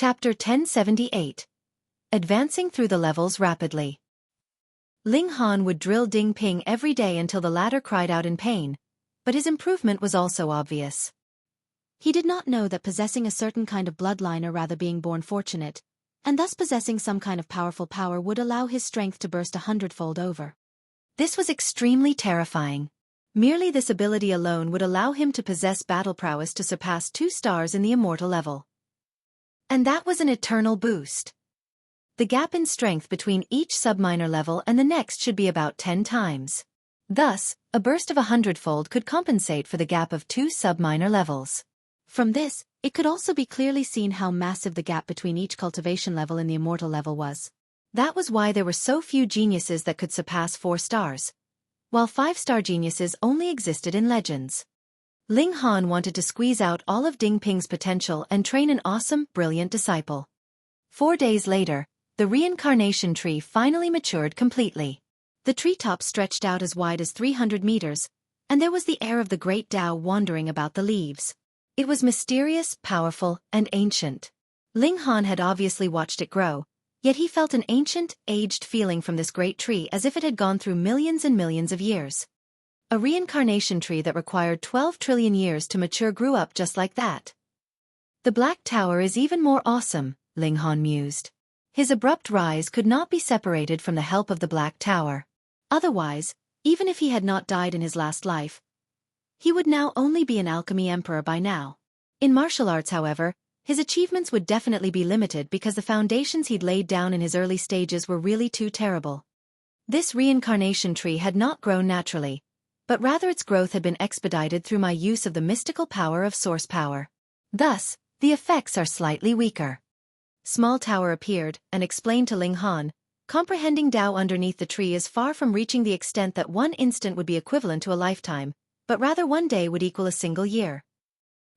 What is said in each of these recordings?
Chapter 1078. Advancing through the levels rapidly. Ling Han would drill Ding Ping every day until the latter cried out in pain, but his improvement was also obvious. He did not know that possessing a certain kind of bloodline or rather being born fortunate, and thus possessing some kind of powerful power would allow his strength to burst 100-fold over. This was extremely terrifying. Merely this ability alone would allow him to possess battle prowess to surpass 2 stars in the immortal level. And that was an eternal boost. The gap in strength between each subminor level and the next should be about 10 times. Thus, a burst of 100-fold could compensate for the gap of 2 subminor levels. From this, it could also be clearly seen how massive the gap between each cultivation level and the immortal level was. That was why there were so few geniuses that could surpass 4 stars, while 5-star geniuses only existed in legends. Ling Han wanted to squeeze out all of Ding Ping's potential and train an awesome, brilliant disciple. 4 days later, the reincarnation tree finally matured completely. The treetops stretched out as wide as 300 meters, and there was the air of the great Tao wandering about the leaves. It was mysterious, powerful, and ancient. Ling Han had obviously watched it grow, yet he felt an ancient, aged feeling from this great tree as if it had gone through millions and millions of years. A reincarnation tree that required 12 trillion years to mature grew up just like that. The Black Tower is even more awesome, Ling Han mused. His abrupt rise could not be separated from the help of the Black Tower. Otherwise, even if he had not died in his last life, he would now only be an alchemy emperor by now. In martial arts, however, his achievements would definitely be limited because the foundations he'd laid down in his early stages were really too terrible. This reincarnation tree had not grown naturally, but rather its growth had been expedited through my use of the mystical power of source power. Thus, the effects are slightly weaker. Small Tower appeared and explained to Ling Han, comprehending Tao underneath the tree is far from reaching the extent that one instant would be equivalent to a lifetime, but rather one day would equal a single year.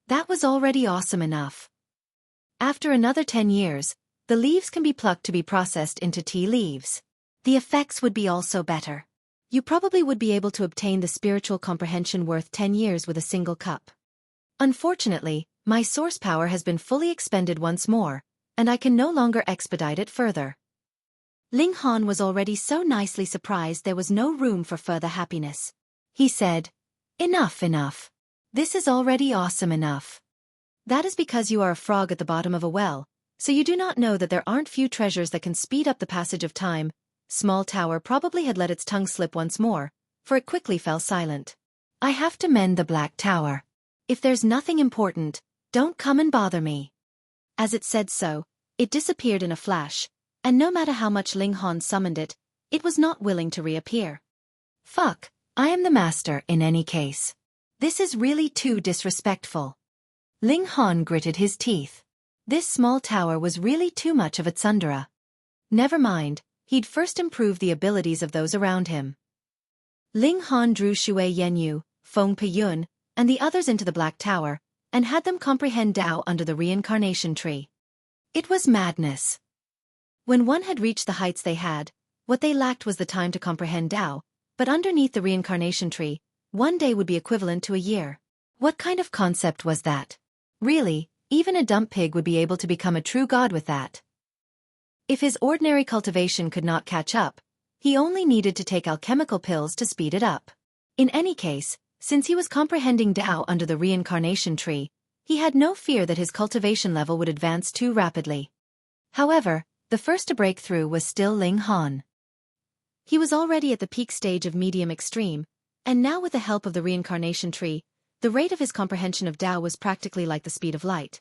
That was already awesome enough. After another 10 years, the leaves can be plucked to be processed into tea leaves. The effects would be also better. You probably would be able to obtain the spiritual comprehension worth 10 years with a single cup. Unfortunately, my source power has been fully expended once more, and I can no longer expedite it further. Ling Han was already so nicely surprised there was no room for further happiness. He said, "Enough, enough. This is already awesome enough. That is because you are a frog at the bottom of a well, so you do not know that there aren't few treasures that can speed up the passage of time." Small Tower probably had let its tongue slip once more, for it quickly fell silent. "I have to mend the Black Tower. If there's nothing important, don't come and bother me." As it said so, it disappeared in a flash, and no matter how much Ling Han summoned it, it was not willing to reappear. Fuck, I am the master in any case. This is really too disrespectful. Ling Han gritted his teeth. This Small Tower was really too much of a tsundere. Never mind. He'd first improve the abilities of those around him. Ling Han drew Shui Yenyu, Feng Piyun, and the others into the Black Tower, and had them comprehend Tao under the reincarnation tree. It was madness. When one had reached the heights they had, what they lacked was the time to comprehend Tao, but underneath the reincarnation tree, one day would be equivalent to a year. What kind of concept was that? Really, even a dumb pig would be able to become a true god with that. If his ordinary cultivation could not catch up, he only needed to take alchemical pills to speed it up. In any case, since he was comprehending Tao under the reincarnation tree, he had no fear that his cultivation level would advance too rapidly. However, the first to break through was still Ling Han. He was already at the peak stage of medium extreme, and now with the help of the reincarnation tree, the rate of his comprehension of Tao was practically like the speed of light.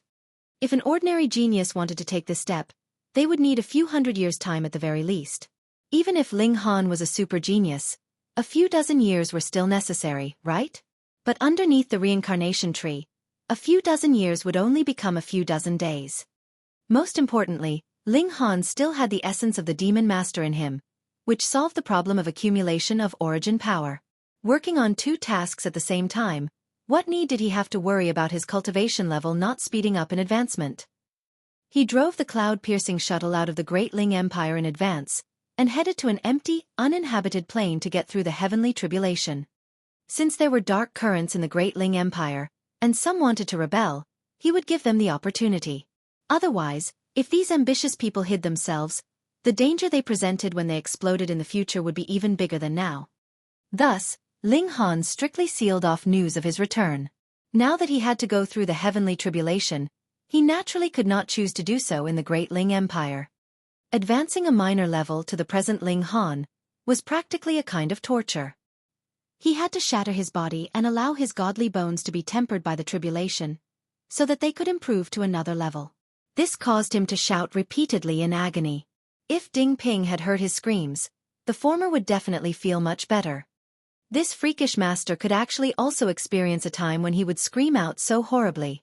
If an ordinary genius wanted to take this step, they would need a few hundred years' time at the very least. Even if Ling Han was a super genius, a few dozen years were still necessary, right? But underneath the reincarnation tree, a few dozen years would only become a few dozen days. Most importantly, Ling Han still had the essence of the demon master in him, which solved the problem of accumulation of origin power. Working on 2 tasks at the same time, what need did he have to worry about his cultivation level not speeding up in advancement? He drove the cloud-piercing shuttle out of the Great Ling Empire in advance, and headed to an empty, uninhabited plain to get through the heavenly tribulation. Since there were dark currents in the Great Ling Empire, and some wanted to rebel, he would give them the opportunity. Otherwise, If these ambitious people hid themselves, the danger they presented when they exploded in the future would be even bigger than now. Thus, Ling Han strictly sealed off news of his return. Now that he had to go through the heavenly tribulation, he naturally could not choose to do so in the Great Ling Empire. Advancing a minor level to the present Ling Han was practically a kind of torture. He had to shatter his body and allow his godly bones to be tempered by the tribulation, so that they could improve to another level. This caused him to shout repeatedly in agony. If Ding Ping had heard his screams, the former would definitely feel much better. This freakish master could actually also experience a time when he would scream out so horribly.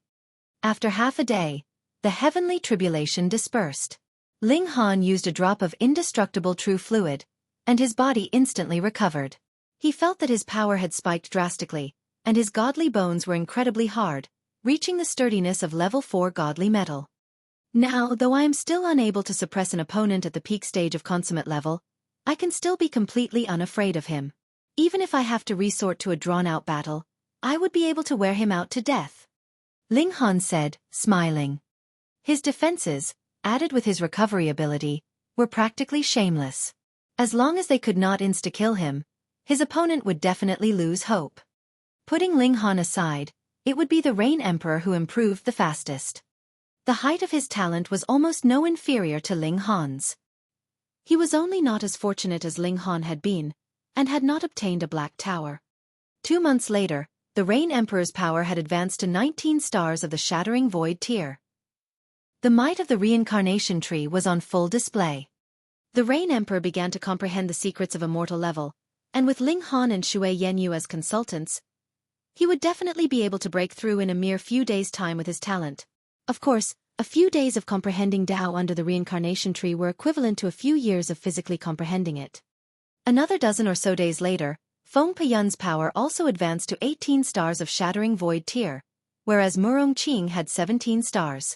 After half a day, the heavenly tribulation dispersed. Ling Han used a drop of indestructible true fluid, and his body instantly recovered. He felt that his power had spiked drastically, and his godly bones were incredibly hard, reaching the sturdiness of level 4 godly metal. Now, though I am still unable to suppress an opponent at the peak stage of consummate level, I can still be completely unafraid of him. Even if I have to resort to a drawn-out battle, I would be able to wear him out to death. Ling Han said, smiling. His defenses, added with his recovery ability, were practically shameless. As long as they could not insta-kill him, his opponent would definitely lose hope. Putting Ling Han aside, it would be the Rain Emperor who improved the fastest. The height of his talent was almost no inferior to Ling Han's. He was only not as fortunate as Ling Han had been, and had not obtained a black tower. 2 months later, the Rain Emperor's power had advanced to 19 stars of the Shattering Void tier. The might of the reincarnation tree was on full display. The Rain Emperor began to comprehend the secrets of immortal level, and with Ling Han and Shui Yanyu as consultants, he would definitely be able to break through in a mere few days' time with his talent. Of course, a few days of comprehending Tao under the reincarnation tree were equivalent to a few years of physically comprehending it. Another dozen or so days later, Feng Peyun's power also advanced to 18 stars of Shattering Void tier, whereas Murong Qing had 17 stars.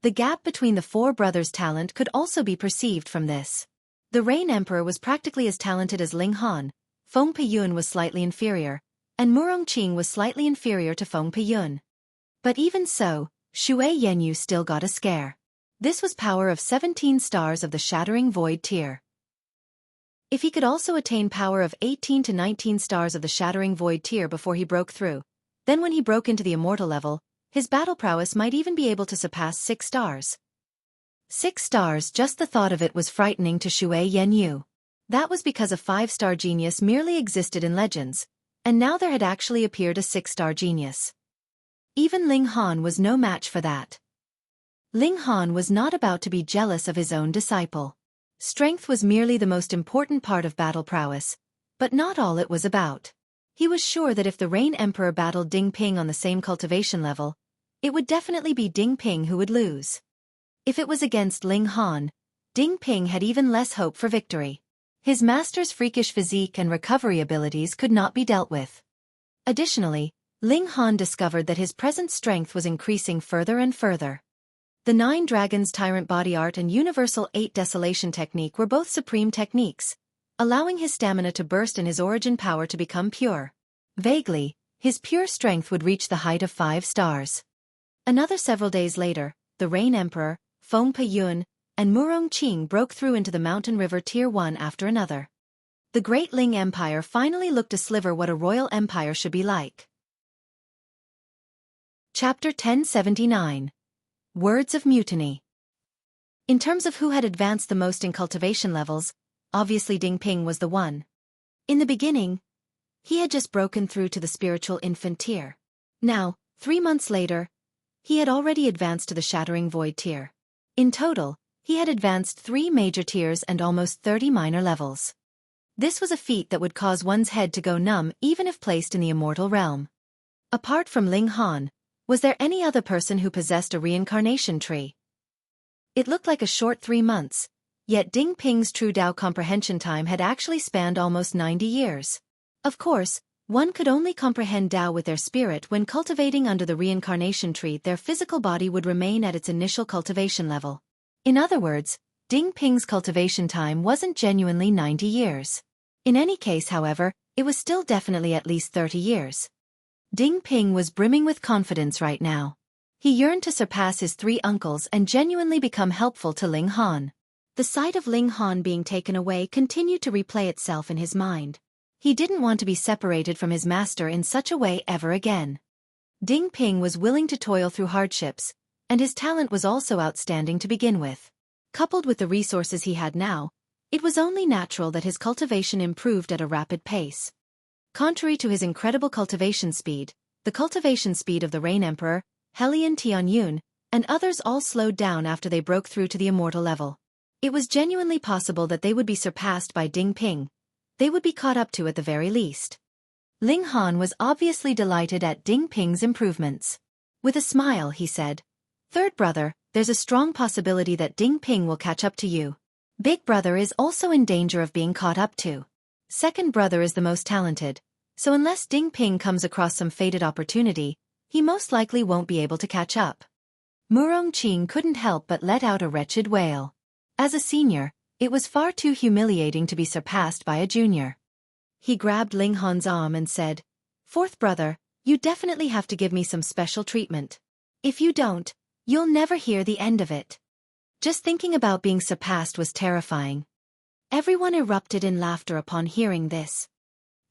The gap between the 4 brothers' talent could also be perceived from this. The Rain Emperor was practically as talented as Ling Han, Feng Peiyun was slightly inferior, and Murong Qing was slightly inferior to Feng Peiyun. But even so, Shui Yanyu still got a scare. This was power of 17 stars of the Shattering Void tier. If he could also attain power of 18 to 19 stars of the Shattering Void tier before he broke through, then when he broke into the immortal level, his battle prowess might even be able to surpass 6 stars. 6 stars, just the thought of it was frightening to Shui Yanyu. That was because a 5-star genius merely existed in legends, and now there had actually appeared a 6-star genius. Even Ling Han was no match for that. Ling Han was not about to be jealous of his own disciple. Strength was merely the most important part of battle prowess, but not all it was about. He was sure that if the Rain Emperor battled Ding Ping on the same cultivation level, it would definitely be Ding Ping who would lose. If it was against Ling Han, Ding Ping had even less hope for victory. His master's freakish physique and recovery abilities could not be dealt with. Additionally, Ling Han discovered that his present strength was increasing further and further. The 9 Dragons Tyrant Body Art and Universal 8 Desolation Technique were both supreme techniques, allowing his stamina to burst and his origin power to become pure. Vaguely, his pure strength would reach the height of 5 stars. Another several days later, the Rain Emperor, Feng Peiyun, and Murong Qing broke through into the Mountain River Tier 1 after another. The Great Ling Empire finally looked a sliver what a royal empire should be like. Chapter 1079. Words of Mutiny. In terms of who had advanced the most in cultivation levels, obviously Ding Ping was the one. In the beginning, he had just broken through to the spiritual infant tier. Now, 3 months later, he had already advanced to the Shattering Void tier. In total, he had advanced 3 major tiers and almost 30 minor levels. This was a feat that would cause one's head to go numb even if placed in the immortal realm. Apart from Ling Han, was there any other person who possessed a reincarnation tree? It looked like a short 3 months, yet Ding Ping's true Tao comprehension time had actually spanned almost 90 years. Of course, one could only comprehend Tao with their spirit when cultivating under the reincarnation tree. Their physical body would remain at its initial cultivation level. In other words, Ding Ping's cultivation time wasn't genuinely 90 years. In any case, however, it was still definitely at least 30 years. Ding Ping was brimming with confidence right now. He yearned to surpass his three uncles and genuinely become helpful to Ling Han. The sight of Ling Han being taken away continued to replay itself in his mind. He didn't want to be separated from his master in such a way ever again. Ding Ping was willing to toil through hardships, and his talent was also outstanding to begin with. Coupled with the resources he had now, it was only natural that his cultivation improved at a rapid pace. Contrary to his incredible cultivation speed, the cultivation speed of the Rain Emperor, Helian Tianyun, and others all slowed down after they broke through to the immortal level. It was genuinely possible that they would be surpassed by Ding Ping. They would be caught up to at the very least. Ling Han was obviously delighted at Ding Ping's improvements. With a smile, he said, "Third brother, there's a strong possibility that Ding Ping will catch up to you. Big brother is also in danger of being caught up to. Second brother is the most talented, so unless Ding Ping comes across some fated opportunity, he most likely won't be able to catch up." Murong Qing couldn't help but let out a wretched wail. As a senior, it was far too humiliating to be surpassed by a junior. He grabbed Ling Han's arm and said, "Fourth brother, you definitely have to give me some special treatment. If you don't, you'll never hear the end of it." Just thinking about being surpassed was terrifying. Everyone erupted in laughter upon hearing this.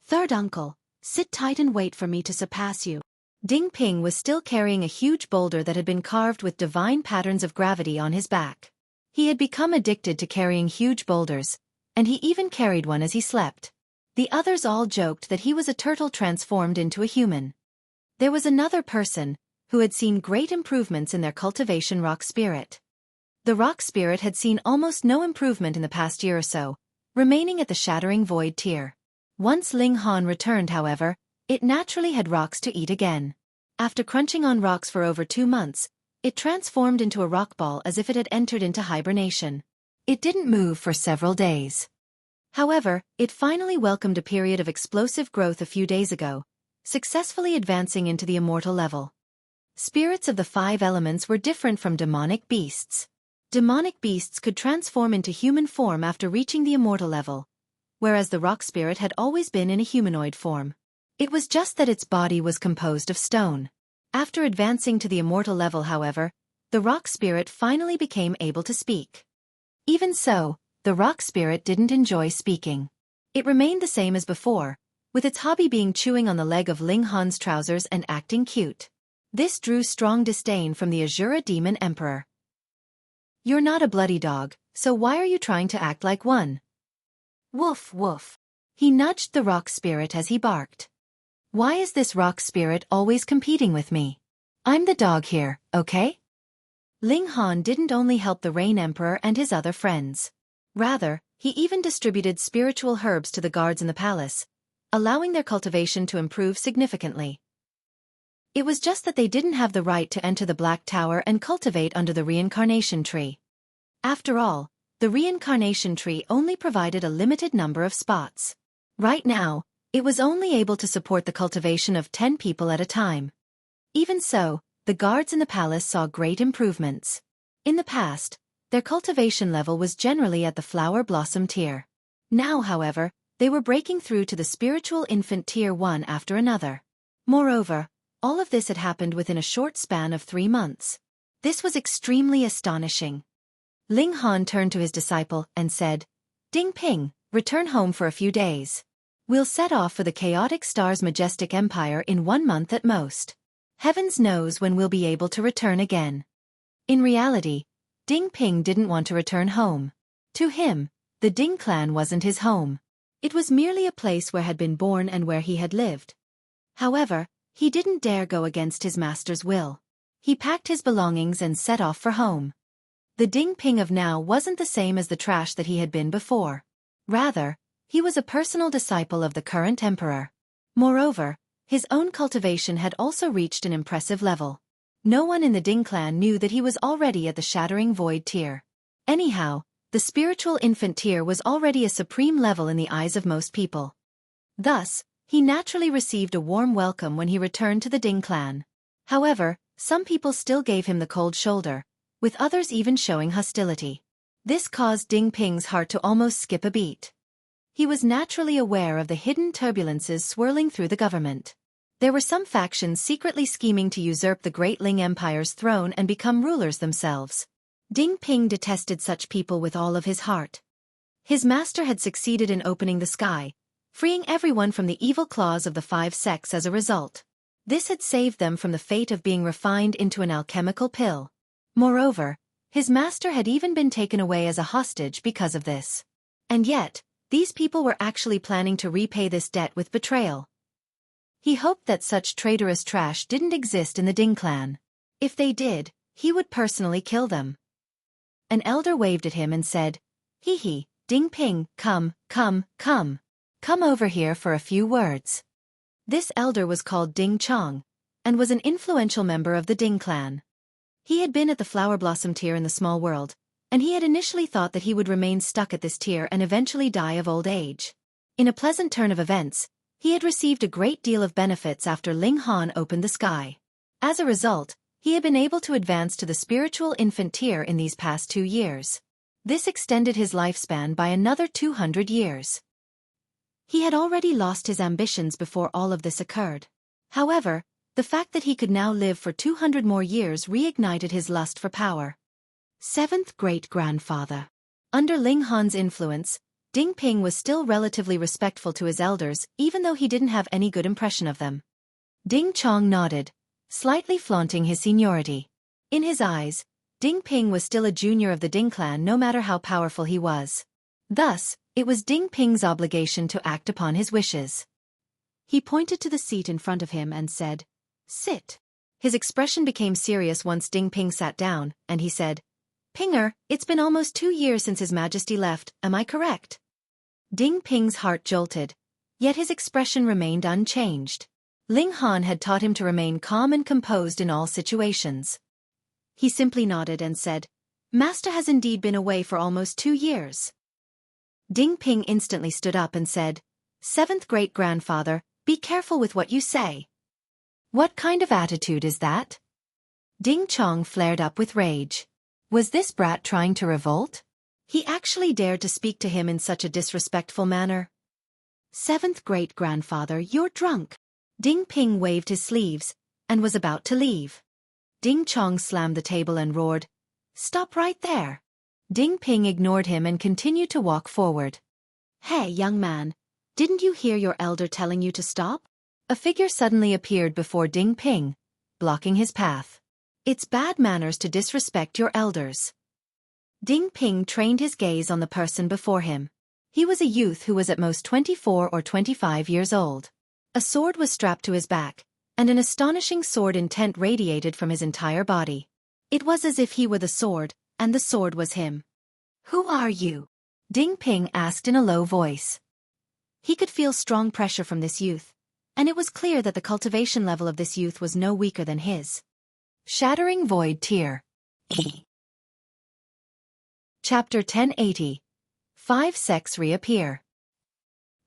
"Third uncle, sit tight and wait for me to surpass you." Ding Ping was still carrying a huge boulder that had been carved with divine patterns of gravity on his back. He had become addicted to carrying huge boulders, and he even carried one as he slept. The others all joked that he was a turtle transformed into a human. There was another person who had seen great improvements in their cultivation, Rock Spirit. The Rock Spirit had seen almost no improvement in the past year or so, remaining at the Shattering Void tier. Once Ling Han returned, however, it naturally had rocks to eat again. After crunching on rocks for over 2 months, it transformed into a rock ball as if it had entered into hibernation. It didn't move for several days. However, it finally welcomed a period of explosive growth a few days ago, successfully advancing into the immortal level. Spirits of the 5 elements were different from demonic beasts. Demonic beasts could transform into human form after reaching the immortal level, whereas the rock spirit had always been in a humanoid form. It was just that its body was composed of stone. After advancing to the immortal level, however, the rock spirit finally became able to speak. Even so, the rock spirit didn't enjoy speaking. It remained the same as before, with its hobby being chewing on the leg of Ling Han's trousers and acting cute. This drew strong disdain from the Azura Demon Emperor. "You're not a bloody dog, so why are you trying to act like one?" "Woof woof." He nudged the rock spirit as he barked. "Why is this rock spirit always competing with me? I'm the dog here, okay?" Ling Han didn't only help the Rain Emperor and his other friends. Rather, he even distributed spiritual herbs to the guards in the palace, allowing their cultivation to improve significantly. It was just that they didn't have the right to enter the Black Tower and cultivate under the reincarnation tree. After all, the reincarnation tree only provided a limited number of spots. Right now, it was only able to support the cultivation of 10 people at a time. Even so, the guards in the palace saw great improvements. In the past, their cultivation level was generally at the flower blossom tier. Now, however, they were breaking through to the spiritual infant tier one after another. Moreover, all of this had happened within a short span of 3 months. This was extremely astonishing. Ling Han turned to his disciple and said, "Ding Ping, return home for a few days. We'll set off for the Chaotic Star's majestic empire in 1 month at most. Heavens knows when we'll be able to return again." In reality, Ding Ping didn't want to return home. To him, the Ding clan wasn't his home. It was merely a place where he had been born and where he had lived. However, he didn't dare go against his master's will. He packed his belongings and set off for home. The Ding Ping of now wasn't the same as the trash that he had been before. Rather, he was a personal disciple of the current emperor. Moreover, his own cultivation had also reached an impressive level. No one in the Ding clan knew that he was already at the Shattering Void tier. Anyhow, the spiritual infant tier was already a supreme level in the eyes of most people. Thus, he naturally received a warm welcome when he returned to the Ding clan. However, some people still gave him the cold shoulder, with others even showing hostility. This caused Ding Ping's heart to almost skip a beat. He was naturally aware of the hidden turbulences swirling through the government. There were some factions secretly scheming to usurp the Great Ling Empire's throne and become rulers themselves. Ding Ping detested such people with all of his heart. His master had succeeded in opening the sky, freeing everyone from the evil claws of the 5 sects as a result. This had saved them from the fate of being refined into an alchemical pill. Moreover, his master had even been taken away as a hostage because of this. And yet, these people were actually planning to repay this debt with betrayal. He hoped that such traitorous trash didn't exist in the Ding clan. If they did, he would personally kill them. An elder waved at him and said, "Hee, Ding Ping, come over here for a few words." This elder was called Ding Chong, and was an influential member of the Ding clan. He had been at the Flower Blossom tier in the small world, and he had initially thought that he would remain stuck at this tier and eventually die of old age. In a pleasant turn of events, he had received a great deal of benefits after Ling Han opened the sky. As a result, he had been able to advance to the spiritual infant tier in these past 2 years. This extended his lifespan by another 200 years. He had already lost his ambitions before all of this occurred. However, the fact that he could now live for 200 more years reignited his lust for power. 7th great-grandfather. Under Ling Han's influence, Ding Ping was still relatively respectful to his elders even though he didn't have any good impression of them. Ding Chong nodded, slightly flaunting his seniority. In his eyes, Ding Ping was still a junior of the Ding clan no matter how powerful he was. Thus, it was Ding Ping's obligation to act upon his wishes. He pointed to the seat in front of him and said, "Sit." His expression became serious once Ding Ping sat down, and he said, "Pinger, it's been almost 2 years since His Majesty left, am I correct?" Ding Ping's heart jolted, yet his expression remained unchanged. Ling Han had taught him to remain calm and composed in all situations. He simply nodded and said, "Master has indeed been away for almost 2 years." Ding Ping instantly stood up and said, "7th great-grandfather, be careful with what you say." "What kind of attitude is that?" Ding Chong flared up with rage. Was this brat trying to revolt? He actually dared to speak to him in such a disrespectful manner. "7th great-grandfather, you're drunk." Ding Ping waved his sleeves, and was about to leave. Ding Chong slammed the table and roared, "Stop right there." Ding Ping ignored him and continued to walk forward. "Hey, young man, didn't you hear your elder telling you to stop?" A figure suddenly appeared before Ding Ping, blocking his path. "It's bad manners to disrespect your elders." Ding Ping trained his gaze on the person before him. He was a youth who was at most 24 or 25 years old. A sword was strapped to his back, and an astonishing sword intent radiated from his entire body. It was as if he were the sword, and the sword was him. "Who are you?" Ding Ping asked in a low voice. He could feel strong pressure from this youth, and it was clear that the cultivation level of this youth was no weaker than his. Shattering Void Tier. Chapter 1080. 5 sects reappear.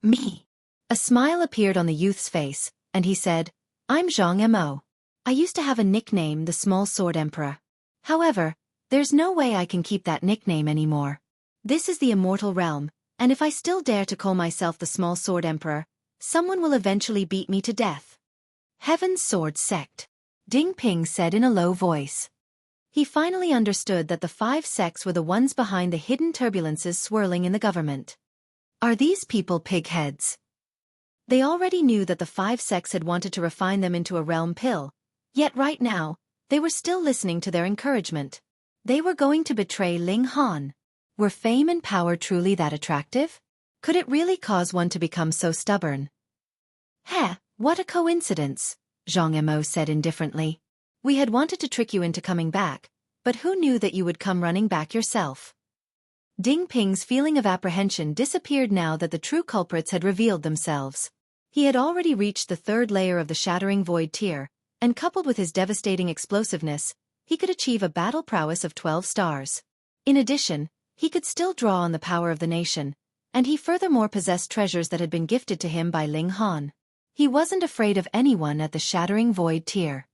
"Me." A smile appeared on the youth's face, and he said, "I'm Zhang Mo. I used to have a nickname, the Small Sword Emperor. However, there's no way I can keep that nickname anymore. This is the immortal realm, and if I still dare to call myself the Small Sword Emperor, someone will eventually beat me to death." "Heaven's Sword Sect," Ding Ping said in a low voice. He finally understood that the 5 sects were the ones behind the hidden turbulences swirling in the government. Are these people pigheads? They already knew that the 5 sects had wanted to refine them into a realm pill, yet right now, they were still listening to their encouragement. They were going to betray Ling Han. Were fame and power truly that attractive? Could it really cause one to become so stubborn? "Heh, what a coincidence," Zhang Mo said indifferently. "We had wanted to trick you into coming back, but who knew that you would come running back yourself?" Ding Ping's feeling of apprehension disappeared now that the true culprits had revealed themselves. He had already reached the 3rd layer of the Shattering Void tier, and coupled with his devastating explosiveness, he could achieve a battle prowess of 12 stars. In addition, he could still draw on the power of the nation, and he furthermore possessed treasures that had been gifted to him by Ling Han. He wasn't afraid of anyone at the Shattering Void tier.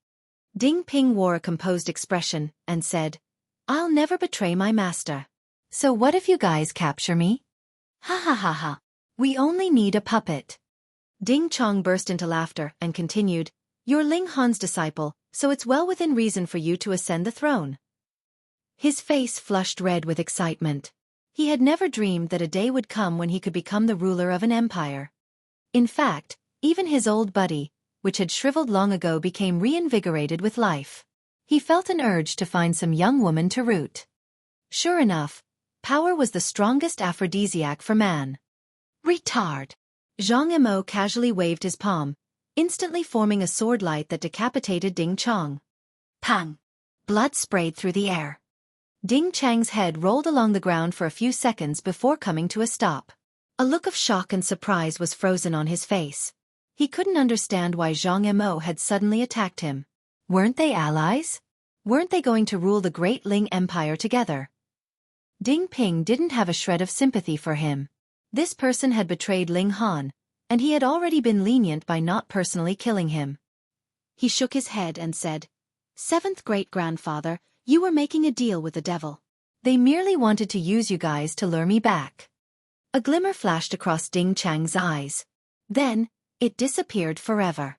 Ding Ping wore a composed expression, and said, "I'll never betray my master. So what if you guys capture me? Ha ha ha ha. We only need a puppet." Ding Chong burst into laughter and continued, "You're Ling Han's disciple, so it's well within reason for you to ascend the throne." His face flushed red with excitement. He had never dreamed that a day would come when he could become the ruler of an empire. In fact, even his old body, which had shriveled long ago, became reinvigorated with life. He felt an urge to find some young woman to root. Sure enough, power was the strongest aphrodisiac for man. Retard! Zhang Mo casually waved his palm, instantly forming a sword light that decapitated Ding Chong. Pang! Blood sprayed through the air. Ding Chang's head rolled along the ground for a few seconds before coming to a stop. A look of shock and surprise was frozen on his face. He couldn't understand why Zhang Mo had suddenly attacked him. Weren't they allies? Weren't they going to rule the great Ling Empire together? Ding Ping didn't have a shred of sympathy for him. This person had betrayed Ling Han, and he had already been lenient by not personally killing him. He shook his head and said, "Seventh great-grandfather, you were making a deal with the devil. They merely wanted to use you guys to lure me back." A glimmer flashed across Ding Chang's eyes. Then, it disappeared forever.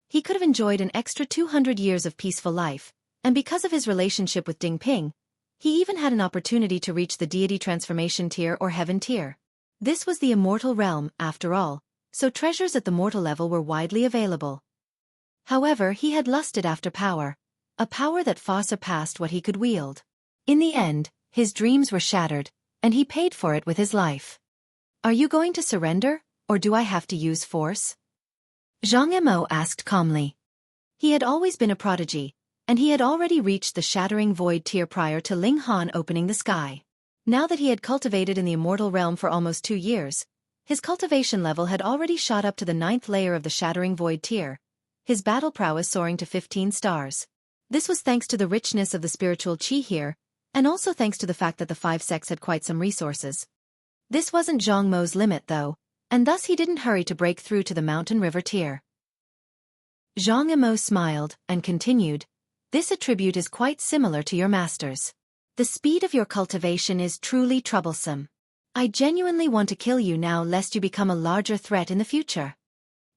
He could have enjoyed an extra 200 years of peaceful life, and because of his relationship with Ding Ping, he even had an opportunity to reach the deity transformation tier or heaven tier. This was the immortal realm, after all, so treasures at the mortal level were widely available. However, he had lusted after power, a power that far surpassed what he could wield. In the end, his dreams were shattered, and he paid for it with his life. "Are you going to surrender, or do I have to use force?" Zhang Mo asked calmly. He had always been a prodigy, and he had already reached the shattering void tier prior to Ling Han opening the sky. Now that he had cultivated in the immortal realm for almost 2 years, his cultivation level had already shot up to the 9th layer of the shattering void tier, his battle prowess soaring to 15 stars. This was thanks to the richness of the spiritual qi here, and also thanks to the fact that the 5 sects had quite some resources. This wasn't Zhang Mo's limit though, and thus he didn't hurry to break through to the mountain river tier. Zhang Mo smiled and continued, "This attribute is quite similar to your master's. The speed of your cultivation is truly troublesome. I genuinely want to kill you now lest you become a larger threat in the future."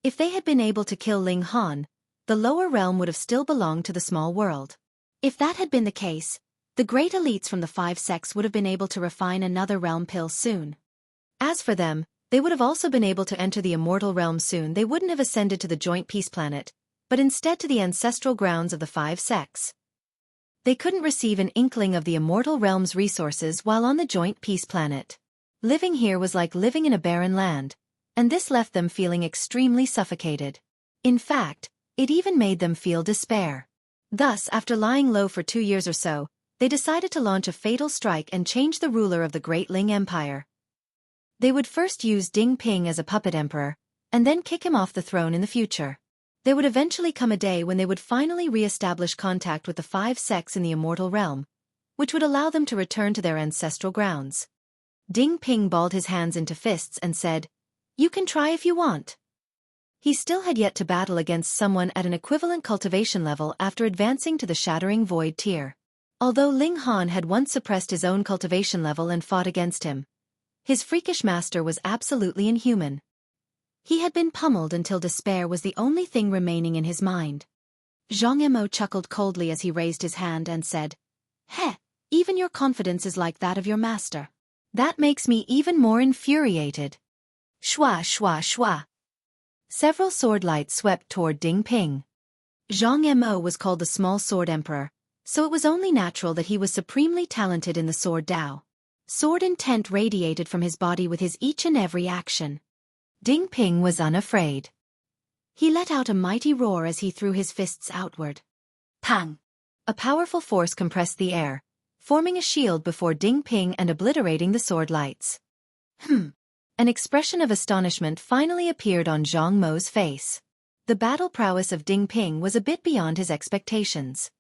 If they had been able to kill Ling Han, the lower realm would have still belonged to the small world. If that had been the case, the great elites from the 5 sects would have been able to refine another realm pill soon. As for them, they would have also been able to enter the immortal realm soon. They wouldn't have ascended to the joint peace planet, but instead to the ancestral grounds of the 5 sects. They couldn't receive an inkling of the immortal realm's resources while on the joint peace planet. Living here was like living in a barren land, and this left them feeling extremely suffocated. In fact, it even made them feel despair. Thus, after lying low for 2 years or so, they decided to launch a fatal strike and change the ruler of the Great Ling Empire. They would first use Ding Ping as a puppet emperor, and then kick him off the throne in the future. There would eventually come a day when they would finally re-establish contact with the 5 sects in the immortal realm, which would allow them to return to their ancestral grounds. Ding Ping balled his hands into fists and said, "You can try if you want." He still had yet to battle against someone at an equivalent cultivation level after advancing to the shattering void tier. Although Ling Han had once suppressed his own cultivation level and fought against him, his freakish master was absolutely inhuman. He had been pummeled until despair was the only thing remaining in his mind. Zhang Mo chuckled coldly as he raised his hand and said, "Heh, even your confidence is like that of your master. That makes me even more infuriated." Shwa shwa shwa. Several sword lights swept toward Ding Ping. Zhang Mo was called the Small Sword Emperor, so it was only natural that he was supremely talented in the sword Dao. Sword intent radiated from his body with his each and every action. Ding Ping was unafraid. He let out a mighty roar as he threw his fists outward. Pang! A powerful force compressed the air, forming a shield before Ding Ping and obliterating the sword lights. An expression of astonishment finally appeared on Zhang Mo's face. The battle prowess of Ding Ping was a bit beyond his expectations.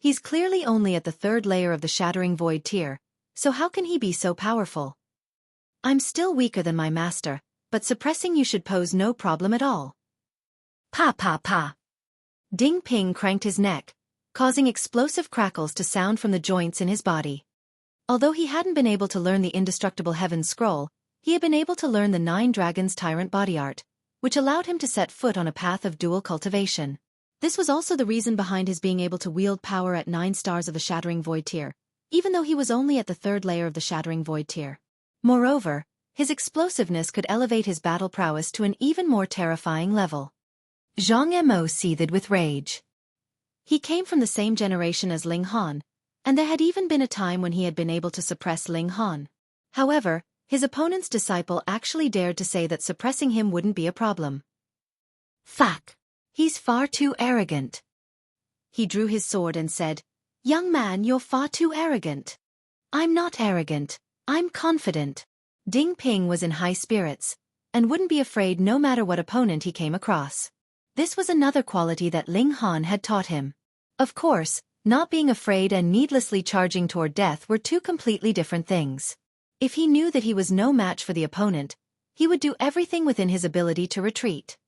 He's clearly only at the 3rd layer of the shattering void tier, so how can he be so powerful? "I'm still weaker than my master, but suppressing you should pose no problem at all." Pa pa pa. Ding Ping cranked his neck, causing explosive crackles to sound from the joints in his body. Although he hadn't been able to learn the indestructible Heaven Scroll, he had been able to learn the 9 Dragons Tyrant Body Art, which allowed him to set foot on a path of dual cultivation. This was also the reason behind his being able to wield power at 9 stars of the Shattering Void tier, even though he was only at the 3rd layer of the Shattering Void tier. Moreover, his explosiveness could elevate his battle prowess to an even more terrifying level. Zhang Mo seethed with rage. He came from the same generation as Ling Han, and there had even been a time when he had been able to suppress Ling Han. However, his opponent's disciple actually dared to say that suppressing him wouldn't be a problem. Fuck! He's far too arrogant. He drew his sword and said, "Young man, you're far too arrogant." "I'm not arrogant, I'm confident." Ding Ping was in high spirits, and wouldn't be afraid no matter what opponent he came across. This was another quality that Ling Han had taught him. Of course, not being afraid and needlessly charging toward death were two completely different things. If he knew that he was no match for the opponent, he would do everything within his ability to retreat.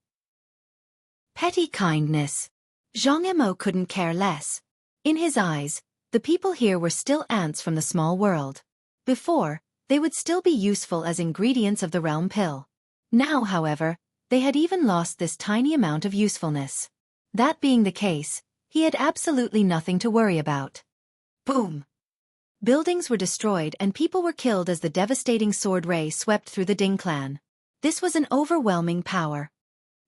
Petty kindness. Zhang Mo couldn't care less. In his eyes, the people here were still ants from the small world. Before, they would still be useful as ingredients of the realm pill. Now, however, they had even lost this tiny amount of usefulness. That being the case, he had absolutely nothing to worry about. Boom! Buildings were destroyed and people were killed as the devastating sword ray swept through the Ding clan. This was an overwhelming power.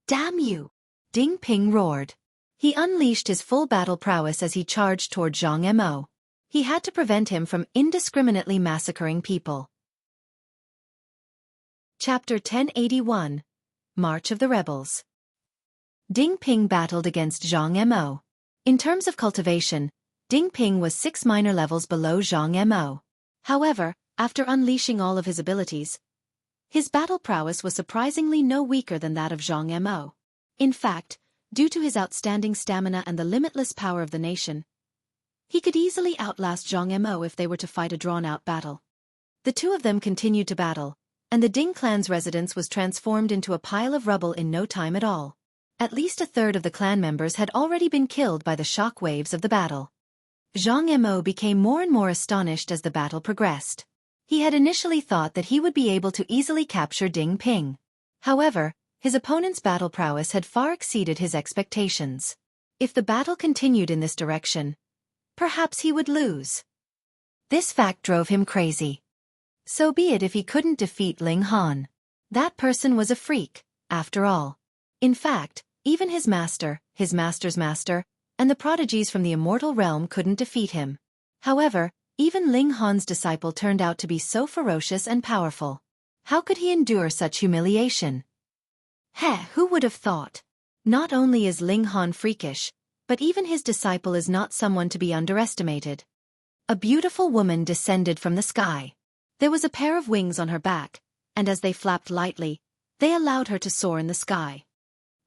Damn you! Ding Ping roared. He unleashed his full battle prowess as he charged toward Zhang Mo. He had to prevent him from indiscriminately massacring people. Chapter 1081. March of the Rebels. Ding Ping battled against Zhang Mo. In terms of cultivation, Ding Ping was 6 minor levels below Zhang Mo. However, after unleashing all of his abilities, his battle prowess was surprisingly no weaker than that of Zhang Mo. In fact, due to his outstanding stamina and the limitless power of the nation, he could easily outlast Zhang Mo if they were to fight a drawn-out battle. The two of them continued to battle, and the Ding clan's residence was transformed into a pile of rubble in no time at all. At least a third of the clan members had already been killed by the shock waves of the battle. Zhang Mo became more and more astonished as the battle progressed. He had initially thought that he would be able to easily capture Ding Ping. However, his opponent's battle prowess had far exceeded his expectations. If the battle continued in this direction, perhaps he would lose. This fact drove him crazy. So be it if he couldn't defeat Ling Han. That person was a freak, after all. In fact, even his master, his master's master, and the prodigies from the immortal realm couldn't defeat him. However, even Ling Han's disciple turned out to be so ferocious and powerful. How could he endure such humiliation? Who would have thought? Not only is Ling Han freakish, but even his disciple is not someone to be underestimated. A beautiful woman descended from the sky. There was a pair of wings on her back, and as they flapped lightly, they allowed her to soar in the sky.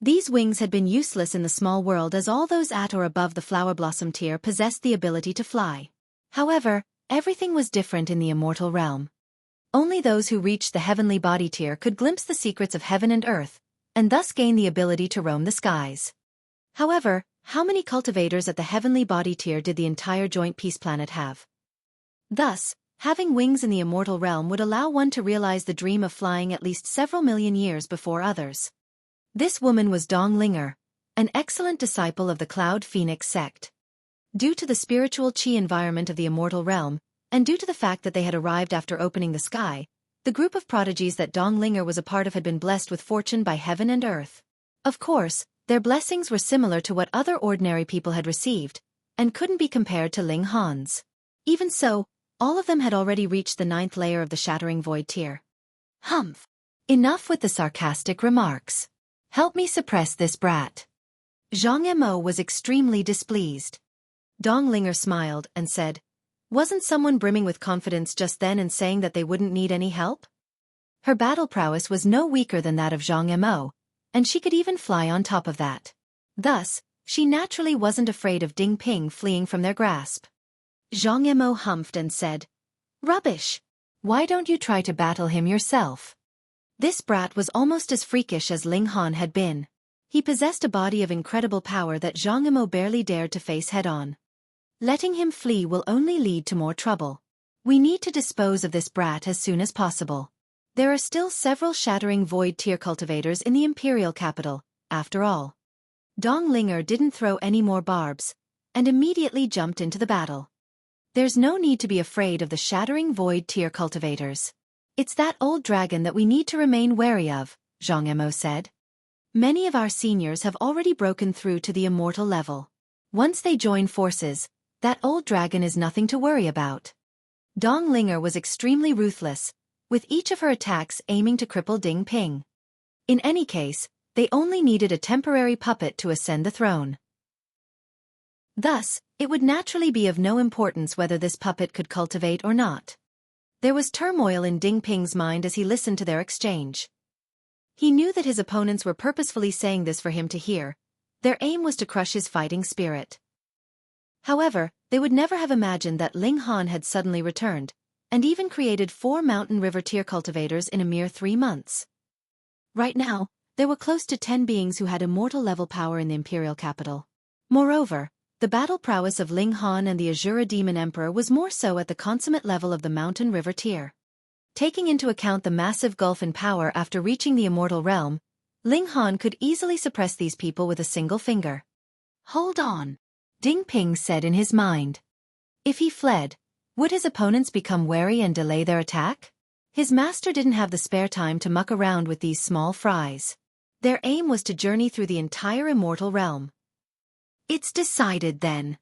These wings had been useless in the small world as all those at or above the flower blossom tier possessed the ability to fly. However, everything was different in the immortal realm. Only those who reached the heavenly body tier could glimpse the secrets of heaven and earth, and thus gain the ability to roam the skies. However, how many cultivators at the heavenly body tier did the entire joint peace planet have? Thus, having wings in the immortal realm would allow one to realize the dream of flying at least several million years before others. This woman was Dong Linger, an excellent disciple of the Cloud Phoenix sect. Due to the spiritual qi environment of the immortal realm, and due to the fact that they had arrived after opening the sky, the group of prodigies that Dong Linger was a part of had been blessed with fortune by heaven and earth. Of course, their blessings were similar to what other ordinary people had received, and couldn't be compared to Ling Han's. Even so, all of them had already reached the 9th layer of the Shattering Void tier. Humph! Enough with the sarcastic remarks. Help me suppress this brat. Zhang Mo was extremely displeased. Dong Linger smiled and said, "Wasn't someone brimming with confidence just then and saying that they wouldn't need any help?" Her battle prowess was no weaker than that of Zhang Mo, and she could even fly on top of that. Thus, she naturally wasn't afraid of Ding Ping fleeing from their grasp. Zhang Mo humphed and said, "Rubbish! Why don't you try to battle him yourself?" This brat was almost as freakish as Ling Han had been. He possessed a body of incredible power that Zhang Mo barely dared to face head-on. Letting him flee will only lead to more trouble. We need to dispose of this brat as soon as possible. There are still several shattering void tier cultivators in the imperial capital, after all. Dong Linger didn't throw any more barbs, and immediately jumped into the battle. There's no need to be afraid of the shattering void tier cultivators. It's that old dragon that we need to remain wary of, Zhang Emo said. Many of our seniors have already broken through to the immortal level. Once they join forces, that old dragon is nothing to worry about. Dong Linger was extremely ruthless, with each of her attacks aiming to cripple Ding Ping. In any case, they only needed a temporary puppet to ascend the throne. Thus, it would naturally be of no importance whether this puppet could cultivate or not. There was turmoil in Ding Ping's mind as he listened to their exchange. He knew that his opponents were purposefully saying this for him to hear. Their aim was to crush his fighting spirit. However, they would never have imagined that Ling Han had suddenly returned, and even created 4 mountain river tier cultivators in a mere 3 months. Right now, there were close to 10 beings who had immortal level power in the imperial capital. Moreover, the battle prowess of Ling Han and the Azura Demon Emperor was more so at the consummate level of the mountain river tier. Taking into account the massive gulf in power after reaching the immortal realm, Ling Han could easily suppress these people with a single finger. Hold on, Ding Ping said in his mind. If he fled, would his opponents become wary and delay their attack? His master didn't have the spare time to muck around with these small fries. Their aim was to journey through the entire immortal realm. It's decided then.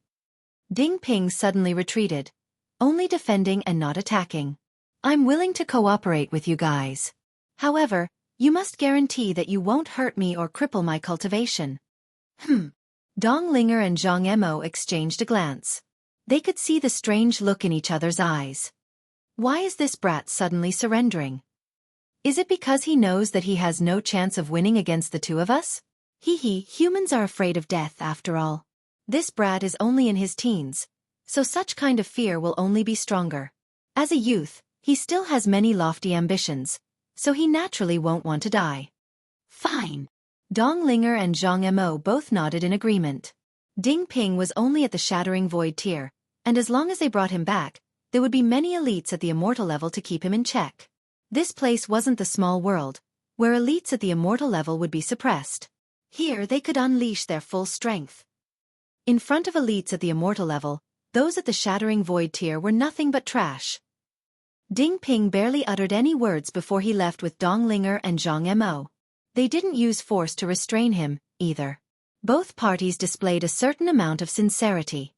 Ding Ping suddenly retreated, only defending and not attacking. I'm willing to cooperate with you guys. However, you must guarantee that you won't hurt me or cripple my cultivation. Dong Linger and Zhang Emo exchanged a glance. They could see the strange look in each other's eyes. Why is this brat suddenly surrendering? Is it because he knows that he has no chance of winning against the two of us? Humans are afraid of death after all. This brat is only in his teens, so such kind of fear will only be stronger. As a youth, he still has many lofty ambitions, so he naturally won't want to die. Fine. Dong Linger and Zhang Emo both nodded in agreement. Ding Ping was only at the shattering void tier, and as long as they brought him back, there would be many elites at the immortal level to keep him in check. This place wasn't the small world, where elites at the immortal level would be suppressed. Here they could unleash their full strength. In front of elites at the immortal level, those at the shattering void tier were nothing but trash. Ding Ping barely uttered any words before he left with Dong Linger and Zhang Emo. They didn't use force to restrain him, either. Both parties displayed a certain amount of sincerity.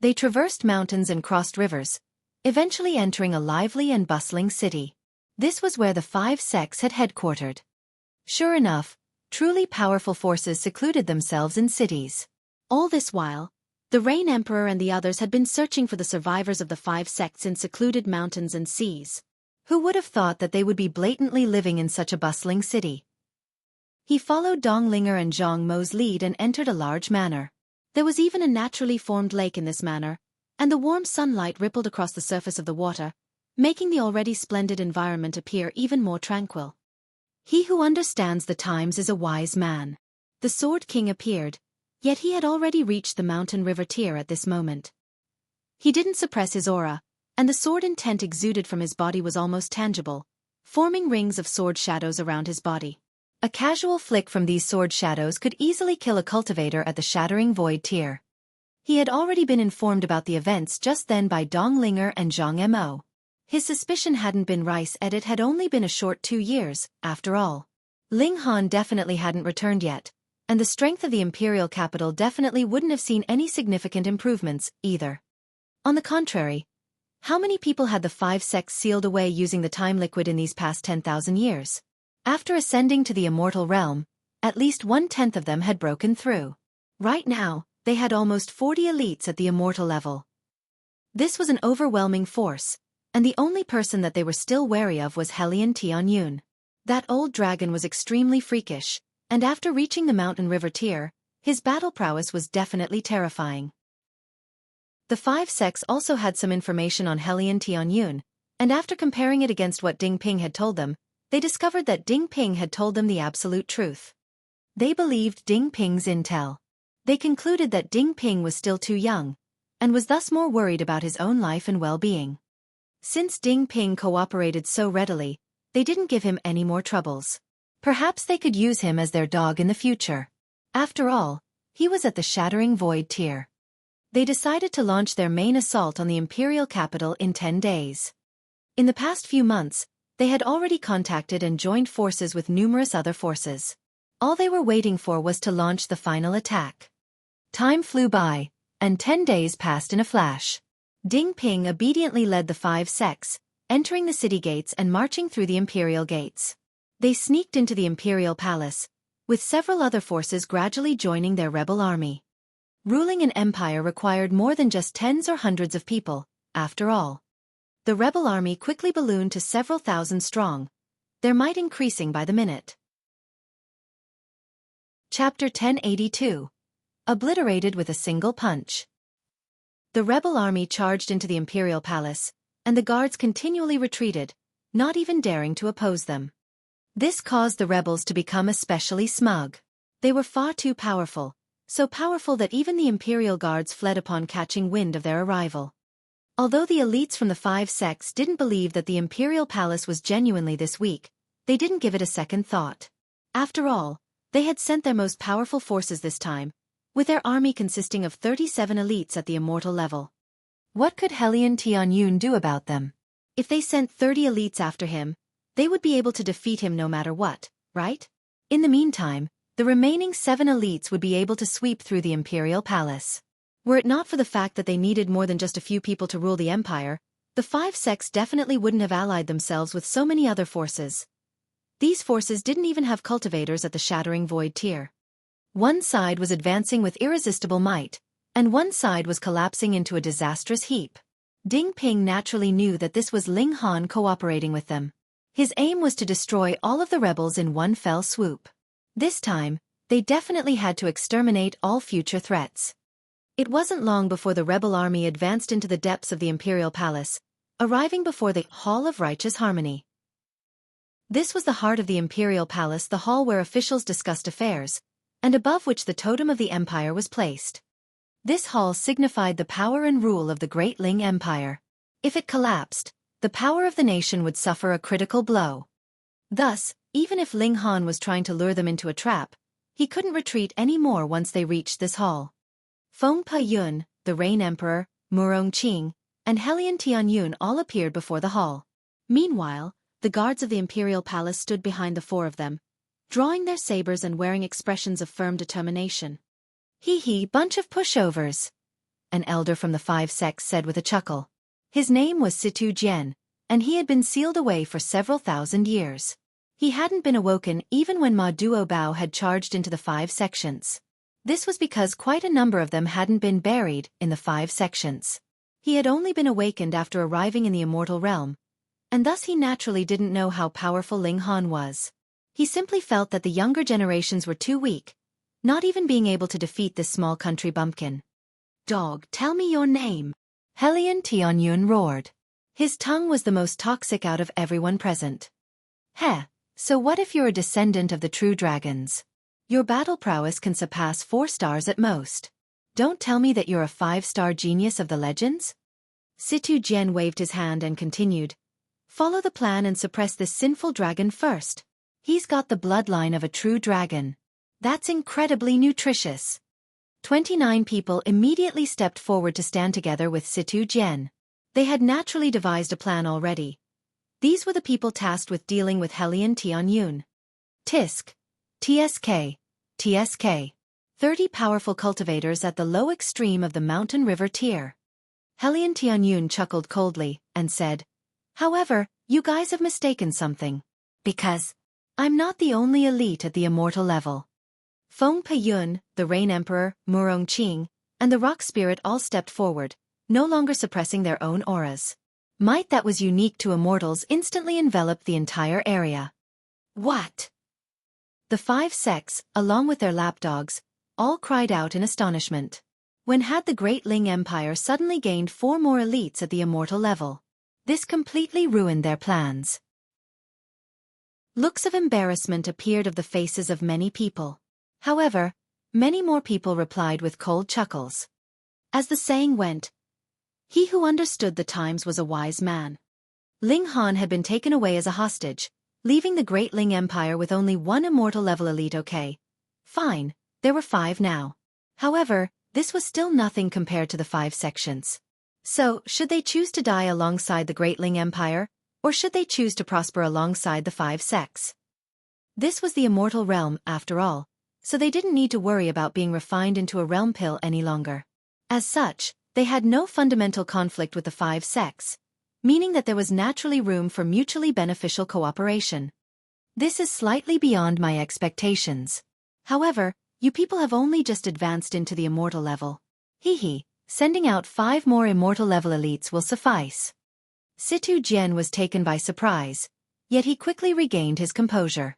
They traversed mountains and crossed rivers, eventually entering a lively and bustling city. This was where the 5 sects had headquartered. Sure enough, truly powerful forces secluded themselves in cities. All this while, the Rain Emperor and the others had been searching for the survivors of the 5 sects in secluded mountains and seas. Who would have thought that they would be blatantly living in such a bustling city? He followed Dong Linger and Zhang Mo's lead and entered a large manor. There was even a naturally formed lake in this manor, and the warm sunlight rippled across the surface of the water, making the already splendid environment appear even more tranquil. He who understands the times is a wise man. The Sword King appeared, yet he had already reached the mountain river tier at this moment. He didn't suppress his aura, and the sword intent exuded from his body was almost tangible, forming rings of sword shadows around his body. A casual flick from these sword shadows could easily kill a cultivator at the shattering void tier. He had already been informed about the events just then by Dong Linger and Zhang Mo. His suspicion hadn't been right, and it had only been a short 2 years, after all. Ling Han definitely hadn't returned yet, and the strength of the imperial capital definitely wouldn't have seen any significant improvements, either. On the contrary, how many people had the 5 sects sealed away using the time liquid in these past 10,000 years? After ascending to the immortal realm, at least 1/10 of them had broken through. Right now, they had almost 40 elites at the immortal level. This was an overwhelming force, and the only person that they were still wary of was Helion Tianyun. That old dragon was extremely freakish, and after reaching the mountain river tier, his battle prowess was definitely terrifying. The 5 sects also had some information on Helion Tianyun, and after comparing it against what Ding Ping had told them, they discovered that Ding Ping had told them the absolute truth. They believed Ding Ping's intel. They concluded that Ding Ping was still too young, and was thus more worried about his own life and well-being. Since Ding Ping cooperated so readily, they didn't give him any more troubles. Perhaps they could use him as their dog in the future. After all, he was at the Shattering Void tier. They decided to launch their main assault on the imperial capital in 10 days. In the past few months, they had already contacted and joined forces with numerous other forces. All they were waiting for was to launch the final attack. Time flew by, and 10 days passed in a flash. Ding Ping obediently led the 5 sects, entering the city gates and marching through the imperial gates. They sneaked into the imperial palace, with several other forces gradually joining their rebel army. Ruling an empire required more than just tens or hundreds of people, after all. The rebel army quickly ballooned to several thousand strong, their might increasing by the minute. Chapter 1082. Obliterated with a single punch. The rebel army charged into the imperial palace, and the guards continually retreated, not even daring to oppose them. This caused the rebels to become especially smug. They were far too powerful, so powerful that even the imperial guards fled upon catching wind of their arrival. Although the elites from the 5 sects didn't believe that the imperial palace was genuinely this weak, they didn't give it a second thought. After all, they had sent their most powerful forces this time, with their army consisting of 37 elites at the immortal level. What could Helion Tianyun do about them? If they sent 30 elites after him, they would be able to defeat him no matter what, right? In the meantime, the remaining 7 elites would be able to sweep through the imperial palace. Were it not for the fact that they needed more than just a few people to rule the empire, the 5 sects definitely wouldn't have allied themselves with so many other forces. These forces didn't even have cultivators at the Shattering Void tier. One side was advancing with irresistible might, and one side was collapsing into a disastrous heap. Ding Ping naturally knew that this was Ling Han cooperating with them. His aim was to destroy all of the rebels in one fell swoop. This time, they definitely had to exterminate all future threats. It wasn't long before the rebel army advanced into the depths of the imperial palace, arriving before the Hall of Righteous Harmony. This was the heart of the imperial palace, the hall where officials discussed affairs, and above which the totem of the empire was placed. This hall signified the power and rule of the Great Ling Empire. If it collapsed, the power of the nation would suffer a critical blow. Thus, even if Ling Han was trying to lure them into a trap, he couldn't retreat any more once they reached this hall. Feng Pe Yun, the Rain Emperor, Murong Qing, and Helion Tianyun all appeared before the hall. Meanwhile, the guards of the imperial palace stood behind the 4 of them, drawing their sabers and wearing expressions of firm determination. Hee, bunch of pushovers, an elder from the 5 sects said with a chuckle. His name was Situ Jian, and he had been sealed away for several thousand years. He hadn't been awoken even when Ma Duo Bao had charged into the 5 sections. This was because quite a number of them hadn't been buried in the 5 sections. He had only been awakened after arriving in the immortal realm, and thus he naturally didn't know how powerful Ling Han was. He simply felt that the younger generations were too weak, not even being able to defeat this small country bumpkin. Dog, tell me your name, Helion Tianyun roared. His tongue was the most toxic out of everyone present. Heh, so what if you're a descendant of the true dragons? Your battle prowess can surpass 4 stars at most. Don't tell me that you're a 5-star genius of the legends? Situ Jian waved his hand and continued. Follow the plan and suppress this sinful dragon first. He's got the bloodline of a true dragon. That's incredibly nutritious. 29 people immediately stepped forward to stand together with Situ Jian. They had naturally devised a plan already. These were the people tasked with dealing with Helion Tianyun. Tisk. TSK. TSK. 30 powerful cultivators at the low extreme of the mountain river tier. Helion Tianyun chuckled coldly and said, however, you guys have mistaken something. Because I'm not the only elite at the immortal level. Feng Pe Yun, the Rain Emperor, Murong Qing, and the Rock Spirit all stepped forward, no longer suppressing their own auras. Might that was unique to immortals instantly enveloped the entire area. What? The 5 sects, along with their lapdogs, all cried out in astonishment. When had the Great Ling Empire suddenly gained 4 more elites at the immortal level? This completely ruined their plans. Looks of embarrassment appeared of the faces of many people. However, many more people replied with cold chuckles. As the saying went, he who understood the times was a wise man. Ling Han had been taken away as a hostage, leaving the Great Ling Empire with only one immortal level elite. Okay. Fine, there were 5 now. However, this was still nothing compared to the 5 sections. So, should they choose to die alongside the Great Ling Empire, or should they choose to prosper alongside the 5 sects? This was the immortal realm, after all, so they didn't need to worry about being refined into a realm pill any longer. As such, they had no fundamental conflict with the 5 sects, meaning that there was naturally room for mutually beneficial cooperation. This is slightly beyond my expectations. However, you people have only just advanced into the immortal level. Sending out 5 more immortal level elites will suffice. Situ Jian was taken by surprise, yet he quickly regained his composure.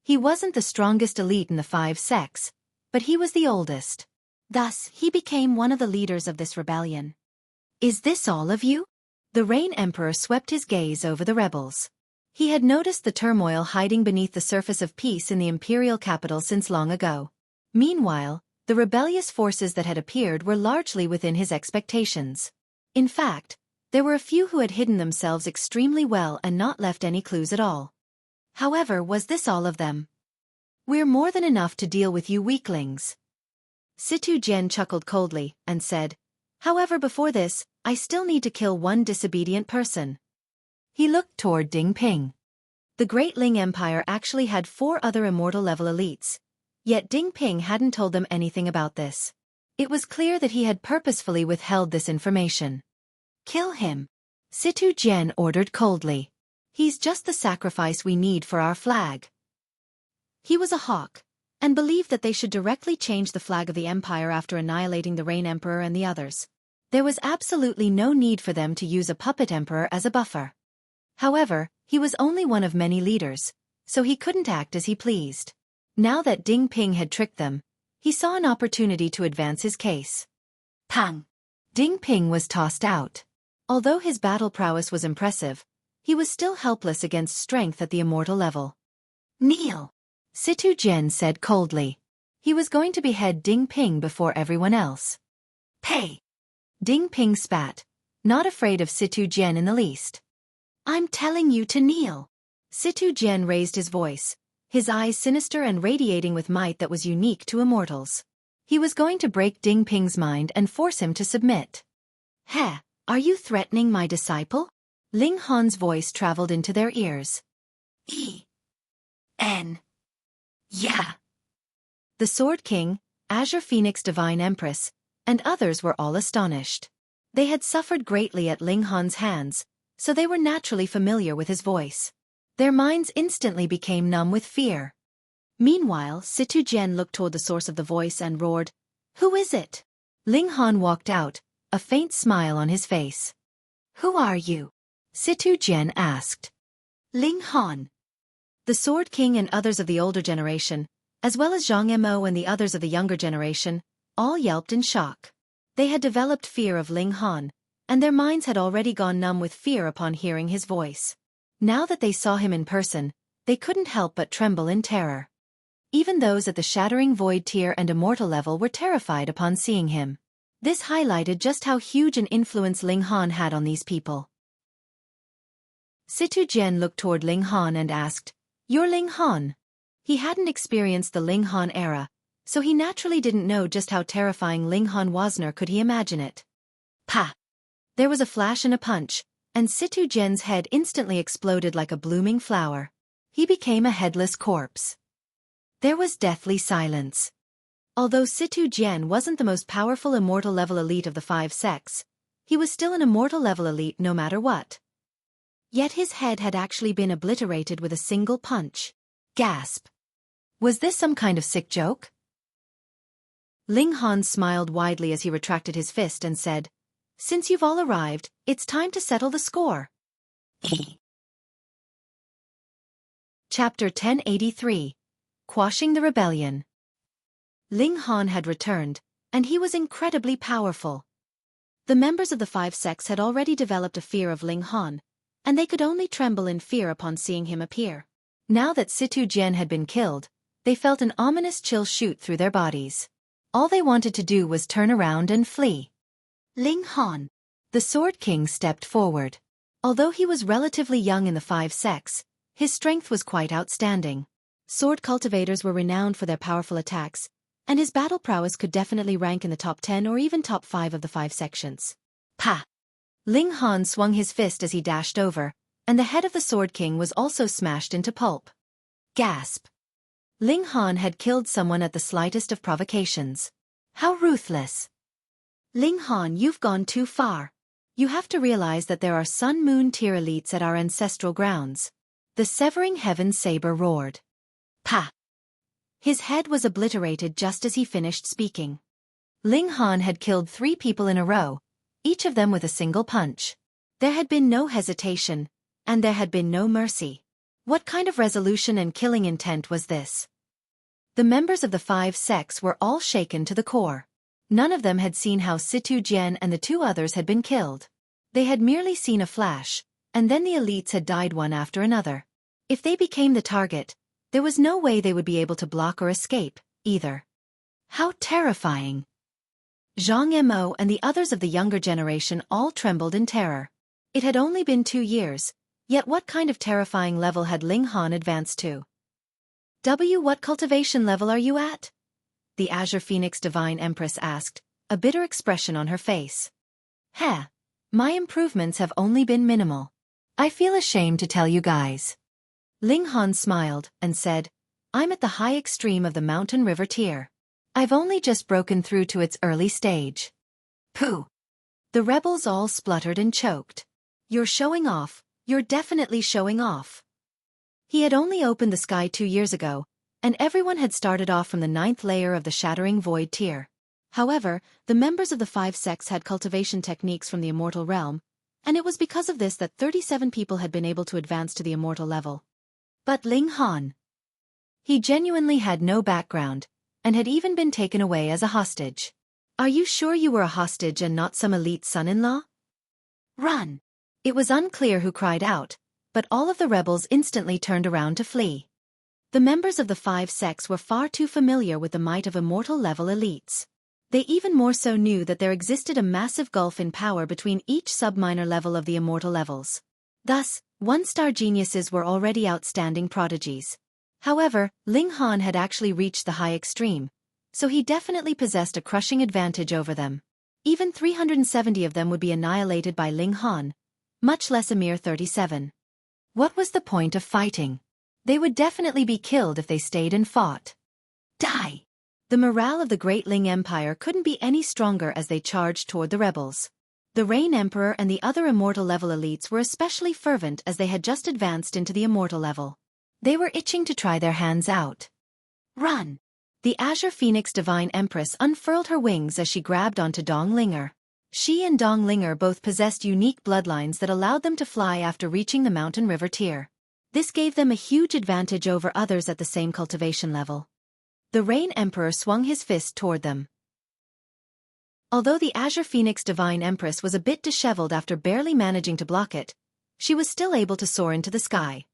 He wasn't the strongest elite in the 5 sects, but he was the oldest. Thus, he became one of the leaders of this rebellion. Is this all of you? The Rain Emperor swept his gaze over the rebels. He had noticed the turmoil hiding beneath the surface of peace in the imperial capital since long ago. Meanwhile, the rebellious forces that had appeared were largely within his expectations. In fact, there were a few who had hidden themselves extremely well and not left any clues at all. However, was this all of them? We're more than enough to deal with you weaklings. Situ Jian chuckled coldly and said, however, before this, I still need to kill one disobedient person. He looked toward Ding Ping. The Great Ling Empire actually had 4 other immortal level elites, yet Ding Ping hadn't told them anything about this. It was clear that he had purposefully withheld this information. Kill him, Situ Jian ordered coldly. He's just the sacrifice we need for our flag. He was a hawk, and believed that they should directly change the flag of the empire after annihilating the Rain Emperor and the others. There was absolutely no need for them to use a puppet emperor as a buffer. However, he was only one of many leaders, so he couldn't act as he pleased. Now that Ding Ping had tricked them, he saw an opportunity to advance his case. Pang! Ding Ping was tossed out. Although his battle prowess was impressive, he was still helpless against strength at the immortal level. Kneel! Situ Jian said coldly. He was going to behead Ding Ping before everyone else. Pay! Ding Ping spat, not afraid of Situ Jian in the least. I'm telling you to kneel. Situ Jian raised his voice, his eyes sinister and radiating with might that was unique to immortals. He was going to break Ding Ping's mind and force him to submit. Heh, are you threatening my disciple? Ling Han's voice traveled into their ears. Yeah. The Sword King, Azure Phoenix Divine Empress, and others were all astonished. They had suffered greatly at Ling Han's hands, so they were naturally familiar with his voice. Their minds instantly became numb with fear. Meanwhile, Situ Jian looked toward the source of the voice and roared, Who is it? Ling Han walked out, a faint smile on his face. Who are you? Situ Jian asked. Ling Han. The Sword King and others of the older generation, as well as Zhang Mo and the others of the younger generation, all yelped in shock. They had developed fear of Ling Han, and their minds had already gone numb with fear upon hearing his voice. Now that they saw him in person, they couldn't help but tremble in terror. Even those at the Shattering Void tier and Immortal level were terrified upon seeing him. This highlighted just how huge an influence Ling Han had on these people. Situ Jian looked toward Ling Han and asked, You're Ling Han? He hadn't experienced the Ling Han era, so he naturally didn't know just how terrifying Ling Han was, nor could he imagine it. Pa! There was a flash and a punch, and Situ Jian's head instantly exploded like a blooming flower. He became a headless corpse. There was deathly silence. Although Situ Jian wasn't the most powerful immortal level elite of the 5 sects, he was still an immortal level elite no matter what. Yet his head had actually been obliterated with a single punch. Gasp! Was this some kind of sick joke? Ling Han smiled widely as he retracted his fist and said, Since you've all arrived, it's time to settle the score. Chapter 1083. Quashing the Rebellion. Ling Han had returned, and he was incredibly powerful. The members of the 5 sects had already developed a fear of Ling Han, and they could only tremble in fear upon seeing him appear. Now that Situ Jian had been killed, they felt an ominous chill shoot through their bodies. All they wanted to do was turn around and flee. Ling Han. The Sword King stepped forward. Although he was relatively young in the 5 sects, His strength was quite outstanding. Sword cultivators were renowned for their powerful attacks, and his battle prowess could definitely rank in the top 10 or even top 5 of the 5 sections. Pa! Ling Han swung his fist as he dashed over, and the head of the Sword King was also smashed into pulp. Gasp! Ling Han had killed someone at the slightest of provocations. How ruthless! Ling Han, you've gone too far. You have to realize that there are Sun-Moon tier elites at our ancestral grounds. The Severing Heaven saber roared. Pa! His head was obliterated just as he finished speaking. Ling Han had killed 3 people in a row, each of them with a single punch. There had been no hesitation, and there had been no mercy. What kind of resolution and killing intent was this? The members of the 5 sects were all shaken to the core. None of them had seen how Situ Jian and the 2 others had been killed. They had merely seen a flash, and then the elites had died one after another. If they became the target, there was no way they would be able to block or escape, either. How terrifying! Zhang Mo and the others of the younger generation all trembled in terror. It had only been 2 years, yet what kind of terrifying level had Ling Han advanced to? What cultivation level are you at? The Azure Phoenix Divine Empress asked, a bitter expression on her face. Heh, my improvements have only been minimal. I feel ashamed to tell you guys. Ling Han smiled and said, I'm at the high extreme of the mountain river tier. I've only just broken through to its early stage. Pooh! The rebels all spluttered and choked. You're showing off, you're definitely showing off. He had only opened the sky 2 years ago, and everyone had started off from the 9th layer of the Shattering Void tier. However, the members of the 5 sects had cultivation techniques from the immortal realm, and it was because of this that 37 people had been able to advance to the immortal level. But Ling Han, he genuinely had no background, and had even been taken away as a hostage. Are you sure you were a hostage and not some elite son-in-law? Run! It was unclear who cried out, but all of the rebels instantly turned around to flee. The members of the 5 sects were far too familiar with the might of immortal-level elites. They even more so knew that there existed a massive gulf in power between each sub-minor level of the immortal levels. Thus, 1-star geniuses were already outstanding prodigies. However, Ling Han had actually reached the high extreme, so he definitely possessed a crushing advantage over them. Even 370 of them would be annihilated by Ling Han, much less a mere 37. What was the point of fighting? They would definitely be killed if they stayed and fought. Die! The morale of the Great Ling Empire couldn't be any stronger as they charged toward the rebels. The Rain Emperor and the other immortal-level elites were especially fervent as they had just advanced into the immortal level. They were itching to try their hands out. Run! The Azure Phoenix Divine Empress unfurled her wings as she grabbed onto Dong Linger. She and Dong Linger both possessed unique bloodlines that allowed them to fly after reaching the mountain river tier. This gave them a huge advantage over others at the same cultivation level. The Rain Emperor swung his fist toward them. Although the Azure Phoenix Divine Empress was a bit disheveled after barely managing to block it, she was still able to soar into the sky.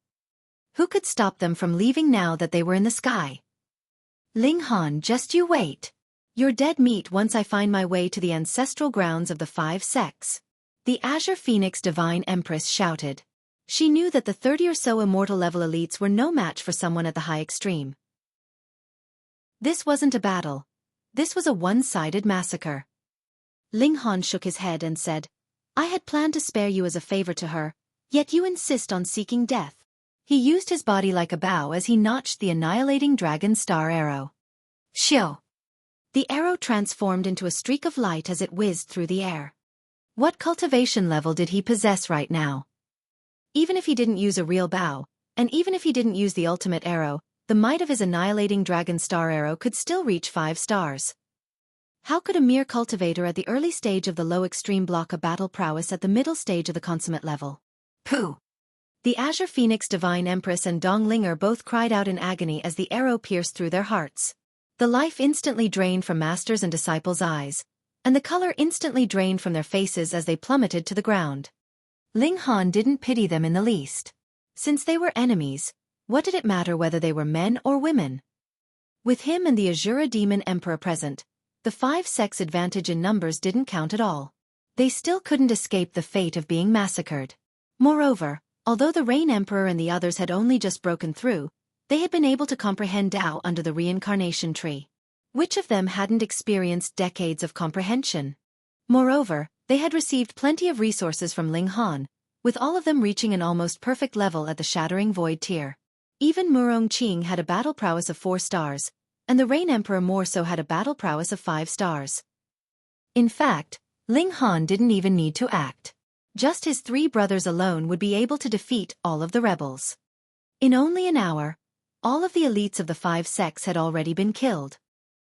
Who could stop them from leaving now that they were in the sky? Ling Han, just you wait. You're dead meat once I find my way to the ancestral grounds of the 5 sects. The Azure Phoenix Divine Empress shouted. She knew that the 30 or so immortal-level elites were no match for someone at the high extreme. This wasn't a battle. This was a one-sided massacre. Ling Han shook his head and said, I had planned to spare you as a favor to her, yet you insist on seeking death. He used his body like a bow as he notched the annihilating dragon star arrow. Xiao! The arrow transformed into a streak of light as it whizzed through the air. What cultivation level did he possess right now? Even if he didn't use a real bow, and even if he didn't use the ultimate arrow, the might of his annihilating dragon star arrow could still reach 5 stars. How could a mere cultivator at the early stage of the low extreme block a battle prowess at the middle stage of the consummate level? Pooh! The Azure Phoenix Divine Empress and Dong Linger both cried out in agony as the arrow pierced through their hearts. The life instantly drained from masters' and disciples' eyes, and the color instantly drained from their faces as they plummeted to the ground. Ling Han didn't pity them in the least. Since they were enemies, what did it matter whether they were men or women? With him and the Azura Demon Emperor present, the 5 sects' advantage in numbers didn't count at all. They still couldn't escape the fate of being massacred. Moreover, Although the Rain Emperor and the others had only just broken through, they had been able to comprehend Tao under the reincarnation tree. Which of them hadn't experienced decades of comprehension? Moreover, they had received plenty of resources from Ling Han, with all of them reaching an almost perfect level at the Shattering Void tier. Even Murong Qing had a battle prowess of 4 stars, and the Rain Emperor more so had a battle prowess of 5 stars. In fact, Ling Han didn't even need to act. Just his 3 brothers alone would be able to defeat all of the rebels. In only an hour, all of the elites of the 5 sects had already been killed.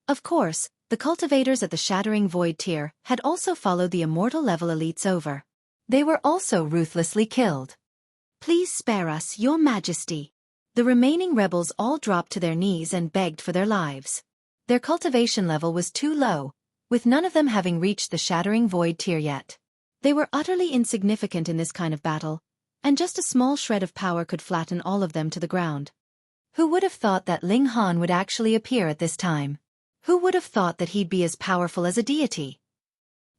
Of course, the cultivators at the Shattering Void tier had also followed the immortal level elites over. They were also ruthlessly killed. "Please spare us, Your Majesty." The remaining rebels all dropped to their knees and begged for their lives. Their cultivation level was too low, with none of them having reached the Shattering Void tier yet. They were utterly insignificant in this kind of battle, and just a small shred of power could flatten all of them to the ground. Who would have thought that Ling Han would actually appear at this time? Who would have thought that he'd be as powerful as a deity?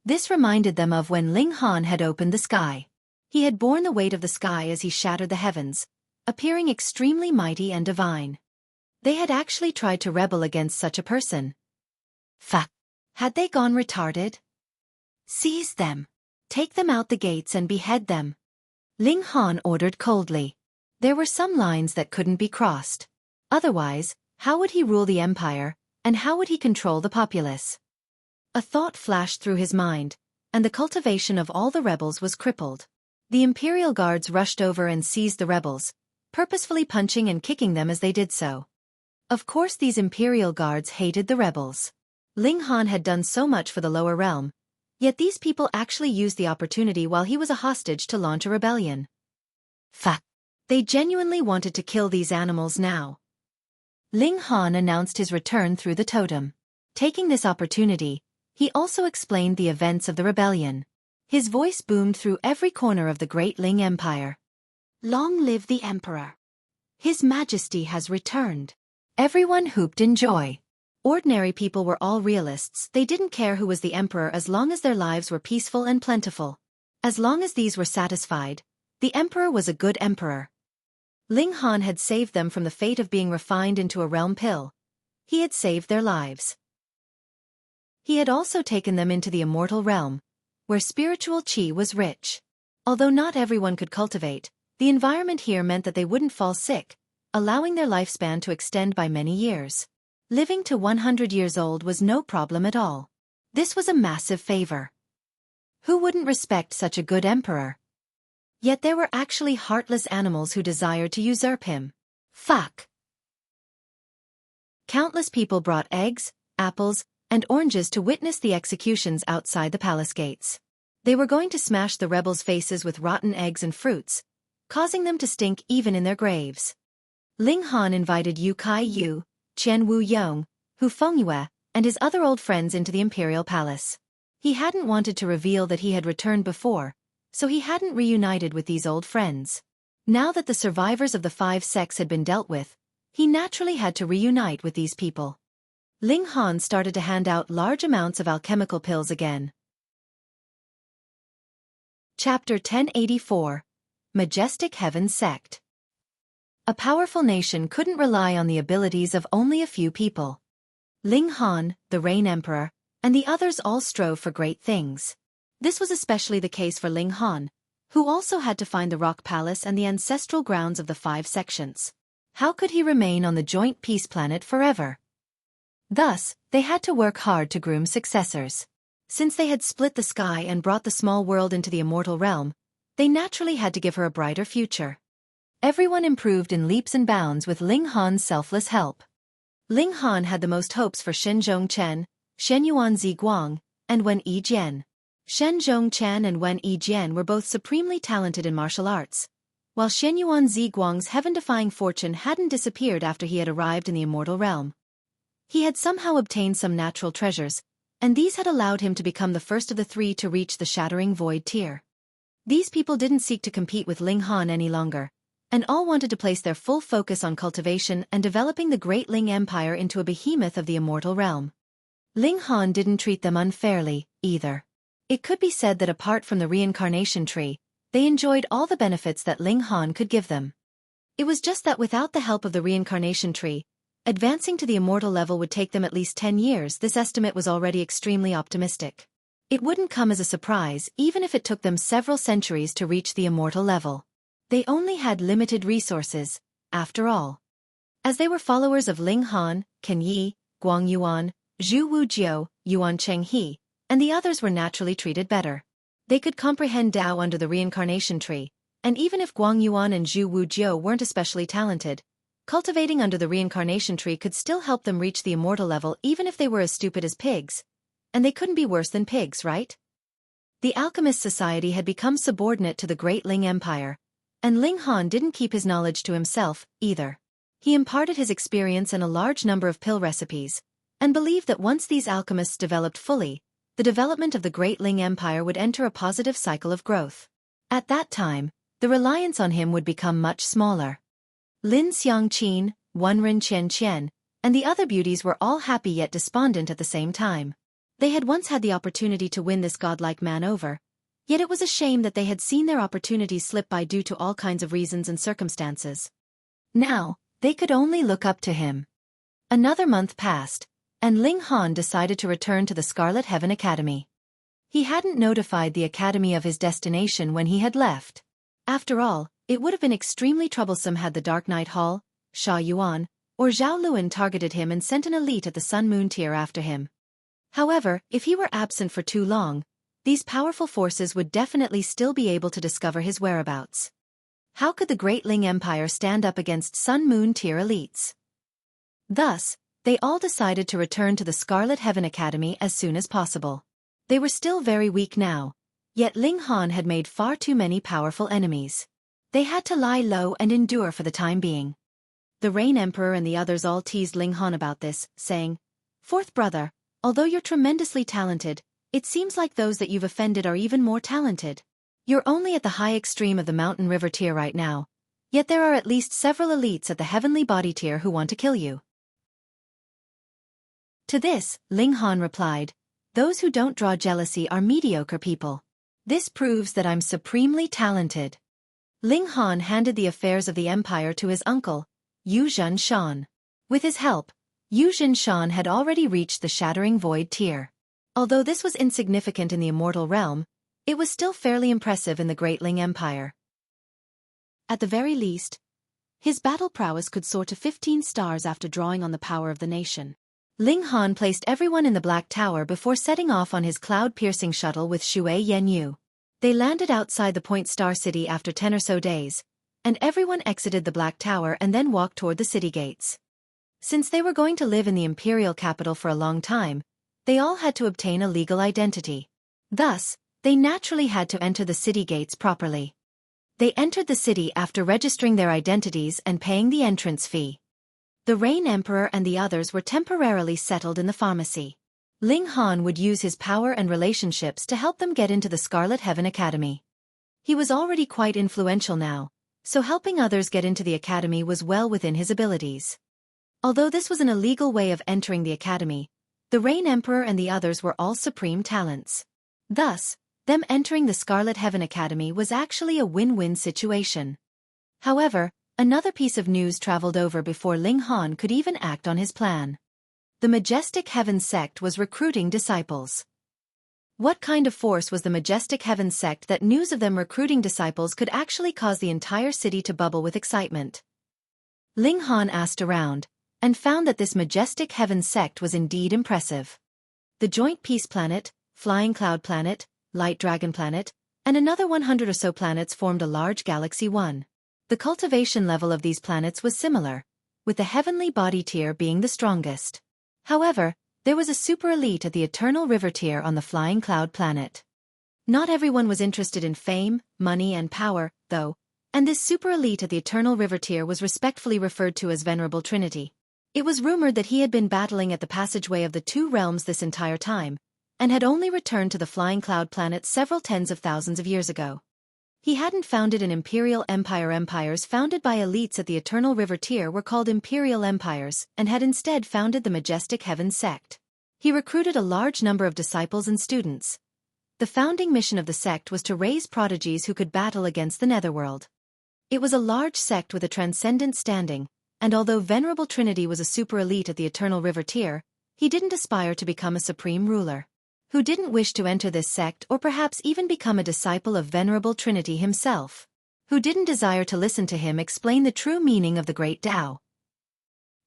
This reminded them of when Ling Han had opened the sky. He had borne the weight of the sky as he shattered the heavens, appearing extremely mighty and divine. They had actually tried to rebel against such a person. Fuck. Had they gone retarded? Seize them. Take them out the gates and behead them. Ling Han ordered coldly. There were some lines that couldn't be crossed. Otherwise, how would he rule the empire, and how would he control the populace? A thought flashed through his mind, and the cultivation of all the rebels was crippled. The Imperial Guards rushed over and seized the rebels, purposefully punching and kicking them as they did so. Of course these Imperial Guards hated the rebels. Ling Han had done so much for the lower realm, yet these people actually used the opportunity while he was a hostage to launch a rebellion. Fuck. They genuinely wanted to kill these animals now. Ling Han announced his return through the totem. Taking this opportunity, he also explained the events of the rebellion. His voice boomed through every corner of the great Ling Empire. "Long live the Emperor! His Majesty has returned." Everyone whooped in joy. Ordinary people were all realists. They didn't care who was the Emperor as long as their lives were peaceful and plentiful. As long as these were satisfied, the Emperor was a good emperor. Ling Han had saved them from the fate of being refined into a realm pill. He had saved their lives. He had also taken them into the immortal realm, where spiritual qi was rich. Although not everyone could cultivate, the environment here meant that they wouldn't fall sick, allowing their lifespan to extend by many years. Living to 100 years old was no problem at all. This was a massive favor. Who wouldn't respect such a good emperor? Yet there were actually heartless animals who desired to usurp him. Fuck. Countless people brought eggs, apples, and oranges to witness the executions outside the palace gates. They were going to smash the rebels' faces with rotten eggs and fruits, causing them to stink even in their graves. Ling Han invited Yu Kai Yu, Qian Wu Yong, Hu Fengyue, and his other old friends into the imperial palace. He hadn't wanted to reveal that he had returned before, so he hadn't reunited with these old friends. Now that the survivors of the 5 sects had been dealt with, he naturally had to reunite with these people. Ling Han started to hand out large amounts of alchemical pills again. Chapter 1084. Majestic Heaven Sect. A powerful nation couldn't rely on the abilities of only a few people. Ling Han, the Rain Emperor, and the others all strove for great things. This was especially the case for Ling Han, who also had to find the Rock Palace and the ancestral grounds of the 5 sections. How could he remain on the joint peace planet forever? Thus, they had to work hard to groom successors. Since they had split the sky and brought the small world into the immortal realm, they naturally had to give her a brighter future. Everyone improved in leaps and bounds with Ling Han's selfless help. Ling Han had the most hopes for Shen Zhongchen, Shen Yuan Ziguang, and Wen Yijian. Shen Zhongchen and Wen Yijian were both supremely talented in martial arts, while Shen Yuan Ziguang's heaven-defying fortune hadn't disappeared after he had arrived in the immortal realm. He had somehow obtained some natural treasures, and these had allowed him to become the first of the 3 to reach the Shattering Void tier. These people didn't seek to compete with Ling Han any longer, and all wanted to place their full focus on cultivation and developing the great Ling Empire into a behemoth of the immortal realm. Ling Han didn't treat them unfairly, either. It could be said that apart from the reincarnation tree, They enjoyed all the benefits that Ling Han could give them. It was just that without the help of the reincarnation tree, advancing to the immortal level would take them at least 10 years. This estimate was already extremely optimistic. It wouldn't come as a surprise even if it took them several centuries to reach the immortal level. They only had limited resources, after all. As they were followers of Ling Han, Ken Yi, Guang Yuan, Zhu Wujiu, Yuan Chenghe, and the others were naturally treated better. They could comprehend Tao under the reincarnation tree, and even if Guang Yuan and Zhu Wujiu weren't especially talented, cultivating under the reincarnation tree could still help them reach the immortal level even if they were as stupid as pigs. And they couldn't be worse than pigs, right? The alchemist society had become subordinate to the Great Ling Empire, and Ling Han didn't keep his knowledge to himself, either. He imparted his experience and a large number of pill recipes, and believed that once these alchemists developed fully, the development of the Great Ling Empire would enter a positive cycle of growth. At that time, the reliance on him would become much smaller. Lin Xiangqin, Wenren Qian, and the other beauties were all happy yet despondent at the same time. They had once had the opportunity to win this godlike man over, yet it was a shame that they had seen their opportunities slip by due to all kinds of reasons and circumstances. Now, they could only look up to him. Another month passed, and Ling Han decided to return to the Scarlet Heaven Academy. He hadn't notified the academy of his destination when he had left. After all, it would have been extremely troublesome had the Dark Night Hall, Sha Yuan, or Zhao Luan targeted him and sent an elite at the Sun Moon tier after him. However, if he were absent for too long, these powerful forces would definitely still be able to discover his whereabouts. How could the Great Ling Empire stand up against Sun Moon tier elites? Thus, they all decided to return to the Scarlet Heaven Academy as soon as possible. They were still very weak now, yet Ling Han had made far too many powerful enemies. They had to lie low and endure for the time being. The Rain Emperor and the others all teased Ling Han about this, saying, "Fourth brother, although you're tremendously talented, it seems like those that you've offended are even more talented. You're only at the high extreme of the Mountain River tier right now, yet there are at least several elites at the Heavenly Body tier who want to kill you." To this, Ling Han replied, "Those who don't draw jealousy are mediocre people. This proves that I'm supremely talented." Ling Han handed the affairs of the empire to his uncle, Yu Zhenshan. With his help, Yu Zhenshan had already reached the Shattering Void tier. Although this was insignificant in the immortal realm, it was still fairly impressive in the Great Ling Empire. At the very least, his battle prowess could soar to 15 stars after drawing on the power of the nation. Ling Han placed everyone in the Black Tower before setting off on his cloud-piercing shuttle with Shui Yanyu. They landed outside the Point Star City after 10 or so days, and everyone exited the Black Tower and then walked toward the city gates. Since they were going to live in the imperial capital for a long time, they all had to obtain a legal identity. Thus, they naturally had to enter the city gates properly. They entered the city after registering their identities and paying the entrance fee. The Rain Emperor and the others were temporarily settled in the pharmacy. Ling Han would use his power and relationships to help them get into the Scarlet Heaven Academy. He was already quite influential now, so helping others get into the academy was well within his abilities. Although this was an illegal way of entering the academy, the Rain Emperor and the others were all supreme talents. Thus, them entering the Scarlet Heaven Academy was actually a win-win situation. However, another piece of news traveled over before Ling Han could even act on his plan. The Majestic Heaven sect was recruiting disciples. What kind of force was the Majestic Heaven sect that news of them recruiting disciples could actually cause the entire city to bubble with excitement? Ling Han asked around, and found that this Majestic Heaven sect was indeed impressive. The Joint Peace Planet, Flying Cloud Planet, Light Dragon Planet, and another 100 or so planets formed a large galaxy one. The cultivation level of these planets was similar, with the Heavenly Body tier being the strongest. However, there was a super elite at the Eternal River tier on the Flying Cloud Planet. Not everyone was interested in fame, money and power, though, and this super elite at the Eternal River tier was respectfully referred to as Venerable Trinity. It was rumored that he had been battling at the passageway of the two realms this entire time, and had only returned to the Flying Cloud Planet several tens of thousands of years ago. He hadn't founded an imperial empire. Empires founded by elites at the Eternal River tier were called imperial empires, and had instead founded the Majestic Heaven sect. He recruited a large number of disciples and students, The founding mission of the sect was to raise prodigies who could battle against the netherworld. It was a large sect with a transcendent standing, and although Venerable Trinity was a super elite at the Eternal River tier, he didn't aspire to become a supreme ruler. Who didn't wish to enter this sect or perhaps even become a disciple of Venerable Trinity himself? Who didn't desire to listen to him explain the true meaning of the Great Tao?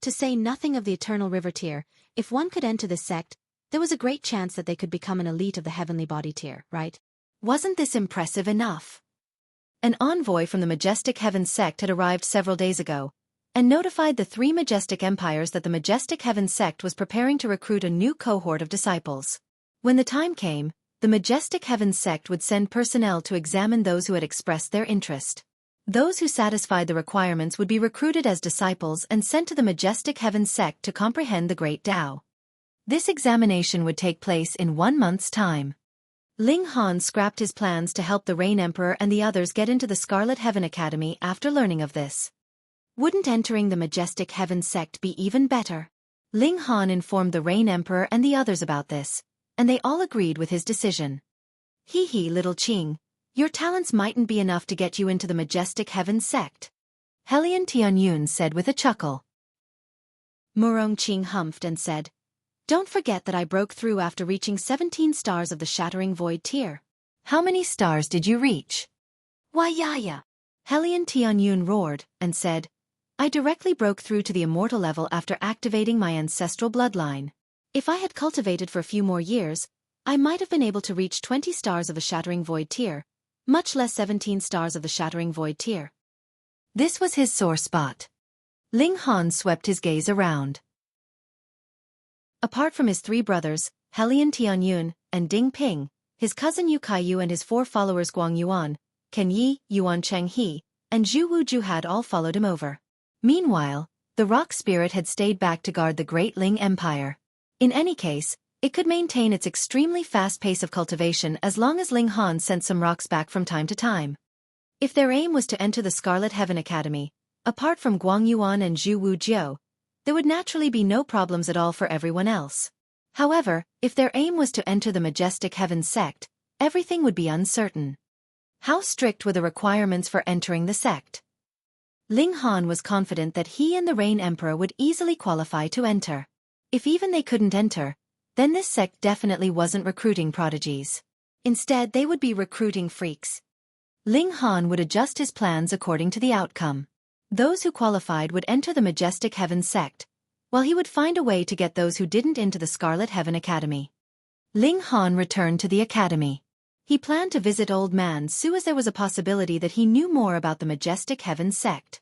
To say nothing of the Eternal River tier, if one could enter this sect, there was a great chance that they could become an elite of the Heavenly Body tier, right? Wasn't this impressive enough? An envoy from the Majestic Heavens sect had arrived several days ago, and notified the three Majestic Empires that the Majestic Heavens sect was preparing to recruit a new cohort of disciples. When the time came, the Majestic Heavens sect would send personnel to examine those who had expressed their interest. Those who satisfied the requirements would be recruited as disciples and sent to the Majestic Heavens sect to comprehend the Great Tao. This examination would take place in 1 month's time. Ling Han scrapped his plans to help the Rain Emperor and the others get into the Scarlet Heaven Academy after learning of this. Wouldn't entering the Majestic Heavens sect be even better? Ling Han informed the Rain Emperor and the others about this, and they all agreed with his decision. Hee little Qing, your talents mightn't be enough to get you into the Majestic Heavens sect, Helian Tianyun said with a chuckle. Murong Qing humphed and said, don't forget that I broke through after reaching 17 stars of the Shattering Void tier. How many stars did you reach? Why yaya! Helian Tianyun roared and said, I directly broke through to the immortal level after activating my ancestral bloodline. If I had cultivated for a few more years, I might have been able to reach 20 stars of the Shattering Void tier, much less 17 stars of the Shattering Void tier. This was his sore spot. Ling Han swept his gaze around. Apart from his 3 brothers, Helian Tianyun, and Ding Ping, his cousin Yu Kaiyu and his 4 followers Guang Yuan, Ken Yi, Yuan Cheng He, and Zhu Wuju had all followed him over. Meanwhile, the rock spirit had stayed back to guard the Great Ling Empire. In any case, it could maintain its extremely fast pace of cultivation as long as Ling Han sent some rocks back from time to time. If their aim was to enter the Scarlet Heaven Academy, apart from Guang Yuan and Zhu Wujiu, there would naturally be no problems at all for everyone else. However, if their aim was to enter the Majestic Heavens sect, everything would be uncertain. How strict were the requirements for entering the sect? Ling Han was confident that he and the Rain Emperor would easily qualify to enter. If even they couldn't enter, then this sect definitely wasn't recruiting prodigies. Instead, they would be recruiting freaks. Ling Han would adjust his plans according to the outcome. Those who qualified would enter the Majestic Heavens sect, while he would find a way to get those who didn't into the Scarlet Heaven Academy. Ling Han returned to the academy. He planned to visit Old Man Su as there was a possibility that he knew more about the Majestic Heavens sect.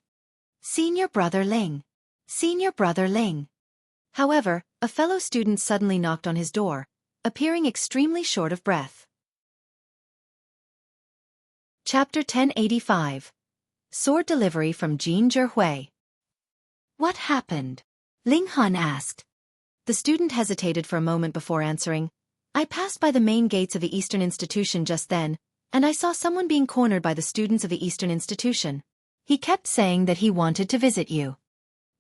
Senior Brother Ling. Senior Brother Ling. However, a fellow student suddenly knocked on his door, appearing extremely short of breath. Chapter 1085. Sword Delivery from Jin Zhihui. What happened? Ling Han asked. The student hesitated for a moment before answering. I passed by the main gates of the Eastern Institution just then, and I saw someone being cornered by the students of the Eastern Institution. He kept saying that he wanted to visit you.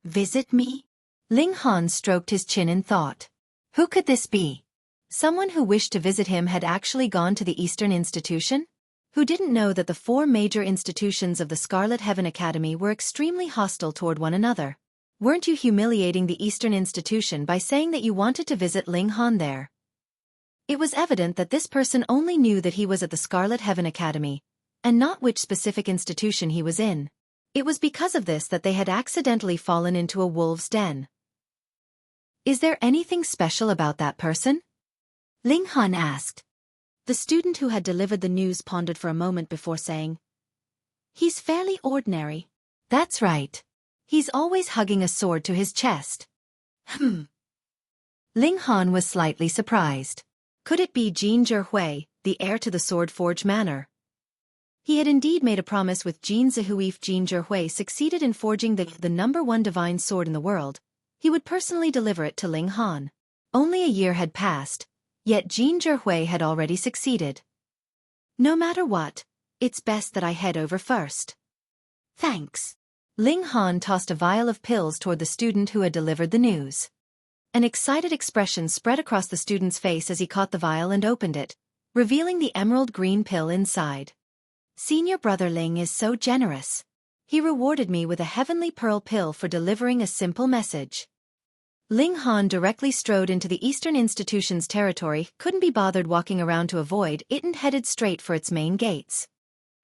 Visit me? Ling Han stroked his chin in thought. Who could this be? Someone who wished to visit him had actually gone to the Eastern Institution? Who didn't know that the 4 major institutions of the Scarlet Heaven Academy were extremely hostile toward one another? Weren't you humiliating the Eastern Institution by saying that you wanted to visit Ling Han there? It was evident that this person only knew that he was at the Scarlet Heaven Academy, and not which specific institution he was in. It was because of this that they had accidentally fallen into a wolf's den. Is there anything special about that person? Ling Han asked. The student who had delivered the news pondered for a moment before saying, He's fairly ordinary. That's right. He's always hugging a sword to his chest. Ling Han was slightly surprised. Could it be Jin Zhihui, the heir to the Sword Forge Manor? He had indeed made a promise with Jin Zhihui. If Jin Zhihui succeeded in forging the #1 divine sword in the world, he would personally deliver it to Ling Han. Only a year had passed, yet Jin Zhihui had already succeeded. No matter what, it's best that I head over first. Thanks. Ling Han tossed a vial of pills toward the student who had delivered the news. An excited expression spread across the student's face as he caught the vial and opened it, revealing the emerald green pill inside. Senior brother Ling is so generous. He rewarded me with a heavenly pearl pill for delivering a simple message. Ling Han directly strode into the Eastern Institution's territory, couldn't be bothered walking around to avoid it and headed straight for its main gates.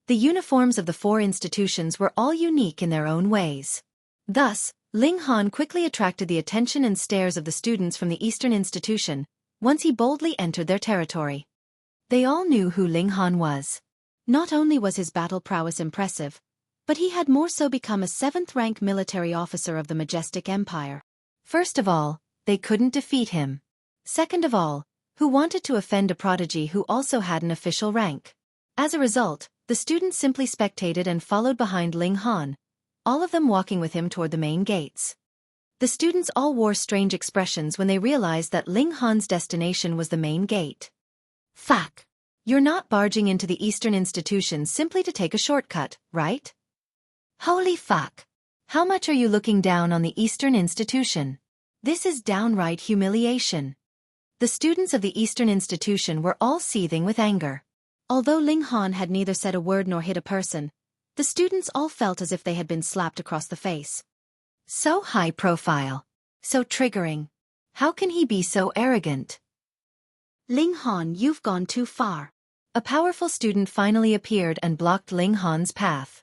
The uniforms of the 4 institutions were all unique in their own ways. Thus, Ling Han quickly attracted the attention and stares of the students from the Eastern Institution, once he boldly entered their territory. They all knew who Ling Han was. Not only was his battle prowess impressive, but he had more so become a 7th-rank military officer of the majestic empire. First of all, they couldn't defeat him. Second of all, who wanted to offend a prodigy who also had an official rank? As a result, the students simply spectated and followed behind Ling Han, all of them walking with him toward the main gates. The students all wore strange expressions when they realized that Ling Han's destination was the main gate. Fuck! You're not barging into the Eastern Institution simply to take a shortcut, right? Holy fuck! How much are you looking down on the Eastern Institution? This is downright humiliation. The students of the Eastern Institution were all seething with anger. Although Ling Han had neither said a word nor hit a person, the students all felt as if they had been slapped across the face. So high profile. So triggering. How can he be so arrogant? Ling Han, you've gone too far. A powerful student finally appeared and blocked Ling Han's path.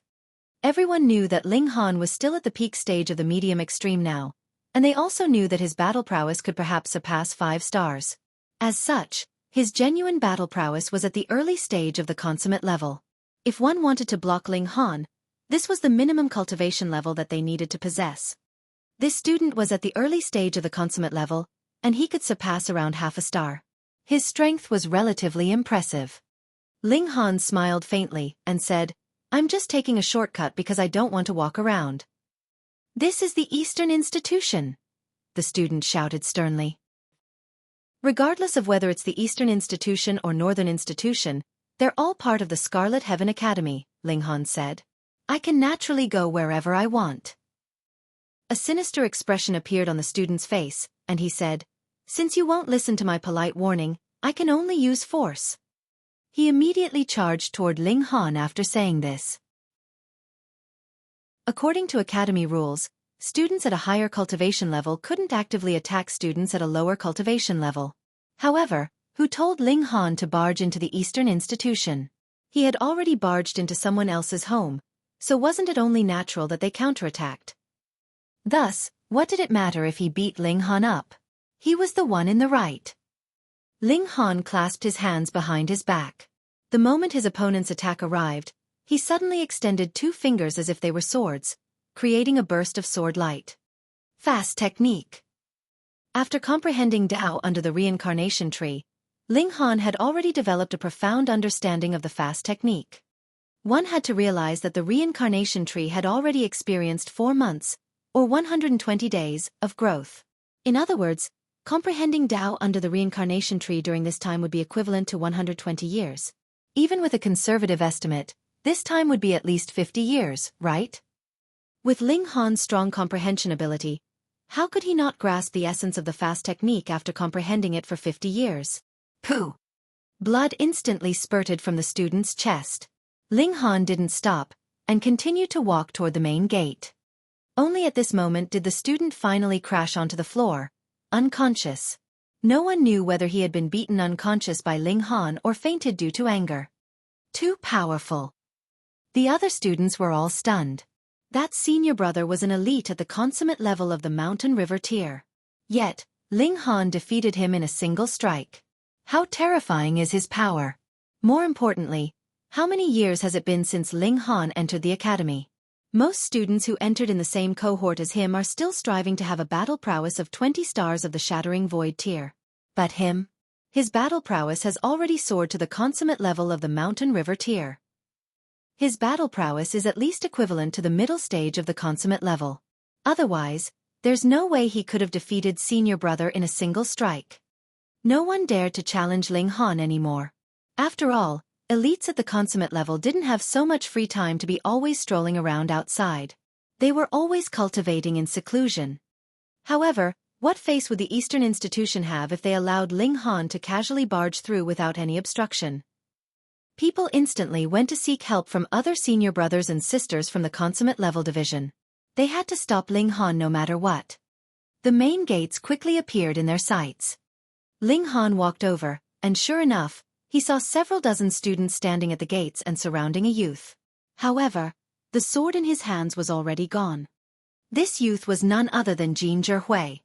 Everyone knew that Ling Han was still at the peak stage of the medium extreme now, and they also knew that his battle prowess could perhaps surpass 5 stars. As such, his genuine battle prowess was at the early stage of the consummate level. If one wanted to block Ling Han, this was the minimum cultivation level that they needed to possess. This student was at the early stage of the consummate level, and he could surpass around half a star. His strength was relatively impressive. Ling Han smiled faintly and said, I'm just taking a shortcut because I don't want to walk around. This is the Eastern Institution, the student shouted sternly. Regardless of whether it's the Eastern Institution or Northern Institution, they're all part of the Scarlet Heaven Academy, Ling Han said. I can naturally go wherever I want. A sinister expression appeared on the student's face, and he said, Since you won't listen to my polite warning, I can only use force. He immediately charged toward Ling Han after saying this. According to Academy rules, students at a higher cultivation level couldn't actively attack students at a lower cultivation level. However, who told Ling Han to barge into the Eastern Institution? He had already barged into someone else's home, so wasn't it only natural that they counterattacked? Thus, what did it matter if he beat Ling Han up? He was the one in the right. Ling Han clasped his hands behind his back. The moment his opponent's attack arrived, he suddenly extended 2 fingers as if they were swords, creating a burst of sword light. Fast technique. After comprehending Tao under the reincarnation tree, Ling Han had already developed a profound understanding of the fast technique. One had to realize that the reincarnation tree had already experienced 4 months, or 120 days, of growth. In other words, comprehending Tao under the reincarnation tree during this time would be equivalent to 120 years. Even with a conservative estimate, this time would be at least 50 years, right? With Ling Han's strong comprehension ability, how could he not grasp the essence of the fast technique after comprehending it for 50 years? Pooh! Blood instantly spurted from the student's chest. Ling Han didn't stop, and continued to walk toward the main gate. Only at this moment did the student finally crash onto the floor, unconscious. No one knew whether he had been beaten unconscious by Ling Han or fainted due to anger. Too powerful. The other students were all stunned. That senior brother was an elite at the consummate level of the Mountain River tier. Yet, Ling Han defeated him in a single strike. How terrifying is his power? More importantly, how many years has it been since Ling Han entered the academy? Most students who entered in the same cohort as him are still striving to have a battle prowess of 20 stars of the Shattering Void tier. But him? His battle prowess has already soared to the consummate level of the Mountain River tier. His battle prowess is at least equivalent to the middle stage of the consummate level. Otherwise, there's no way he could have defeated senior brother in a single strike. No one dared to challenge Ling Han anymore. After all, elites at the consummate level didn't have so much free time to be always strolling around outside. They were always cultivating in seclusion. However, what face would the Eastern Institution have if they allowed Ling Han to casually barge through without any obstruction? People instantly went to seek help from other senior brothers and sisters from the consummate level division. They had to stop Ling Han no matter what. The main gates quickly appeared in their sights. Ling Han walked over, and sure enough, he saw several dozen students standing at the gates and surrounding a youth. However, the sword in his hands was already gone. This youth was none other than Jin Zhihui.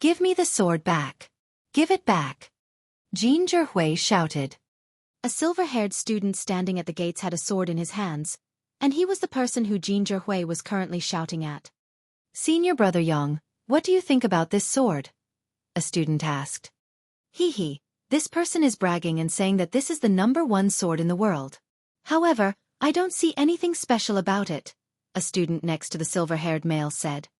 "Give me the sword back. Give it back!" Jin Zhihui shouted. A silver-haired student standing at the gates had a sword in his hands, and he was the person who Jin Zhihui was currently shouting at. "Senior brother Yang, what do you think about this sword?" a student asked. "Hee, this person is bragging and saying that this is the #1 sword in the world. However, I don't see anything special about it," a student next to the silver-haired male said.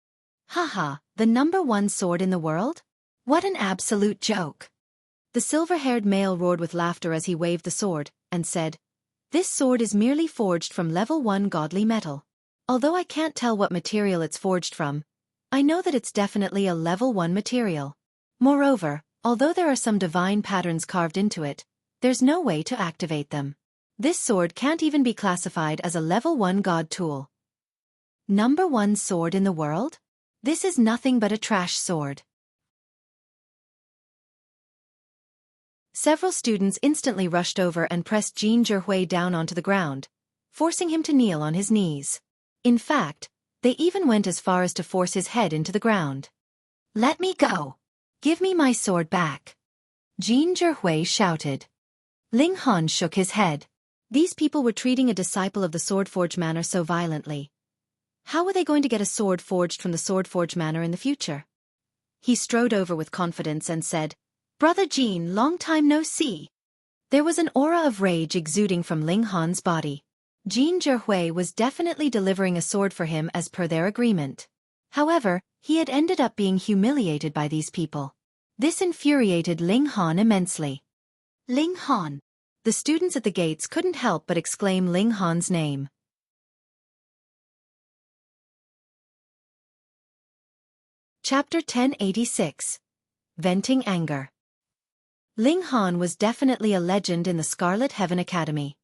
"Haha, the #1 sword in the world? What an absolute joke." The silver-haired male roared with laughter as he waved the sword, and said, "This sword is merely forged from level 1 godly metal. Although I can't tell what material it's forged from, I know that it's definitely a level 1 material. Moreover, although there are some divine patterns carved into it, there's no way to activate them. This sword can't even be classified as a level 1 god tool. #1 sword in the world? This is nothing but a trash sword." Several students instantly rushed over and pressed Jin Zhihui down onto the ground, forcing him to kneel on his knees. In fact, they even went as far as to force his head into the ground. "Let me go! Give me my sword back!" Jin Zhihui shouted. Ling Han shook his head. These people were treating a disciple of the Swordforge Manor so violently. How were they going to get a sword forged from the Swordforge Manor in the future? He strode over with confidence and said, "Brother Jin, long time no see." There was an aura of rage exuding from Ling Han's body. Jin Zhihui was definitely delivering a sword for him as per their agreement. However, he had ended up being humiliated by these people. This infuriated Ling Han immensely. "Ling Han!" The students at the gates couldn't help but exclaim Ling Han's name. Chapter 1086. Venting Anger. Ling Han was definitely a legend in the Scarlet Heaven Academy.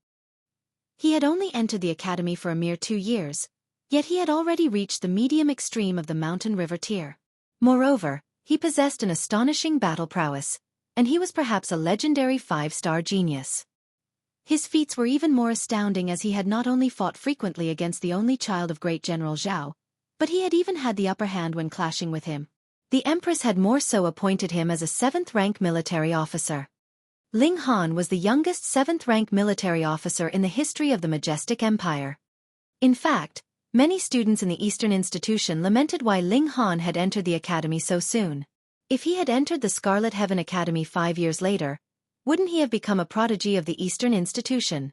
He had only entered the academy for a mere 2 years, yet he had already reached the medium extreme of the Mountain River tier. Moreover, he possessed an astonishing battle prowess, and he was perhaps a legendary 5-star genius. His feats were even more astounding as he had not only fought frequently against the only child of great General Zhao, but he had even had the upper hand when clashing with him. The Empress had more so appointed him as a 7th-rank military officer. Ling Han was the youngest 7th-rank military officer in the history of the Majestic Empire. In fact, many students in the Eastern Institution lamented why Ling Han had entered the academy so soon. If he had entered the Scarlet Heaven Academy 5 years later, wouldn't he have become a prodigy of the Eastern Institution?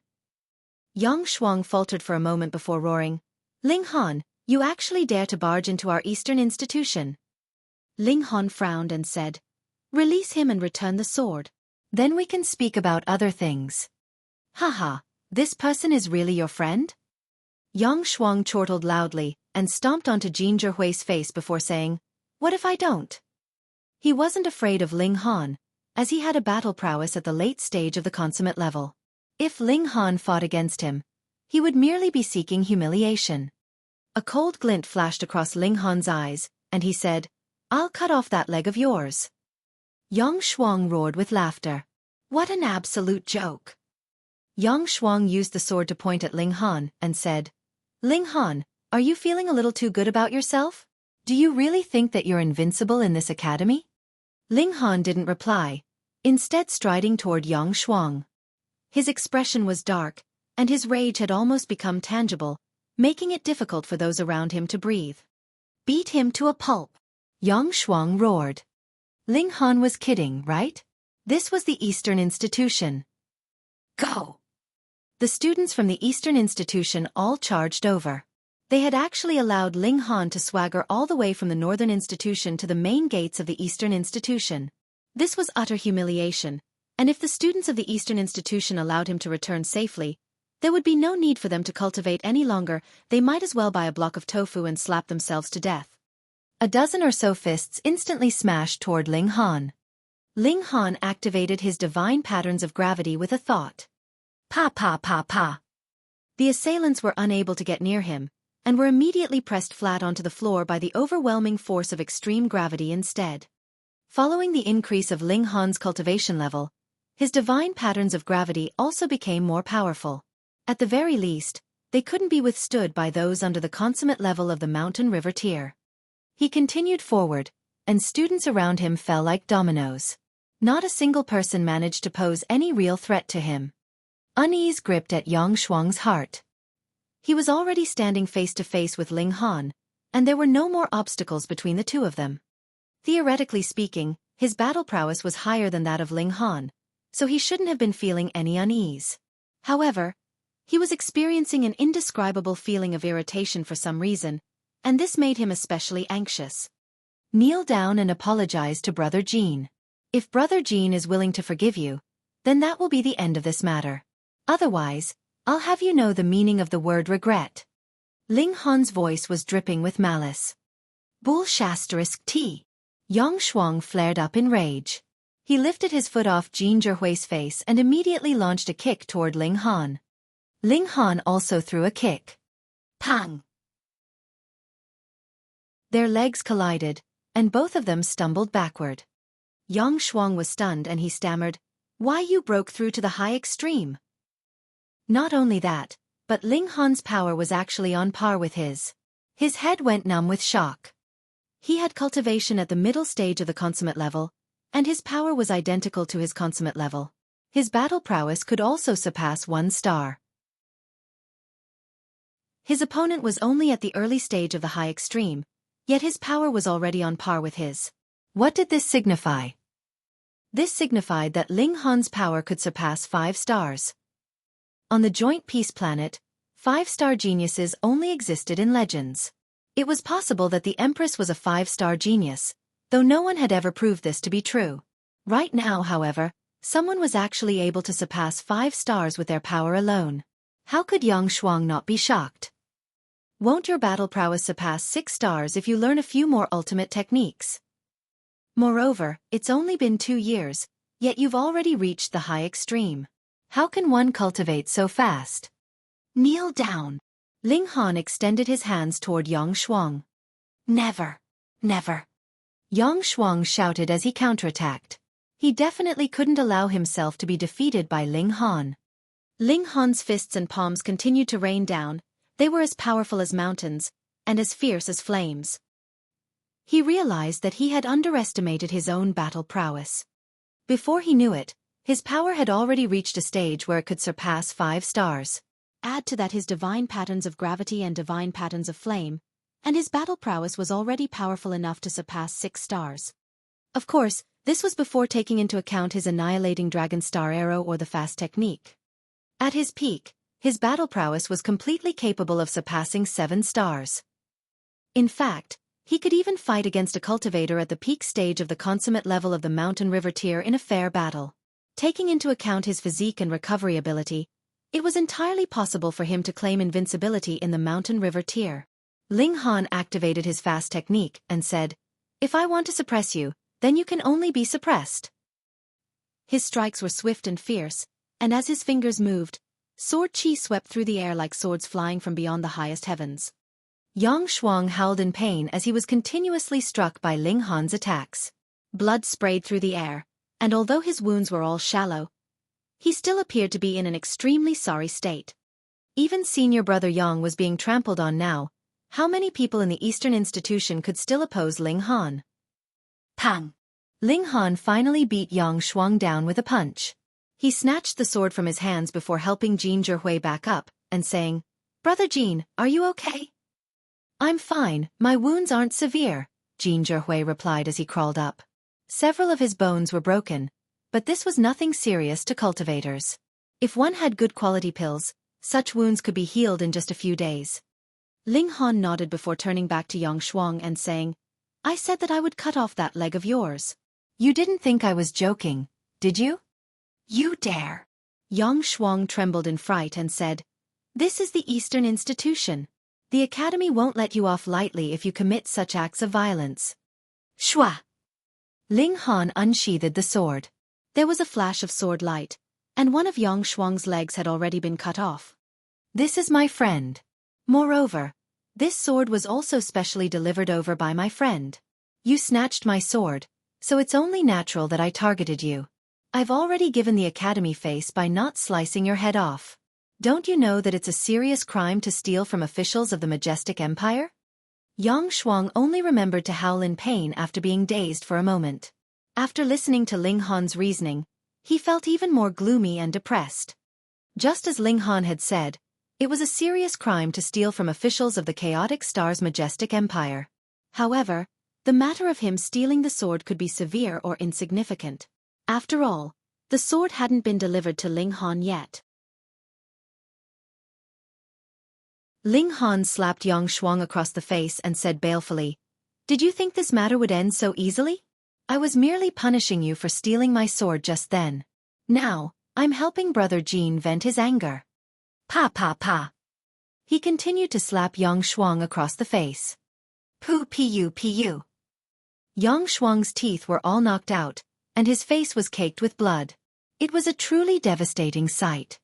Yang Shuang faltered for a moment before roaring, "Ling Han, you actually dare to barge into our Eastern Institution?" Ling Han frowned and said, "Release him and return the sword. Then we can speak about other things." "Haha, this person is really your friend?" Yang Shuang chortled loudly and stomped onto Jin Zhihui's face before saying, "What if I don't?" He wasn't afraid of Ling Han, as he had a battle prowess at the late stage of the consummate level. If Ling Han fought against him, he would merely be seeking humiliation. A cold glint flashed across Ling Han's eyes, and he said, "I'll cut off that leg of yours." Yang Shuang roared with laughter. "What an absolute joke." Yang Shuang used the sword to point at Ling Han and said, "Ling Han, are you feeling a little too good about yourself? Do you really think that you're invincible in this academy?" Ling Han didn't reply, instead striding toward Yang Shuang. His expression was dark, and his rage had almost become tangible, making it difficult for those around him to breathe. "Beat him to a pulp!" Yang Shuang roared. Ling Han was kidding, right? This was the Eastern Institution. "Go!" The students from the Eastern Institution all charged over. They had actually allowed Ling Han to swagger all the way from the Northern Institution to the main gates of the Eastern Institution. This was utter humiliation, and if the students of the Eastern Institution allowed him to return safely, there would be no need for them to cultivate any longer. They might as well buy a block of tofu and slap themselves to death. A dozen or so fists instantly smashed toward Ling Han. Ling Han activated his divine patterns of gravity with a thought. Pa pa pa pa. The assailants were unable to get near him, and were immediately pressed flat onto the floor by the overwhelming force of extreme gravity instead. Following the increase of Ling Han's cultivation level, his divine patterns of gravity also became more powerful. At the very least, they couldn't be withstood by those under the consummate level of the mountain river tier. He continued forward, and students around him fell like dominoes. Not a single person managed to pose any real threat to him. Unease gripped at Yang Shuang's heart. He was already standing face to face with Ling Han, and there were no more obstacles between the two of them. Theoretically speaking, his battle prowess was higher than that of Ling Han, so he shouldn't have been feeling any unease. However, he was experiencing an indescribable feeling of irritation for some reason, and this made him especially anxious. Kneel down and apologize to Brother Jean. If Brother Jean is willing to forgive you, then that will be the end of this matter. Otherwise, I'll have you know the meaning of the word regret. Ling Han's voice was dripping with malice. Bull ****. Yang Shuang flared up in rage. He lifted his foot off Jin Zhihui's face and immediately launched a kick toward Ling Han. Ling Han also threw a kick. Pang! Their legs collided, and both of them stumbled backward. Yang Shuang was stunned and he stammered, "Why, you broke through to the high extreme?" Not only that, but Ling Han's power was actually on par with his. His head went numb with shock. He had cultivation at the middle stage of the consummate level, and his power was identical to his consummate level. His battle prowess could also surpass 1 star. His opponent was only at the early stage of the high extreme, yet his power was already on par with his. What did this signify? This signified that Ling Han's power could surpass 5 stars. On the joint peace planet, 5-star geniuses only existed in legends. It was possible that the Empress was a 5-star genius, though no one had ever proved this to be true. Right now, however, someone was actually able to surpass 5 stars with their power alone. How could Yang Shuang not be shocked? Won't your battle prowess surpass 6 stars if you learn a few more ultimate techniques? Moreover, it's only been 2 years, yet you've already reached the high extreme. How can one cultivate so fast? Kneel down. Ling Han extended his hands toward Yang Shuang. Never. Never. Yang Shuang shouted as he counterattacked. He definitely couldn't allow himself to be defeated by Ling Han. Ling Han's fists and palms continued to rain down. They were as powerful as mountains, and as fierce as flames. He realized that he had underestimated his own battle prowess. Before he knew it, his power had already reached a stage where it could surpass 5 stars. Add to that his divine patterns of gravity and divine patterns of flame, and his battle prowess was already powerful enough to surpass 6 stars. Of course, this was before taking into account his annihilating dragon star arrow or the fast technique. At his peak, his battle prowess was completely capable of surpassing 7 stars. In fact, he could even fight against a cultivator at the peak stage of the consummate level of the mountain river tier in a fair battle. Taking into account his physique and recovery ability, it was entirely possible for him to claim invincibility in the mountain river tier. Ling Han activated his fast technique and said, "If I want to suppress you, then you can only be suppressed." His strikes were swift and fierce, and as his fingers moved, sword chi swept through the air like swords flying from beyond the highest heavens. Yang Shuang howled in pain as he was continuously struck by Ling Han's attacks. Blood sprayed through the air, and although his wounds were all shallow, he still appeared to be in an extremely sorry state. Even senior brother Yang was being trampled on now. How many people in the Eastern institution could still oppose Ling Han? Pang! Ling Han finally beat Yang Shuang down with a punch. He snatched the sword from his hands before helping Jin Zhihui back up, and saying, "Brother Jin, are you okay?" "I'm fine, my wounds aren't severe," Jin Zhihui replied as he crawled up. Several of his bones were broken, but this was nothing serious to cultivators. If one had good quality pills, such wounds could be healed in just a few days. Ling Han nodded before turning back to Yang Shuang and saying, "I said that I would cut off that leg of yours. You didn't think I was joking, did you?" "You dare!" Yang Shuang trembled in fright and said, "This is the Eastern institution. The Academy won't let you off lightly if you commit such acts of violence." Shua! Ling Han unsheathed the sword. There was a flash of sword light, and one of Yang Shuang's legs had already been cut off. This is my friend. Moreover, this sword was also specially delivered over by my friend. You snatched my sword, so it's only natural that I targeted you. I've already given the Academy face by not slicing your head off. Don't you know that it's a serious crime to steal from officials of the majestic empire? Yang Shuang only remembered to howl in pain after being dazed for a moment. After listening to Ling Han's reasoning, he felt even more gloomy and depressed. Just as Ling Han had said, it was a serious crime to steal from officials of the Chaotic Star's majestic empire. However, the matter of him stealing the sword could be severe or insignificant. After all, the sword hadn't been delivered to Ling Han yet. Ling Han slapped Yang Shuang across the face and said balefully, "Did you think this matter would end so easily? I was merely punishing you for stealing my sword just then. Now, I'm helping Brother Jean vent his anger." Pa pa pa. He continued to slap Yang Shuang across the face. Pu pu pu. Yang Shuang's teeth were all knocked out, and his face was caked with blood. It was a truly devastating sight.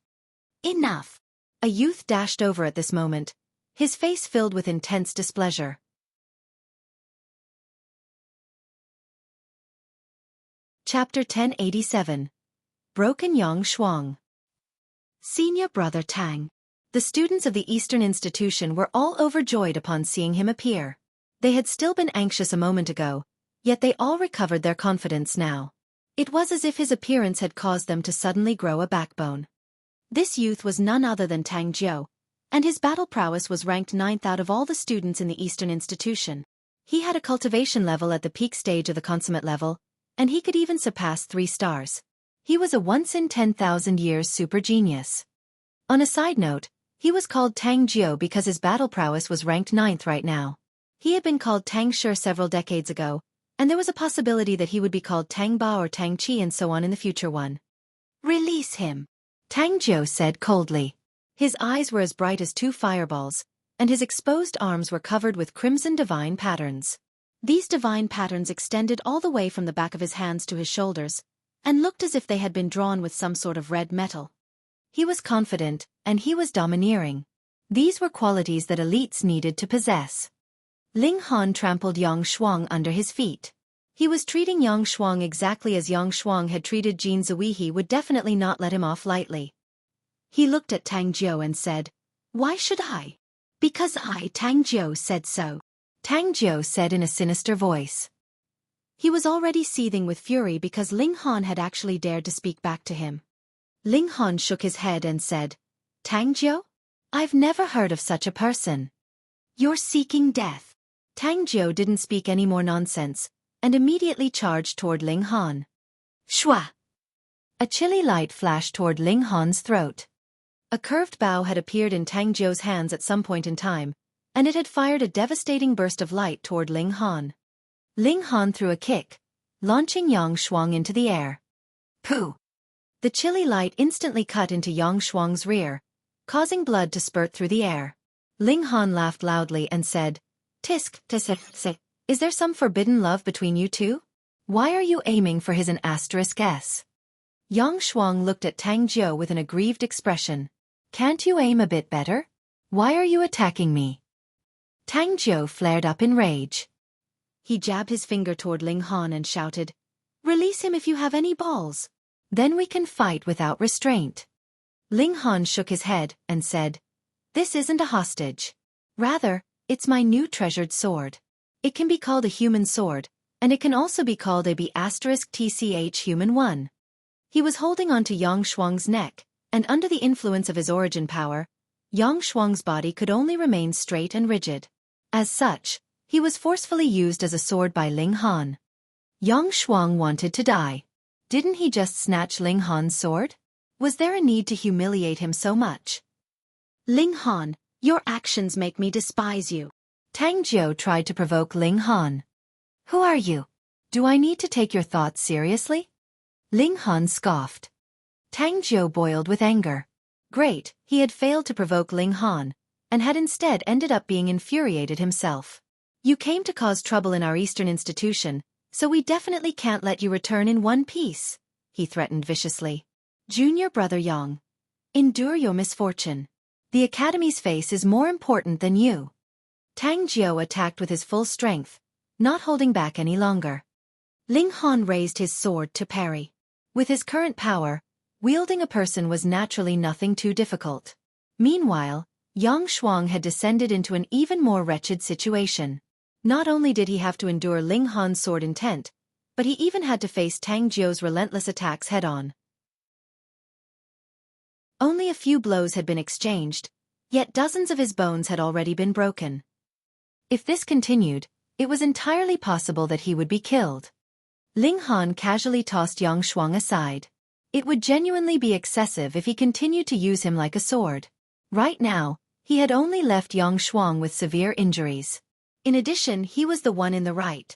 Enough! A youth dashed over at this moment, his face filled with intense displeasure. Chapter 1087. Broken Yang Shuang. Senior Brother Tang. The students of the Eastern Institution were all overjoyed upon seeing him appear. They had still been anxious a moment ago, yet they all recovered their confidence now. It was as if his appearance had caused them to suddenly grow a backbone. This youth was none other than Tang Jiu, and his battle prowess was ranked 9th out of all the students in the Eastern Institution. He had a cultivation level at the peak stage of the consummate level, and he could even surpass 3 stars. He was a once-in-10,000 years super genius. On a side note, he was called Tang Jiu because his battle prowess was ranked 9th right now. He had been called Tang Shi several decades ago, and there was a possibility that he would be called Tang Ba or Tang Qi and so on in the future one. Release him, Tang Jiu said coldly. His eyes were as bright as 2 fireballs, and his exposed arms were covered with crimson divine patterns. These divine patterns extended all the way from the back of his hands to his shoulders, and looked as if they had been drawn with some sort of red metal. He was confident, and he was domineering. These were qualities that elites needed to possess. Ling Han trampled Yang Shuang under his feet. He was treating Yang Shuang exactly as Yang Shuang had treated Jin Zui. He would definitely not let him off lightly. He looked at Tang Jiu and said, "Why should I?" "Because I, Tang Jiu, said so," Tang Jiu said in a sinister voice. He was already seething with fury because Ling Han had actually dared to speak back to him. Ling Han shook his head and said, "Tang Jiu? I've never heard of such a person. You're seeking death." Tang Jiu didn't speak any more nonsense, and immediately charged toward Ling Han. Shwa! A chilly light flashed toward Ling Han's throat. A curved bow had appeared in Tang Jiu's hands at some point in time, and it had fired a devastating burst of light toward Ling Han. Ling Han threw a kick, launching Yang Shuang into the air. Pooh! The chilly light instantly cut into Yang Shuang's rear, causing blood to spurt through the air. Ling Han laughed loudly and said, "Tisk, tisk, is there some forbidden love between you two? Why are you aiming for his an asterisk S?" Yang Shuang looked at Tang Jiu with an aggrieved expression. "Can't you aim a bit better? Why are you attacking me?" Tang Jiu flared up in rage. He jabbed his finger toward Ling Han and shouted, "Release him if you have any balls. Then we can fight without restraint." Ling Han shook his head and said, "This isn't a hostage. Rather, it's my new treasured sword. It can be called a human sword, and it can also be called a B*TCH human one." He was holding onto Yang Shuang's neck, and under the influence of his origin power, Yang Shuang's body could only remain straight and rigid. As such, he was forcefully used as a sword by Ling Han. Yang Shuang wanted to die. Didn't he just snatch Ling Han's sword? Was there a need to humiliate him so much? "Ling Han, your actions make me despise you." Tang Jiu tried to provoke Ling Han. "Who are you? Do I need to take your thoughts seriously?" Ling Han scoffed. Tang Jiu boiled with anger. Great, he had failed to provoke Ling Han, and had instead ended up being infuriated himself. "You came to cause trouble in our Eastern Institution, so we definitely can't let you return in one piece," he threatened viciously. Junior brother Yang. Endure your misfortune. The Academy's face is more important than you. Tang Jiu attacked with his full strength, not holding back any longer. Ling Han raised his sword to parry. With his current power, wielding a person was naturally nothing too difficult. Meanwhile, Yang Shuang had descended into an even more wretched situation. Not only did he have to endure Ling Han's sword intent, but he even had to face Tang Jiu's relentless attacks head-on. Only a few blows had been exchanged, yet dozens of his bones had already been broken. If this continued, it was entirely possible that he would be killed. Ling Han casually tossed Yang Shuang aside. It would genuinely be excessive if he continued to use him like a sword. Right now, he had only left Yang Shuang with severe injuries. In addition, he was the one in the right.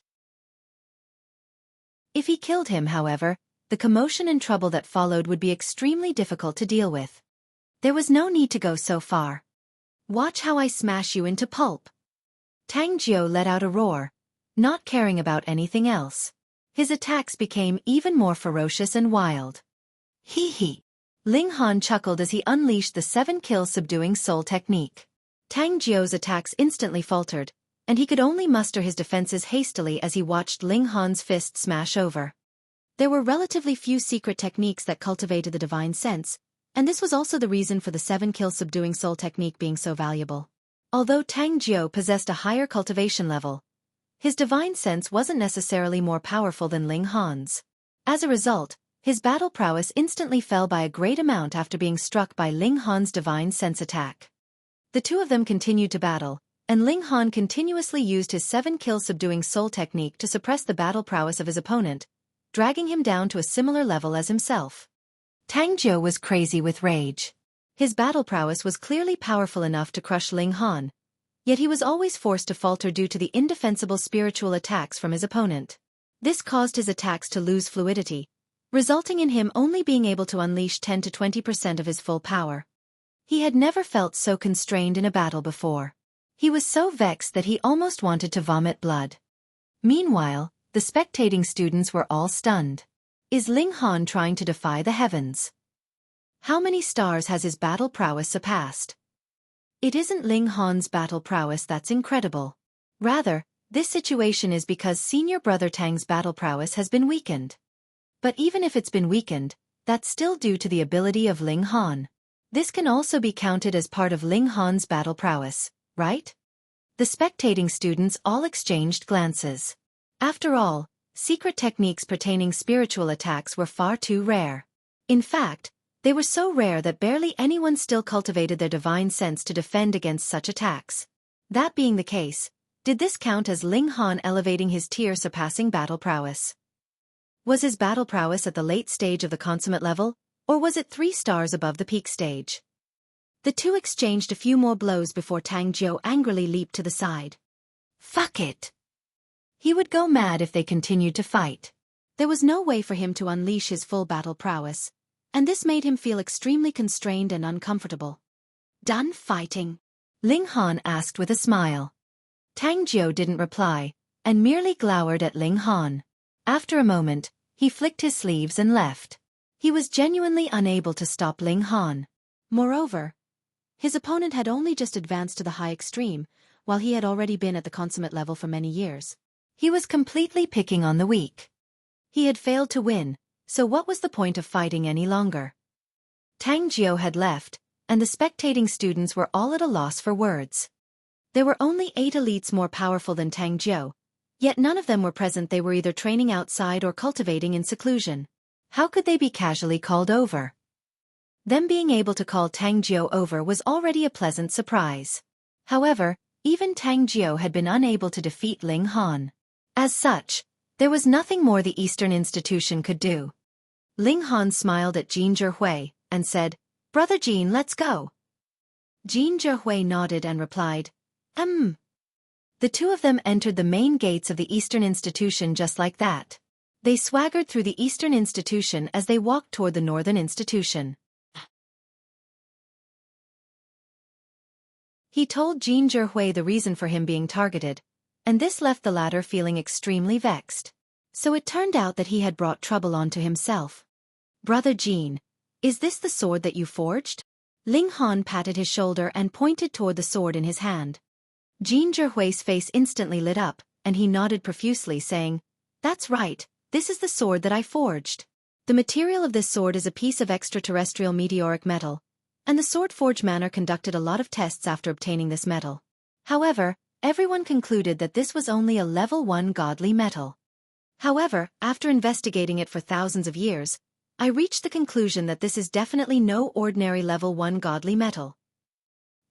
If he killed him, however, the commotion and trouble that followed would be extremely difficult to deal with. There was no need to go so far. Watch how I smash you into pulp. Tang Jiu let out a roar, not caring about anything else. His attacks became even more ferocious and wild. Hee hee. Ling Han chuckled as he unleashed the 7-kill subduing soul technique. Tang Jiu's attacks instantly faltered, and he could only muster his defenses hastily as he watched Ling Han's fist smash over. There were relatively few secret techniques that cultivated the divine sense, and this was also the reason for the 7-kill subduing soul technique being so valuable. Although Tang Jiu possessed a higher cultivation level, his divine sense wasn't necessarily more powerful than Ling Han's. As a result, his battle prowess instantly fell by a great amount after being struck by Ling Han's divine sense attack. The two of them continued to battle, and Ling Han continuously used his 7-kill subduing soul technique to suppress the battle prowess of his opponent, dragging him down to a similar level as himself. Tang Jiu was crazy with rage. His battle prowess was clearly powerful enough to crush Ling Han, yet he was always forced to falter due to the indefensible spiritual attacks from his opponent. This caused his attacks to lose fluidity, resulting in him only being able to unleash 10 to 20% of his full power. He had never felt so constrained in a battle before. He was so vexed that he almost wanted to vomit blood. Meanwhile, the spectating students were all stunned. Is Ling Han trying to defy the heavens? How many stars has his battle prowess surpassed? It isn't Ling Han's battle prowess that's incredible. Rather, this situation is because senior brother Tang's battle prowess has been weakened. But even if it's been weakened, that's still due to the ability of Ling Han. This can also be counted as part of Ling Han's battle prowess, right? The spectating students all exchanged glances. After all, secret techniques pertaining spiritual attacks were far too rare. In fact, they were so rare that barely anyone still cultivated their divine sense to defend against such attacks. That being the case, did this count as Ling Han elevating his tier-surpassing battle prowess? Was his battle prowess at the late stage of the consummate level, or was it 3 stars above the peak stage? The two exchanged a few more blows before Tang Jiu angrily leaped to the side. Fuck it! He would go mad if they continued to fight. There was no way for him to unleash his full battle prowess, and this made him feel extremely constrained and uncomfortable. Done fighting? Ling Han asked with a smile. Tang Jiu didn't reply, and merely glowered at Ling Han. After a moment, he flicked his sleeves and left. He was genuinely unable to stop Ling Han. Moreover, his opponent had only just advanced to the high extreme, while he had already been at the consummate level for many years. He was completely picking on the weak. He had failed to win, so what was the point of fighting any longer? Tang Jiu had left, and the spectating students were all at a loss for words. There were only 8 elites more powerful than Tang Jiu, yet none of them were present. They were either training outside or cultivating in seclusion. How could they be casually called over? Them being able to call Tang Jiu over was already a pleasant surprise. However, even Tang Jiu had been unable to defeat Ling Han. As such, there was nothing more the Eastern institution could do. Ling Han smiled at Jin Zhihui and said, "Brother Jin, let's go." Jin Zhihui nodded and replied, The two of them entered the main gates of the Eastern institution just like that. They swaggered through the Eastern institution as they walked toward the Northern institution. He told Jin Zhihui the reason for him being targeted, and this left the latter feeling extremely vexed. So it turned out that he had brought trouble onto himself. "Brother Jin, Is this the sword that you forged? Ling Han patted his shoulder and pointed toward the sword in his hand. Jin Zhihui's face instantly lit up, and he nodded profusely, saying, "That's right, this is the sword that I forged. The material of this sword is a piece of extraterrestrial meteoric metal, and the sword forge manor conducted a lot of tests after obtaining this metal. However, everyone concluded that this was only a level 1 godly metal. However, after investigating it for thousands of years, I reached the conclusion that this is definitely no ordinary level 1 godly metal.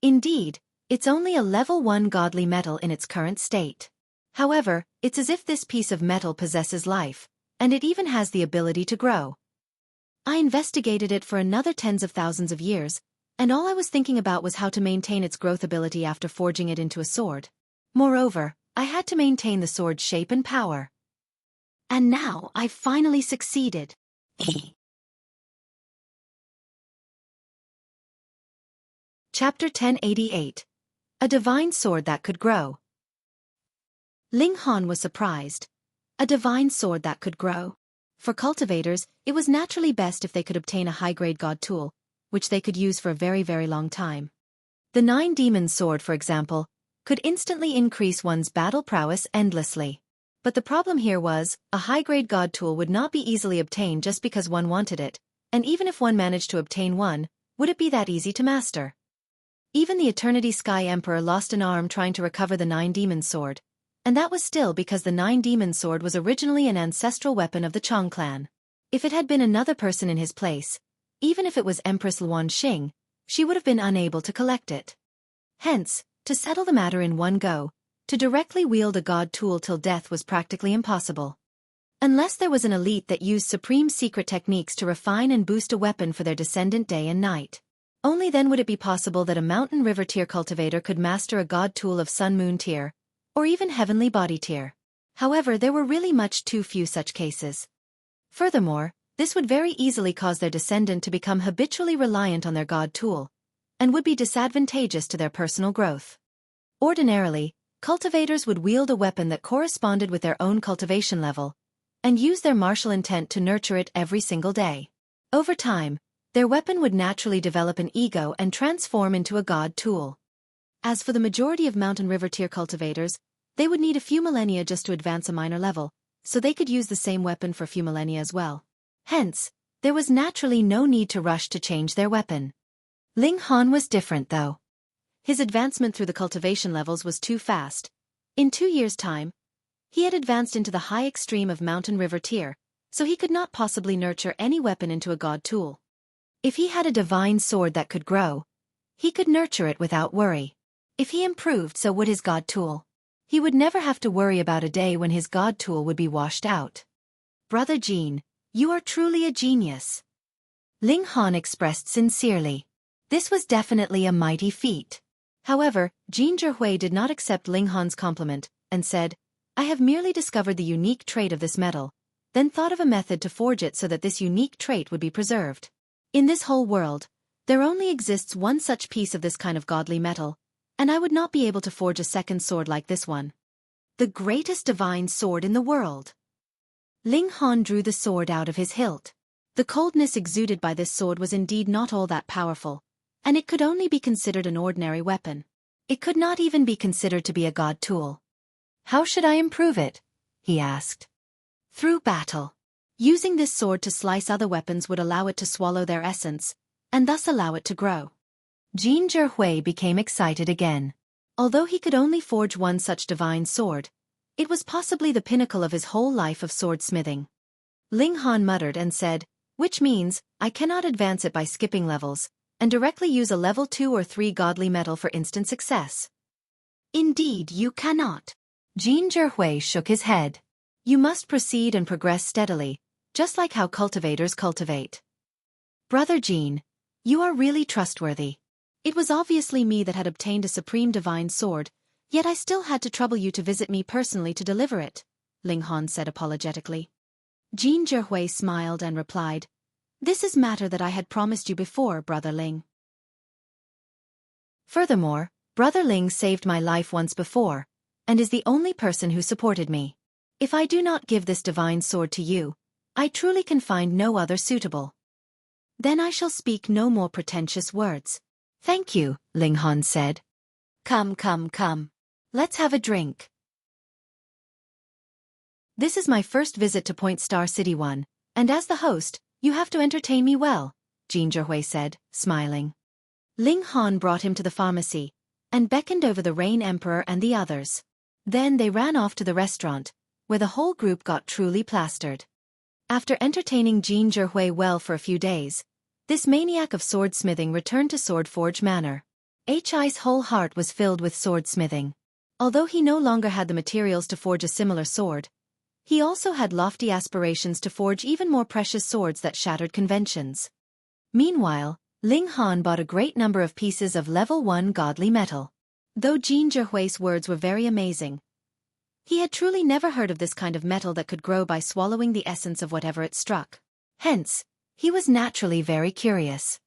Indeed, it's only a level 1 godly metal in its current state. However, it's as if this piece of metal possesses life, and it even has the ability to grow. I investigated it for another tens of thousands of years, and all I was thinking about was how to maintain its growth ability after forging it into a sword. Moreover, I had to maintain the sword's shape and power. And now I've finally succeeded." Chapter 1088. A Divine Sword That Could Grow. Ling Han was surprised. A divine sword that could grow. For cultivators, it was naturally best if they could obtain a high-grade god tool, which they could use for a very, very long time. The 9 Demons sword, for example, could instantly increase one's battle prowess endlessly. But the problem here was, a high-grade god tool would not be easily obtained just because one wanted it, and even if one managed to obtain one, would it be that easy to master? Even the Eternity Sky Emperor lost an arm trying to recover the 9 Demons sword, and that was still because the 9 Demons sword was originally an ancestral weapon of the Chong clan. If it had been another person in his place, even if it was Empress Luan Xing, she would have been unable to collect it. Hence, to settle the matter in one go, to directly wield a god tool till death was practically impossible. Unless there was an elite that used supreme secret techniques to refine and boost a weapon for their descendant day and night. Only then would it be possible that a mountain river tier cultivator could master a god tool of sun moon tier, or even heavenly body tier. However, there were really much too few such cases. Furthermore, this would very easily cause their descendant to become habitually reliant on their god tool, and would be disadvantageous to their personal growth. Ordinarily, cultivators would wield a weapon that corresponded with their own cultivation level, and use their martial intent to nurture it every single day. Over time, their weapon would naturally develop an ego and transform into a god tool. As for the majority of mountain river tier cultivators, they would need a few millennia just to advance a minor level, so they could use the same weapon for a few millennia as well. Hence, there was naturally no need to rush to change their weapon. Ling Han was different though. His advancement through the cultivation levels was too fast. In 2 years' time, he had advanced into the high extreme of mountain river tier, so he could not possibly nurture any weapon into a god tool. If he had a divine sword that could grow, he could nurture it without worry. If he improved, so would his god tool. He would never have to worry about a day when his god tool would be washed out. "Brother Jin, you are truly a genius," Ling Han expressed sincerely. This was definitely a mighty feat. However, Jin Zhihui did not accept Ling Han's compliment, and said, "I have merely discovered the unique trait of this metal, then thought of a method to forge it so that this unique trait would be preserved. In this whole world, there only exists one such piece of this kind of godly metal, and I would not be able to forge a second sword like this one. The greatest divine sword in the world." Ling Han drew the sword out of his hilt. The coldness exuded by this sword was indeed not all that powerful, and it could only be considered an ordinary weapon. It could not even be considered to be a god tool. "How should I improve it?" he asked. "Through battle. Using this sword to slice other weapons would allow it to swallow their essence, and thus allow it to grow." Jin Zhihui became excited again. Although he could only forge one such divine sword, it was possibly the pinnacle of his whole life of swordsmithing. Ling Han muttered and said, "Which means, I cannot advance it by skipping levels, and directly use a level 2 or 3 godly metal for instant success." "Indeed you cannot." Jin Zhihui shook his head. "You must proceed and progress steadily, just like how cultivators cultivate." "Brother Jin, you are really trustworthy. It was obviously me that had obtained a supreme divine sword, yet I still had to trouble you to visit me personally to deliver it," Ling Han said apologetically. Jin Zhihui smiled and replied, "This is matter that I had promised you before, Brother Ling. Furthermore, Brother Ling saved my life once before, and is the only person who supported me. If I do not give this divine sword to you, I truly can find no other suitable." Then I shall speak no more pretentious words. Thank you, Ling Han said. Come, come, come. Let's have a drink. This is my first visit to Point Star City 1, and as the host, you have to entertain me well, Jin Zhihui said, smiling. Ling Han brought him to the pharmacy, and beckoned over the Rain Emperor and the others. Then they ran off to the restaurant, where the whole group got truly plastered. After entertaining Jin Zhihui well for a few days, this maniac of swordsmithing returned to Swordforge Manor. Hi's whole heart was filled with swordsmithing. Although he no longer had the materials to forge a similar sword, he also had lofty aspirations to forge even more precious swords that shattered conventions. Meanwhile, Ling Han bought a great number of pieces of level 1 godly metal. Though Jin Zhihui's words were very amazing, he had truly never heard of this kind of metal that could grow by swallowing the essence of whatever it struck. Hence, he was naturally very curious.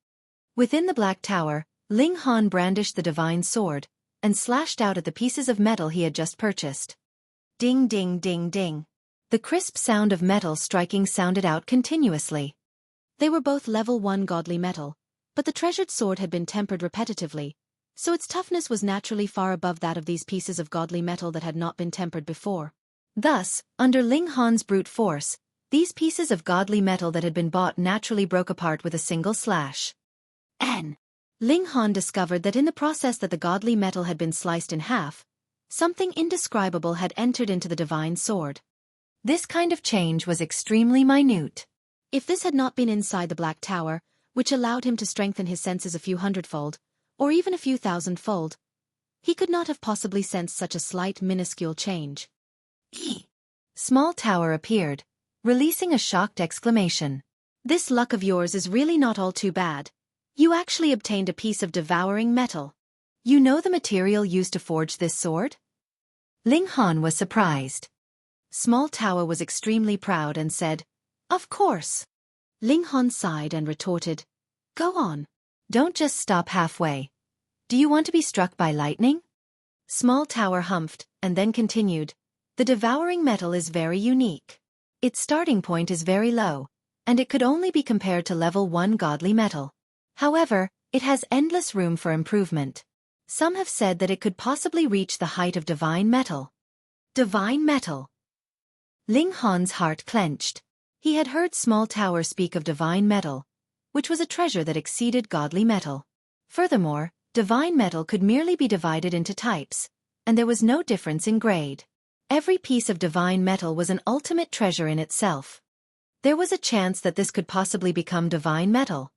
Within the Black Tower, Ling Han brandished the divine sword, and slashed out at the pieces of metal he had just purchased. Ding ding ding ding. The crisp sound of metal striking sounded out continuously. They were both level 1 godly metal, but the treasured sword had been tempered repetitively, so its toughness was naturally far above that of these pieces of godly metal that had not been tempered before. Thus, under Ling Han's brute force, these pieces of godly metal that had been bought naturally broke apart with a single slash. Ling Han discovered that in the process that the godly metal had been sliced in half, something indescribable had entered into the divine sword. This kind of change was extremely minute. If this had not been inside the Black Tower, which allowed him to strengthen his senses a few hundredfold, or even a few thousandfold, he could not have possibly sensed such a slight minuscule change. Small Tower appeared, releasing a shocked exclamation. This luck of yours is really not all too bad. You actually obtained a piece of devouring metal. You know the material used to forge this sword? Ling Han was surprised. Small Tower was extremely proud and said, Of course. Ling Han sighed and retorted, Go on. Don't just stop halfway. Do you want to be struck by lightning? Small Tower humphed, and then continued, The devouring metal is very unique. Its starting point is very low, and it could only be compared to level 1 godly metal. However, it has endless room for improvement. Some have said that it could possibly reach the height of divine metal. Divine metal. Ling Han's heart clenched. He had heard Small Tower speak of divine metal, which was a treasure that exceeded godly metal. Furthermore, divine metal could merely be divided into types, and there was no difference in grade. Every piece of divine metal was an ultimate treasure in itself. There was a chance that this could possibly become divine metal.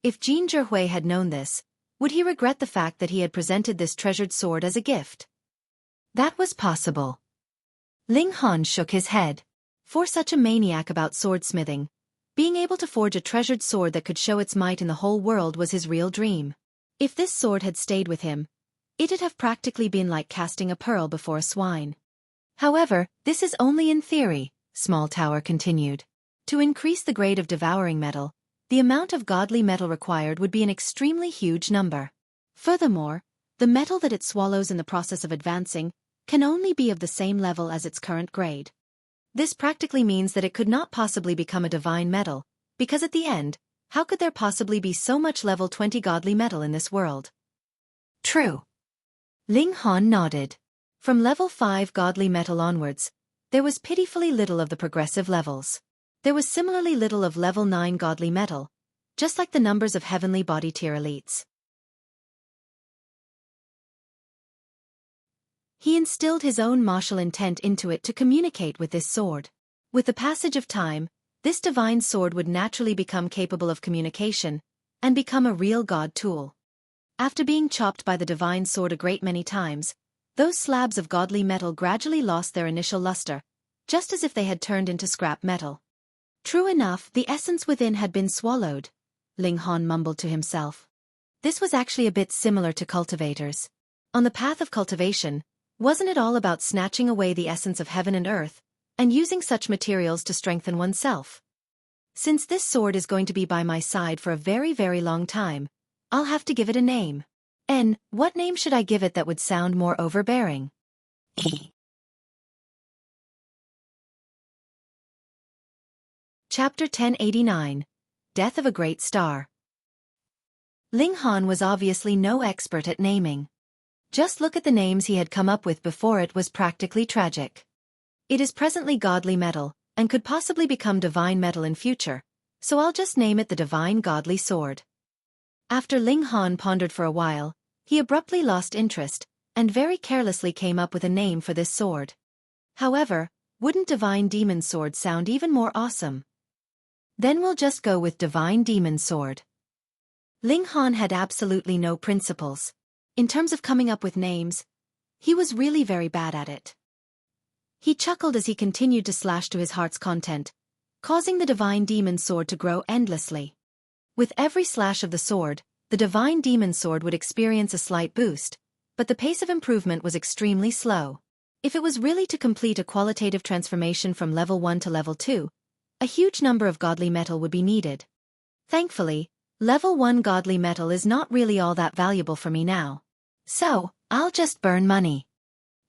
If Jin Zhihui had known this, would he regret the fact that he had presented this treasured sword as a gift? That was possible. Ling Han shook his head. For such a maniac about swordsmithing, being able to forge a treasured sword that could show its might in the whole world was his real dream. If this sword had stayed with him, it'd have practically been like casting a pearl before a swine. However, this is only in theory, Small Tower continued. To increase the grade of devouring metal, the amount of godly metal required would be an extremely huge number. Furthermore, the metal that it swallows in the process of advancing can only be of the same level as its current grade. This practically means that it could not possibly become a divine metal, because at the end, how could there possibly be so much level 20 godly metal in this world? True. Ling Han nodded. From level 5 godly metal onwards, there was pitifully little of the progressive levels. There was similarly little of level 9 godly metal, just like the numbers of heavenly body tier elites. He instilled his own martial intent into it to communicate with this sword. With the passage of time, this divine sword would naturally become capable of communication, and become a real god tool. After being chopped by the divine sword a great many times, those slabs of godly metal gradually lost their initial luster, just as if they had turned into scrap metal. True enough, the essence within had been swallowed, Ling Han mumbled to himself. This was actually a bit similar to cultivators. On the path of cultivation, wasn't it all about snatching away the essence of heaven and earth, and using such materials to strengthen oneself? Since this sword is going to be by my side for a very, very long time, I'll have to give it a name. And what name should I give it that would sound more overbearing? Chapter 1089. Death of a Great Star. Ling Han was obviously no expert at naming. Just look at the names he had come up with before. It was practically tragic. It is presently godly metal, and could possibly become divine metal in future, so I'll just name it the Divine Godly Sword. After Ling Han pondered for a while, he abruptly lost interest, and very carelessly came up with a name for this sword. However, wouldn't Divine Demon Sword sound even more awesome? Then we'll just go with Divine Demon Sword. Ling Han had absolutely no principles. In terms of coming up with names, he was really very bad at it. He chuckled as he continued to slash to his heart's content, causing the Divine Demon Sword to grow endlessly. With every slash of the sword, the Divine Demon Sword would experience a slight boost, but the pace of improvement was extremely slow. If it was really to complete a qualitative transformation from level 1 to level 2, a huge number of godly metal would be needed. Thankfully, level 1 godly metal is not really all that valuable for me now. So, I'll just burn money.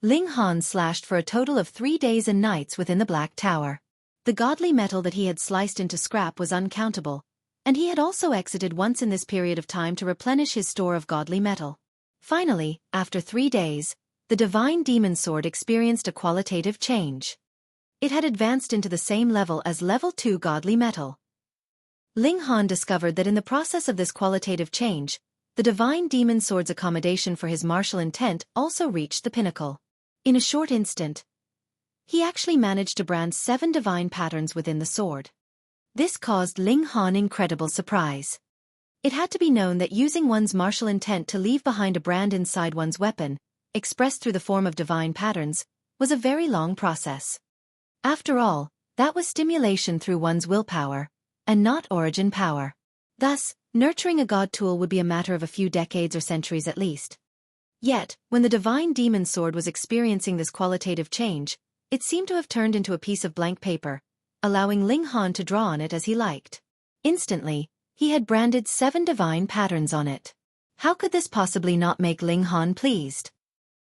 Ling Han slashed for a total of 3 days and nights within the Black Tower. The godly metal that he had sliced into scrap was uncountable, and he had also exited once in this period of time to replenish his store of godly metal. Finally, after 3 days, the Divine Demon Sword experienced a qualitative change. It had advanced into the same level as level 2 godly metal. Ling Han discovered that in the process of this qualitative change, the Divine Demon Sword's accommodation for his martial intent also reached the pinnacle. In a short instant, he actually managed to brand 7 divine patterns within the sword. This caused Ling Han incredible surprise. It had to be known that using one's martial intent to leave behind a brand inside one's weapon, expressed through the form of divine patterns, was a very long process. After all, that was stimulation through one's willpower, and not origin power. Thus, nurturing a god tool would be a matter of a few decades or centuries at least. Yet, when the Divine Demon Sword was experiencing this qualitative change, it seemed to have turned into a piece of blank paper, allowing Ling Han to draw on it as he liked. Instantly, he had branded 7 divine patterns on it. How could this possibly not make Ling Han pleased?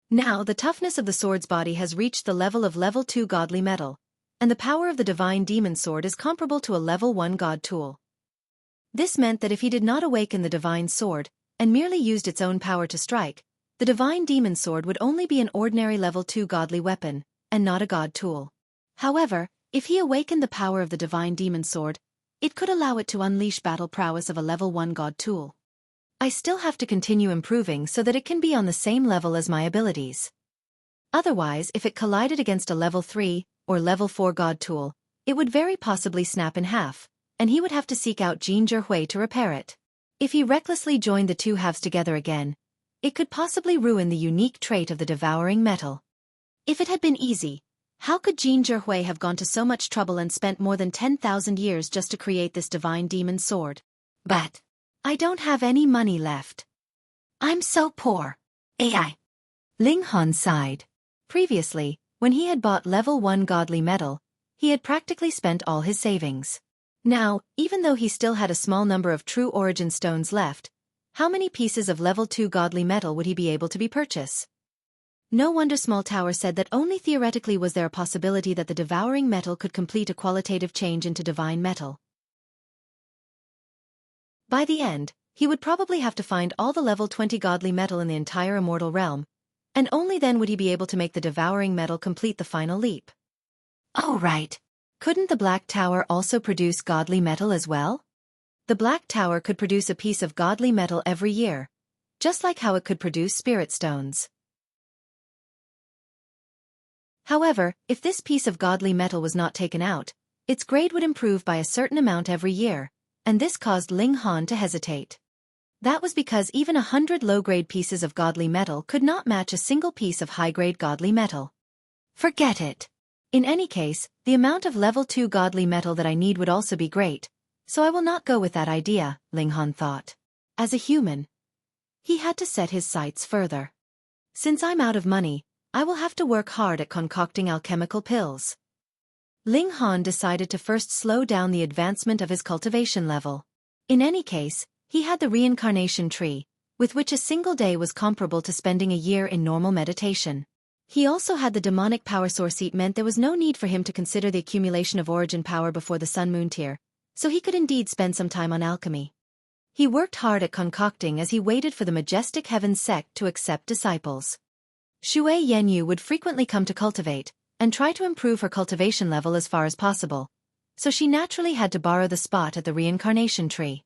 Now the toughness of the sword's body has reached the level of level 2 godly metal, and the power of the Divine Demon Sword is comparable to a level 1 god tool. This meant that if he did not awaken the Divine Sword, and merely used its own power to strike, the Divine Demon Sword would only be an ordinary level 2 godly weapon, and not a god tool. However, if he awakened the power of the Divine Demon Sword, it could allow it to unleash battle prowess of a level 1 god tool. I still have to continue improving so that it can be on the same level as my abilities. Otherwise, if it collided against a level 3 or level 4 god tool, it would very possibly snap in half, and he would have to seek out Jin Zhihui to repair it. If he recklessly joined the two halves together again, it could possibly ruin the unique trait of the devouring metal. If it had been easy, how could Jin Zhihui have gone to so much trouble and spent more than 10,000 years just to create this divine demon sword? But I don't have any money left. I'm so poor. AI. Ling Han sighed. Previously, when he had bought level 1 godly metal, he had practically spent all his savings. Now, even though he still had a small number of true origin stones left, how many pieces of level 2 godly metal would he be able to be purchase? No wonder Small Tower said that only theoretically was there a possibility that the devouring metal could complete a qualitative change into divine metal. By the end, he would probably have to find all the level 20 godly metal in the entire immortal realm, and only then would he be able to make the devouring metal complete the final leap. Oh right. Couldn't the Black Tower also produce godly metal as well? The Black Tower could produce a piece of godly metal every year, just like how it could produce spirit stones. However, if this piece of godly metal was not taken out, its grade would improve by a certain amount every year, and this caused Ling Han to hesitate. That was because even 100 low-grade pieces of godly metal could not match a single piece of high-grade godly metal. Forget it. In any case, the amount of level 2 godly metal that I need would also be great, so I will not go with that idea, Ling Han thought. As a human, he had to set his sights further. Since I'm out of money, I will have to work hard at concocting alchemical pills. Ling Han decided to first slow down the advancement of his cultivation level. In any case, he had the reincarnation tree, with which a single day was comparable to spending a year in normal meditation. He also had the demonic power source. It meant there was no need for him to consider the accumulation of origin power before the Sun Moon tier, so he could indeed spend some time on alchemy. He worked hard at concocting as he waited for the majestic heaven sect to accept disciples. Shui Yanyu would frequently come to cultivate, and try to improve her cultivation level as far as possible, so she naturally had to borrow the spot at the reincarnation tree.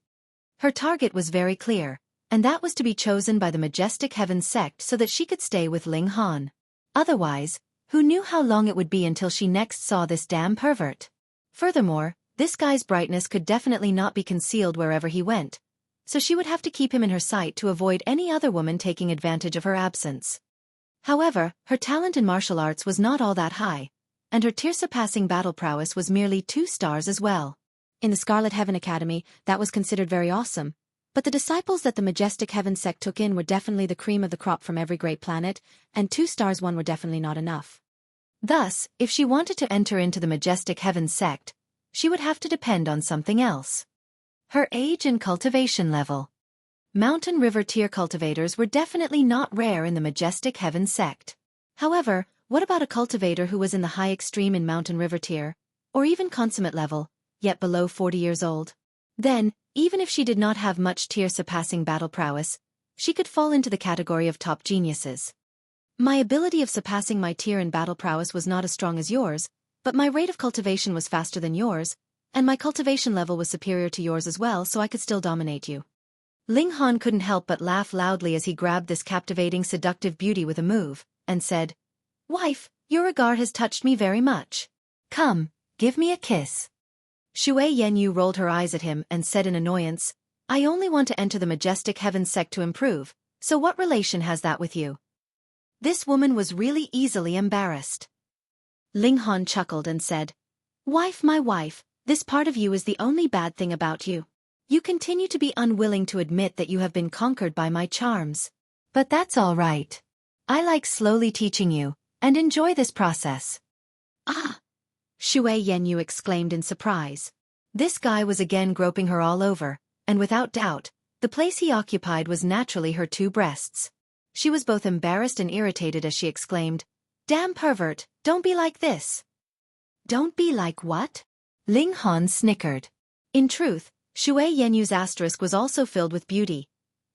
Her target was very clear, and that was to be chosen by the majestic heaven sect so that she could stay with Ling Han. Otherwise, who knew how long it would be until she next saw this damn pervert? Furthermore, this guy's brightness could definitely not be concealed wherever he went, so she would have to keep him in her sight to avoid any other woman taking advantage of her absence. However, her talent in martial arts was not all that high, and her tier-surpassing battle prowess was merely 2 stars as well. In the Scarlet Heaven Academy, that was considered very awesome, but the disciples that the majestic heaven sect took in were definitely the cream of the crop from every great planet, and 2 stars won were definitely not enough. Thus, if she wanted to enter into the majestic heaven sect, she would have to depend on something else. Her age and cultivation level. Mountain River tier cultivators were definitely not rare in the majestic heaven sect. However, what about a cultivator who was in the high extreme in Mountain River tier, or even consummate level, yet below 40 years old? Then, even if she did not have much tier-surpassing battle prowess, she could fall into the category of top geniuses. My ability of surpassing my tier in battle prowess was not as strong as yours, but my rate of cultivation was faster than yours, and my cultivation level was superior to yours as well, so I could still dominate you. Ling Han couldn't help but laugh loudly as he grabbed this captivating seductive beauty with a move, and said, "Wife, your regard has touched me very much. Come, give me a kiss." Shui Yanyu rolled her eyes at him and said in annoyance, "I only want to enter the majestic heaven sect to improve, so what relation has that with you?" This woman was really easily embarrassed. Ling Han chuckled and said, "Wife, my wife, this part of you is the only bad thing about you. You continue to be unwilling to admit that you have been conquered by my charms. But that's all right. I like slowly teaching you, and enjoy this process." "Ah!" Shui Yanyu exclaimed in surprise. This guy was again groping her all over, and without doubt, the place he occupied was naturally her 2 breasts. She was both embarrassed and irritated as she exclaimed, "Damn pervert, don't be like this." "Don't be like what?" Ling Han snickered. In truth, Shui Yenyu's asterisk was also filled with beauty.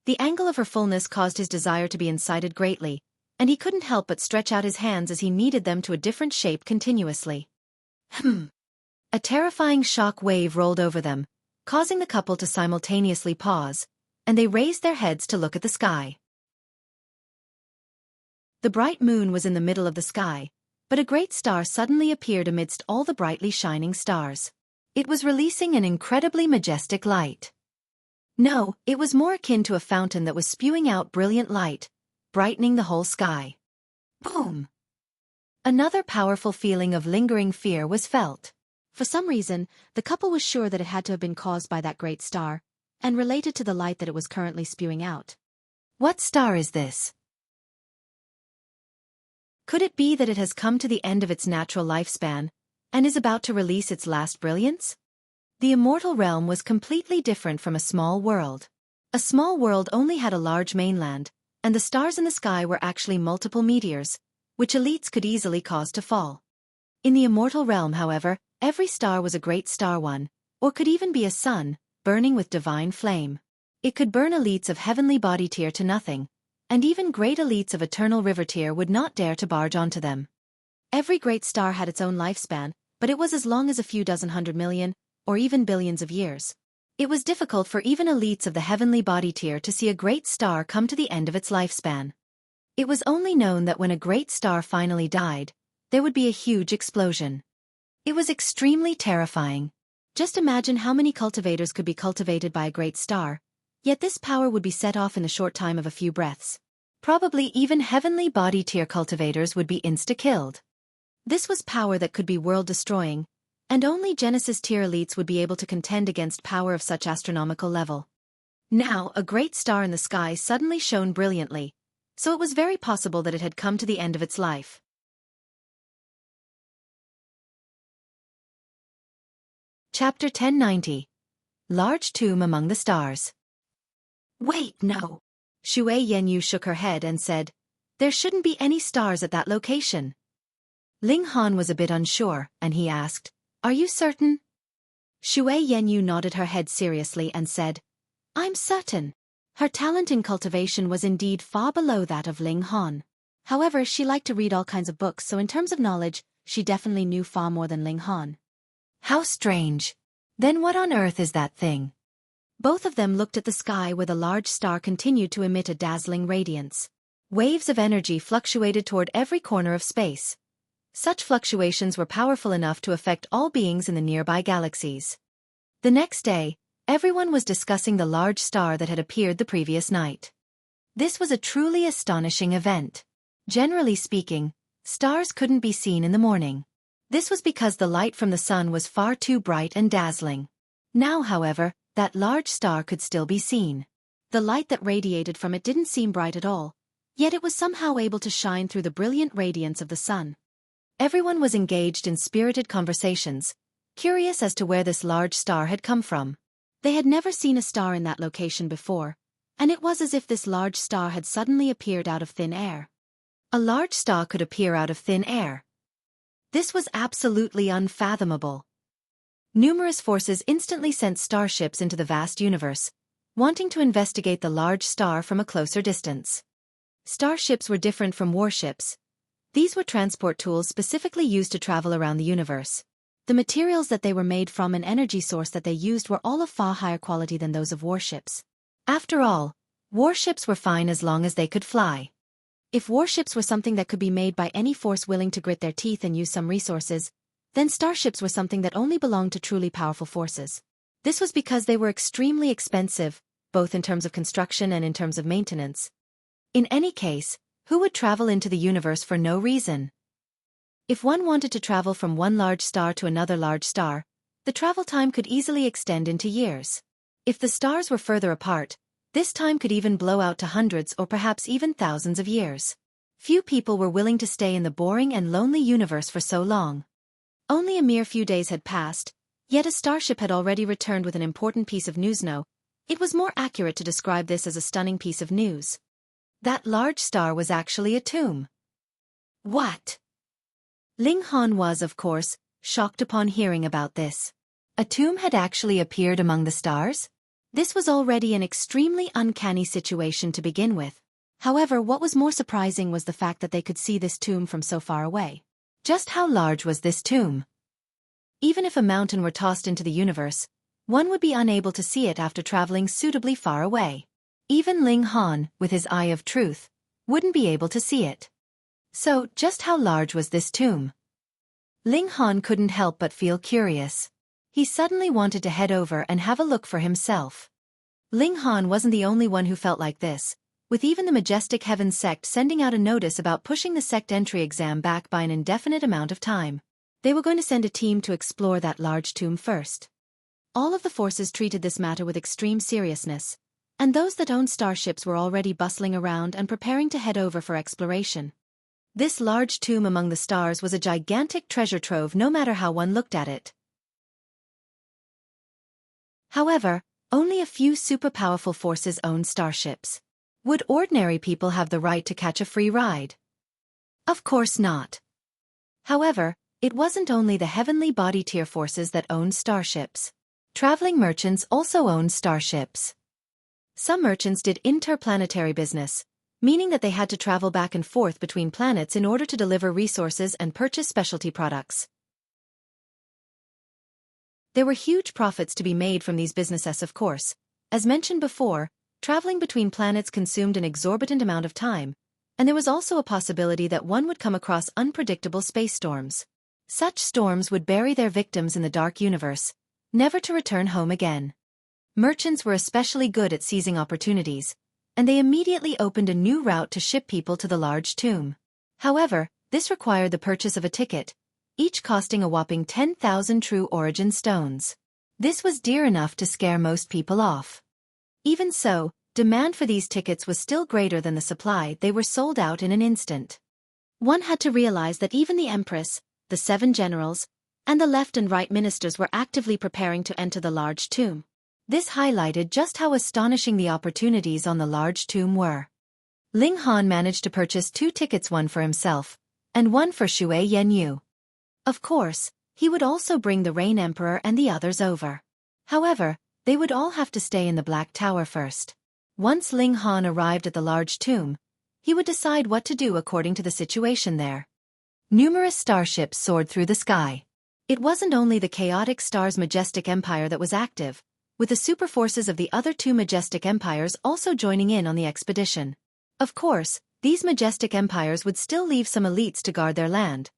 The angle of her fullness caused his desire to be incited greatly, and he couldn't help but stretch out his hands as he kneaded them to a different shape continuously. A terrifying shock wave rolled over them, causing the couple to simultaneously pause, and they raised their heads to look at the sky. The bright moon was in the middle of the sky, but a great star suddenly appeared amidst all the brightly shining stars. It was releasing an incredibly majestic light. No, it was more akin to a fountain that was spewing out brilliant light, brightening the whole sky. Boom! Another powerful feeling of lingering fear was felt. For some reason, the couple was sure that it had to have been caused by that great star, and related to the light that it was currently spewing out. What star is this? Could it be that it has come to the end of its natural lifespan, and is about to release its last brilliance? The immortal realm was completely different from a small world. A small world only had a large mainland, and the stars in the sky were actually multiple meteors, which elites could easily cause to fall. In the immortal realm, however, every star was a great star one, or could even be a sun, burning with divine flame. It could burn elites of heavenly body tier to nothing, and even great elites of eternal river tier would not dare to barge onto them. Every great star had its own lifespan, but it was as long as a few dozen 100 million, or even billions of years. It was difficult for even elites of the heavenly body tier to see a great star come to the end of its lifespan. It was only known that when a great star finally died, there would be a huge explosion. It was extremely terrifying. Just imagine how many cultivators could be cultivated by a great star, yet this power would be set off in the short time of a few breaths. Probably even heavenly body tier cultivators would be insta-killed. This was power that could be world-destroying, and only Genesis tier elites would be able to contend against power of such astronomical level. Now, a great star in the sky suddenly shone brilliantly, so it was very possible that it had come to the end of its life. Chapter 1090. Large Tomb Among the Stars. Wait, no. Shui Yanyu shook her head and said, "There shouldn't be any stars at that location." Ling Han was a bit unsure, and he asked, "Are you certain?" Shui Yanyu nodded her head seriously and said, I'm certain. Her talent in cultivation was indeed far below that of Ling Han. However, she liked to read all kinds of books, so in terms of knowledge, she definitely knew far more than Ling Han. How strange. Then what on earth is that thing? Both of them looked at the sky where the large star continued to emit a dazzling radiance. Waves of energy fluctuated toward every corner of space. Such fluctuations were powerful enough to affect all beings in the nearby galaxies. The next day, everyone was discussing the large star that had appeared the previous night. This was a truly astonishing event. Generally speaking, stars couldn't be seen in the morning. This was because the light from the sun was far too bright and dazzling. Now, however, that large star could still be seen. The light that radiated from it didn't seem bright at all, yet it was somehow able to shine through the brilliant radiance of the sun. Everyone was engaged in spirited conversations, curious as to where this large star had come from. They had never seen a star in that location before, and it was as if this large star had suddenly appeared out of thin air. A large star could appear out of thin air. This was absolutely unfathomable. Numerous forces instantly sent starships into the vast universe, wanting to investigate the large star from a closer distance. Starships were different from warships. These were transport tools specifically used to travel around the universe. The materials that they were made from and energy source that they used were all of far higher quality than those of warships. After all, warships were fine as long as they could fly. If warships were something that could be made by any force willing to grit their teeth and use some resources, then starships were something that only belonged to truly powerful forces. This was because they were extremely expensive, both in terms of construction and in terms of maintenance. In any case, who would travel into the universe for no reason? If one wanted to travel from one large star to another large star, the travel time could easily extend into years. If the stars were further apart, this time could even blow out to hundreds or perhaps even thousands of years. Few people were willing to stay in the boring and lonely universe for so long. Only a mere few days had passed, yet a starship had already returned with an important piece of news. No, it was more accurate to describe this as a stunning piece of news. That large star was actually a tomb. What? Ling Han was, of course, shocked upon hearing about this. A tomb had actually appeared among the stars? This was already an extremely uncanny situation to begin with. However, what was more surprising was the fact that they could see this tomb from so far away. Just how large was this tomb? Even if a mountain were tossed into the universe, one would be unable to see it after traveling suitably far away. Even Ling Han, with his eye of truth, wouldn't be able to see it. So, just how large was this tomb? Ling Han couldn't help but feel curious. He suddenly wanted to head over and have a look for himself. Ling Han wasn't the only one who felt like this, with even the Majestic Heaven sect sending out a notice about pushing the sect entry exam back by an indefinite amount of time. They were going to send a team to explore that large tomb first. All of the forces treated this matter with extreme seriousness, and those that owned starships were already bustling around and preparing to head over for exploration. This large tomb among the stars was a gigantic treasure trove no matter how one looked at it. However, only a few super-powerful forces owned starships. Would ordinary people have the right to catch a free ride? Of course not. However, it wasn't only the heavenly body tier forces that owned starships. Traveling merchants also owned starships. Some merchants did interplanetary business, meaning that they had to travel back and forth between planets in order to deliver resources and purchase specialty products. There were huge profits to be made from these businesses, of course. As mentioned before, traveling between planets consumed an exorbitant amount of time, and there was also a possibility that one would come across unpredictable space storms. Such storms would bury their victims in the dark universe, never to return home again. Merchants were especially good at seizing opportunities, and they immediately opened a new route to ship people to the large tomb. However, this required the purchase of a ticket, each costing a whopping 10,000 true origin stones. This was dear enough to scare most people off. Even so, demand for these tickets was still greater than the supply. They were sold out in an instant. One had to realize that even the Empress, the 7 generals, and the left and right ministers were actively preparing to enter the large tomb. This highlighted just how astonishing the opportunities on the large tomb were. Ling Han managed to purchase 2 tickets, one for himself, and one for Shui Yanyu. Of course, He would also bring the Rain Emperor and the others over. However, they would all have to stay in the Black Tower first. Once Ling Han arrived at the large tomb, he would decide what to do according to the situation there. Numerous starships soared through the sky. It wasn't only the chaotic star's majestic empire that was active, with the super forces of the other two majestic empires also joining in on the expedition. Of course, these majestic empires would still leave some elites to guard their land,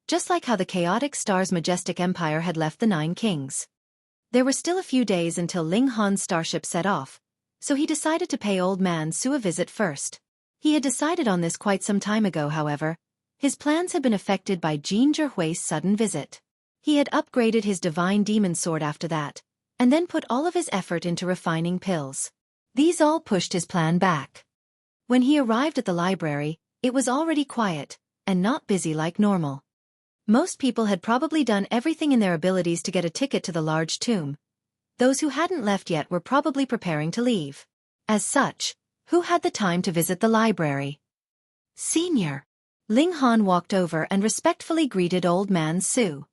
just like how the chaotic star's majestic empire had left the 9 kings. There were still a few days until Ling Han's starship set off, so he decided to pay Old Man Su a visit first. He had decided on this quite some time ago, however. His plans had been affected by Jin Zhihui's sudden visit. He had upgraded his divine demon sword after that, and then put all of his effort into refining pills. These all pushed his plan back. When he arrived at the library, it was already quiet, and not busy like normal. Most people had probably done everything in their abilities to get a ticket to the large tomb. Those who hadn't left yet were probably preparing to leave. As such, who had the time to visit the library? Senior. Ling Han walked over and respectfully greeted Old Man Su.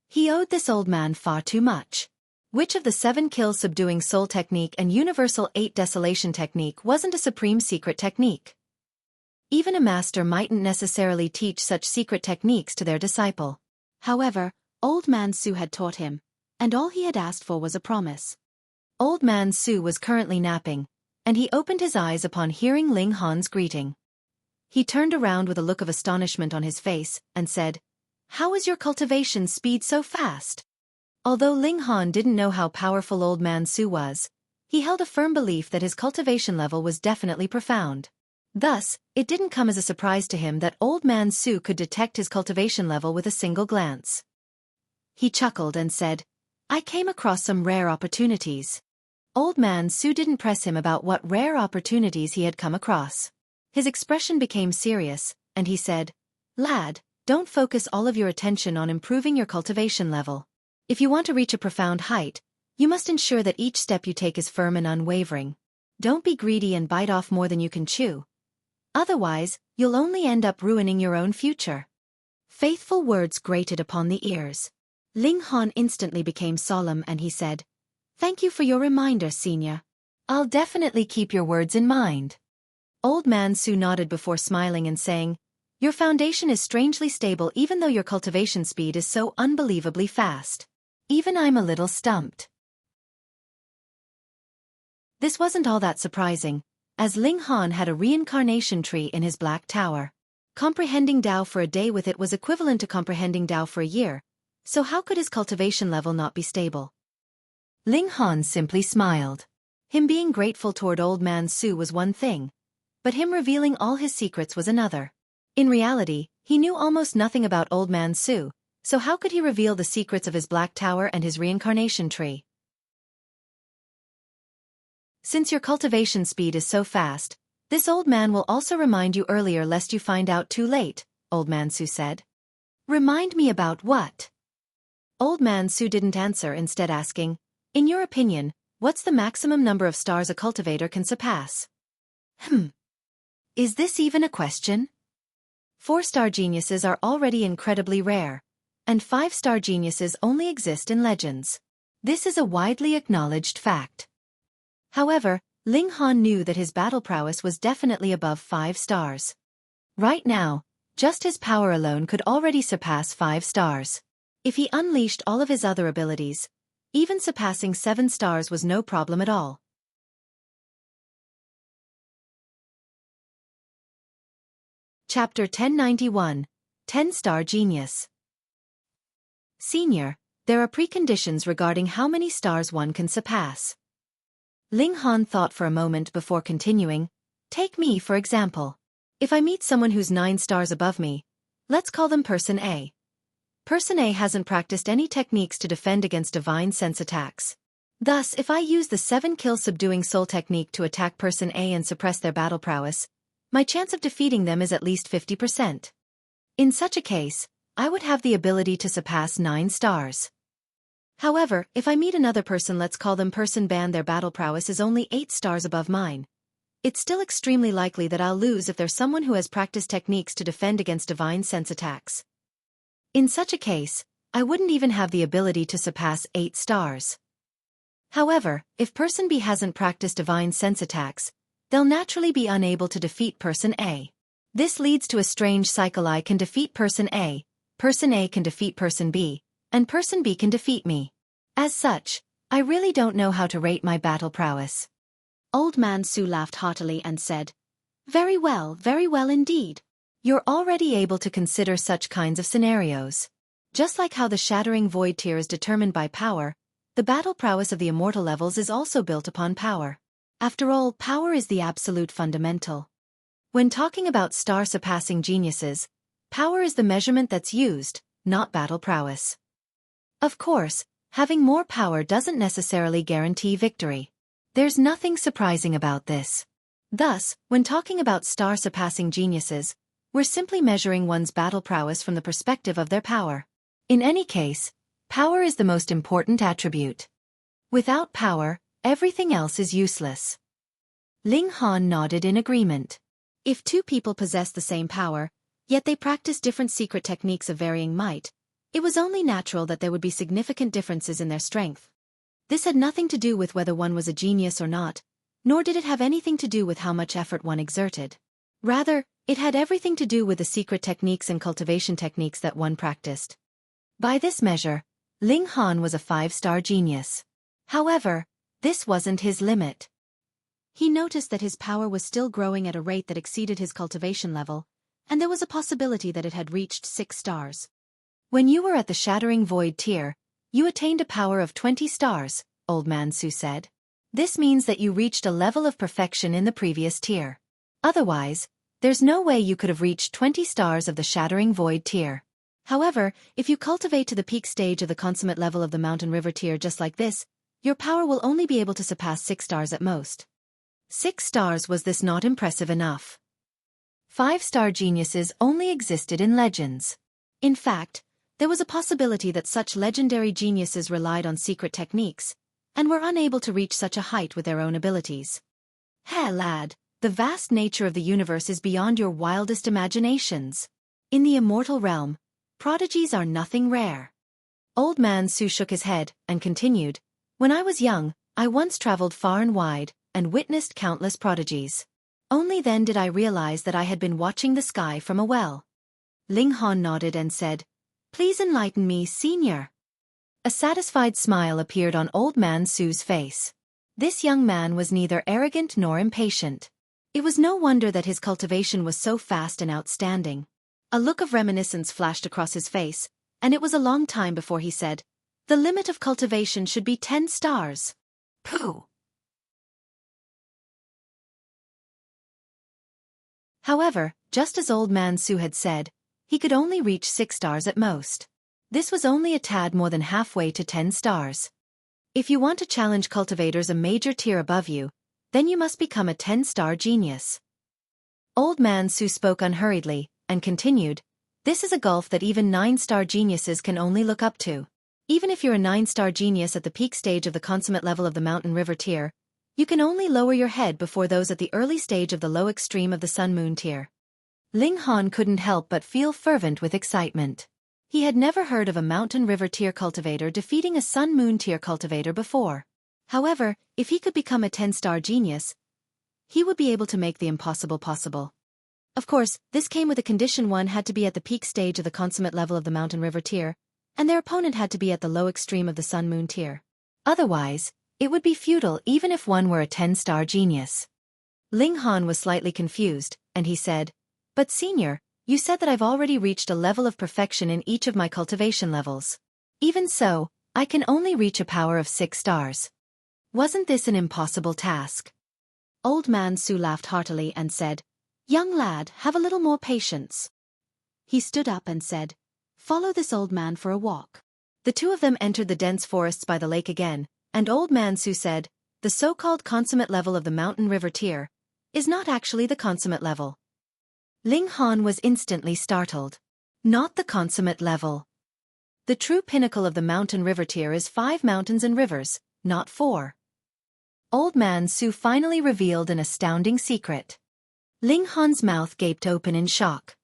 He owed this old man far too much. Which of the 7 kill subduing soul technique and universal 8 desolation technique wasn't a supreme secret technique? Even a master mightn't necessarily teach such secret techniques to their disciple. However, Old Man Su had taught him, and all he had asked for was a promise. Old Man Su was currently napping, and he opened his eyes upon hearing Ling Han's greeting. He turned around with a look of astonishment on his face, and said, "How is your cultivation speed so fast?" Although Ling Han didn't know how powerful Old Man Su was, he held a firm belief that his cultivation level was definitely profound. Thus, it didn't come as a surprise to him that Old Man Su could detect his cultivation level with a single glance. He chuckled and said, "I came across some rare opportunities." Old Man Su didn't press him about what rare opportunities he had come across. His expression became serious, and he said, "Lad, don't focus all of your attention on improving your cultivation level. If you want to reach a profound height, you must ensure that each step you take is firm and unwavering. Don't be greedy and bite off more than you can chew. Otherwise, you'll only end up ruining your own future." Faithful words grated upon the ears. Ling Han instantly became solemn and he said, "Thank you for your reminder, Senior. I'll definitely keep your words in mind." Old Man Su nodded before smiling and saying, "Your foundation is strangely stable even though your cultivation speed is so unbelievably fast. Even I'm a little stumped." This wasn't all that surprising, as Ling Han had a reincarnation tree in his Black Tower. Comprehending Tao for a day with it was equivalent to comprehending Tao for a year, so how could his cultivation level not be stable? Ling Han simply smiled. Him being grateful toward Old Man Su was one thing, but him revealing all his secrets was another. In reality, he knew almost nothing about Old Man Su, so how could he reveal the secrets of his Black Tower and his reincarnation tree? "Since your cultivation speed is so fast, this old man will also remind you earlier lest you find out too late," Old Man Su said. "Remind me about what?" Old Man Su didn't answer, instead asking, "In your opinion, what's the maximum number of stars a cultivator can surpass?" Is this even a question? 4-star geniuses are already incredibly rare, and 5-star geniuses only exist in legends. This is a widely acknowledged fact. However, Ling Han knew that his battle prowess was definitely above 5 stars. Right now, just his power alone could already surpass 5 stars. If he unleashed all of his other abilities, even surpassing 7 stars was no problem at all. Chapter 1091, 10-Star Genius. Senior, there are preconditions regarding how many stars one can surpass. Ling Han thought for a moment before continuing. Take me for example. If I meet someone who's 9 stars above me, let's call them Person A. Person A hasn't practiced any techniques to defend against divine sense attacks. Thus, if I use the 7 kill subduing soul technique to attack Person A and suppress their battle prowess, my chance of defeating them is at least 50%. In such a case, I would have the ability to surpass 9 stars. However, if I meet another person, let's call them Person B, and their battle prowess is only 8 stars above mine, it's still extremely likely that I'll lose if there's someone who has practiced techniques to defend against divine sense attacks. In such a case, I wouldn't even have the ability to surpass 8 stars. However, if Person B hasn't practiced divine sense attacks, they'll naturally be unable to defeat Person A. This leads to a strange cycle. I can defeat Person A can defeat Person B, and Person B can defeat me. As such, I really don't know how to rate my battle prowess. Old Man Su laughed heartily and said, very well indeed. You're already able to consider such kinds of scenarios. Just like how the Shattering Void tier is determined by power, the battle prowess of the immortal levels is also built upon power. After all, power is the absolute fundamental. When talking about star-surpassing geniuses, power is the measurement that's used, not battle prowess. Of course, having more power doesn't necessarily guarantee victory. There's nothing surprising about this. Thus, when talking about star-surpassing geniuses, we're simply measuring one's battle prowess from the perspective of their power. In any case, power is the most important attribute. Without power, everything else is useless. Ling Han nodded in agreement. If two people possess the same power, yet they practice different secret techniques of varying might, it was only natural that there would be significant differences in their strength. This had nothing to do with whether one was a genius or not, nor did it have anything to do with how much effort one exerted. Rather, it had everything to do with the secret techniques and cultivation techniques that one practiced. By this measure, Ling Han was a 5-star genius. However, this wasn't his limit. He noticed that his power was still growing at a rate that exceeded his cultivation level, and there was a possibility that it had reached 6 stars. When you were at the Shattering Void tier, you attained a power of 20 stars, Old Man Su said. This means that you reached a level of perfection in the previous tier. Otherwise, there's no way you could have reached 20 stars of the Shattering Void tier. However, if you cultivate to the peak stage of the consummate level of the Mountain River tier just like this, your power will only be able to surpass 6 stars at most. 6 stars. Was this not impressive enough? 5-star geniuses only existed in legends. In fact, there was a possibility that such legendary geniuses relied on secret techniques, and were unable to reach such a height with their own abilities. Hey lad, the vast nature of the universe is beyond your wildest imaginations. In the immortal realm, prodigies are nothing rare. Old Man Su shook his head, and continued, when I was young, I once traveled far and wide, and witnessed countless prodigies. Only then did I realize that I had been watching the sky from a well. Ling Han nodded and said, please enlighten me, senior. A satisfied smile appeared on Old Man Su's face. This young man was neither arrogant nor impatient. It was no wonder that his cultivation was so fast and outstanding. A look of reminiscence flashed across his face, and it was a long time before he said, the limit of cultivation should be 10 stars. Pooh! However, just as Old Man Su had said, he could only reach 6 stars at most. This was only a tad more than halfway to 10 stars. If you want to challenge cultivators a major tier above you, then you must become a 10-star genius. Old Man Su spoke unhurriedly, and continued, this is a gulf that even 9-star geniuses can only look up to. Even if you're a 9-star genius at the peak stage of the consummate level of the Mountain River tier, you can only lower your head before those at the early stage of the low extreme of the Sun Moon tier. Ling Han couldn't help but feel fervent with excitement. He had never heard of a Mountain River tier cultivator defeating a Sun Moon tier cultivator before. However, if he could become a 10-star genius, he would be able to make the impossible possible. Of course, this came with a condition: one had to be at the peak stage of the consummate level of the Mountain River tier, and their opponent had to be at the low extreme of the Sun Moon tier. Otherwise, it would be futile even if one were a 10-star genius. Ling Han was slightly confused, and he said, but senior, you said that I've already reached a level of perfection in each of my cultivation levels. Even so, I can only reach a power of 6 stars. Wasn't this an impossible task? Old Man Su laughed heartily and said, young lad, have a little more patience. He stood up and said, follow this old man for a walk. The two of them entered the dense forests by the lake again, and Old Man Su said, the so-called consummate level of the Mountain River tier is not actually the consummate level. Ling Han was instantly startled. Not the consummate level. The true pinnacle of the Mountain River tier is 5 mountains and rivers, not 4. Old Man Su finally revealed an astounding secret. Ling Han's mouth gaped open in shock.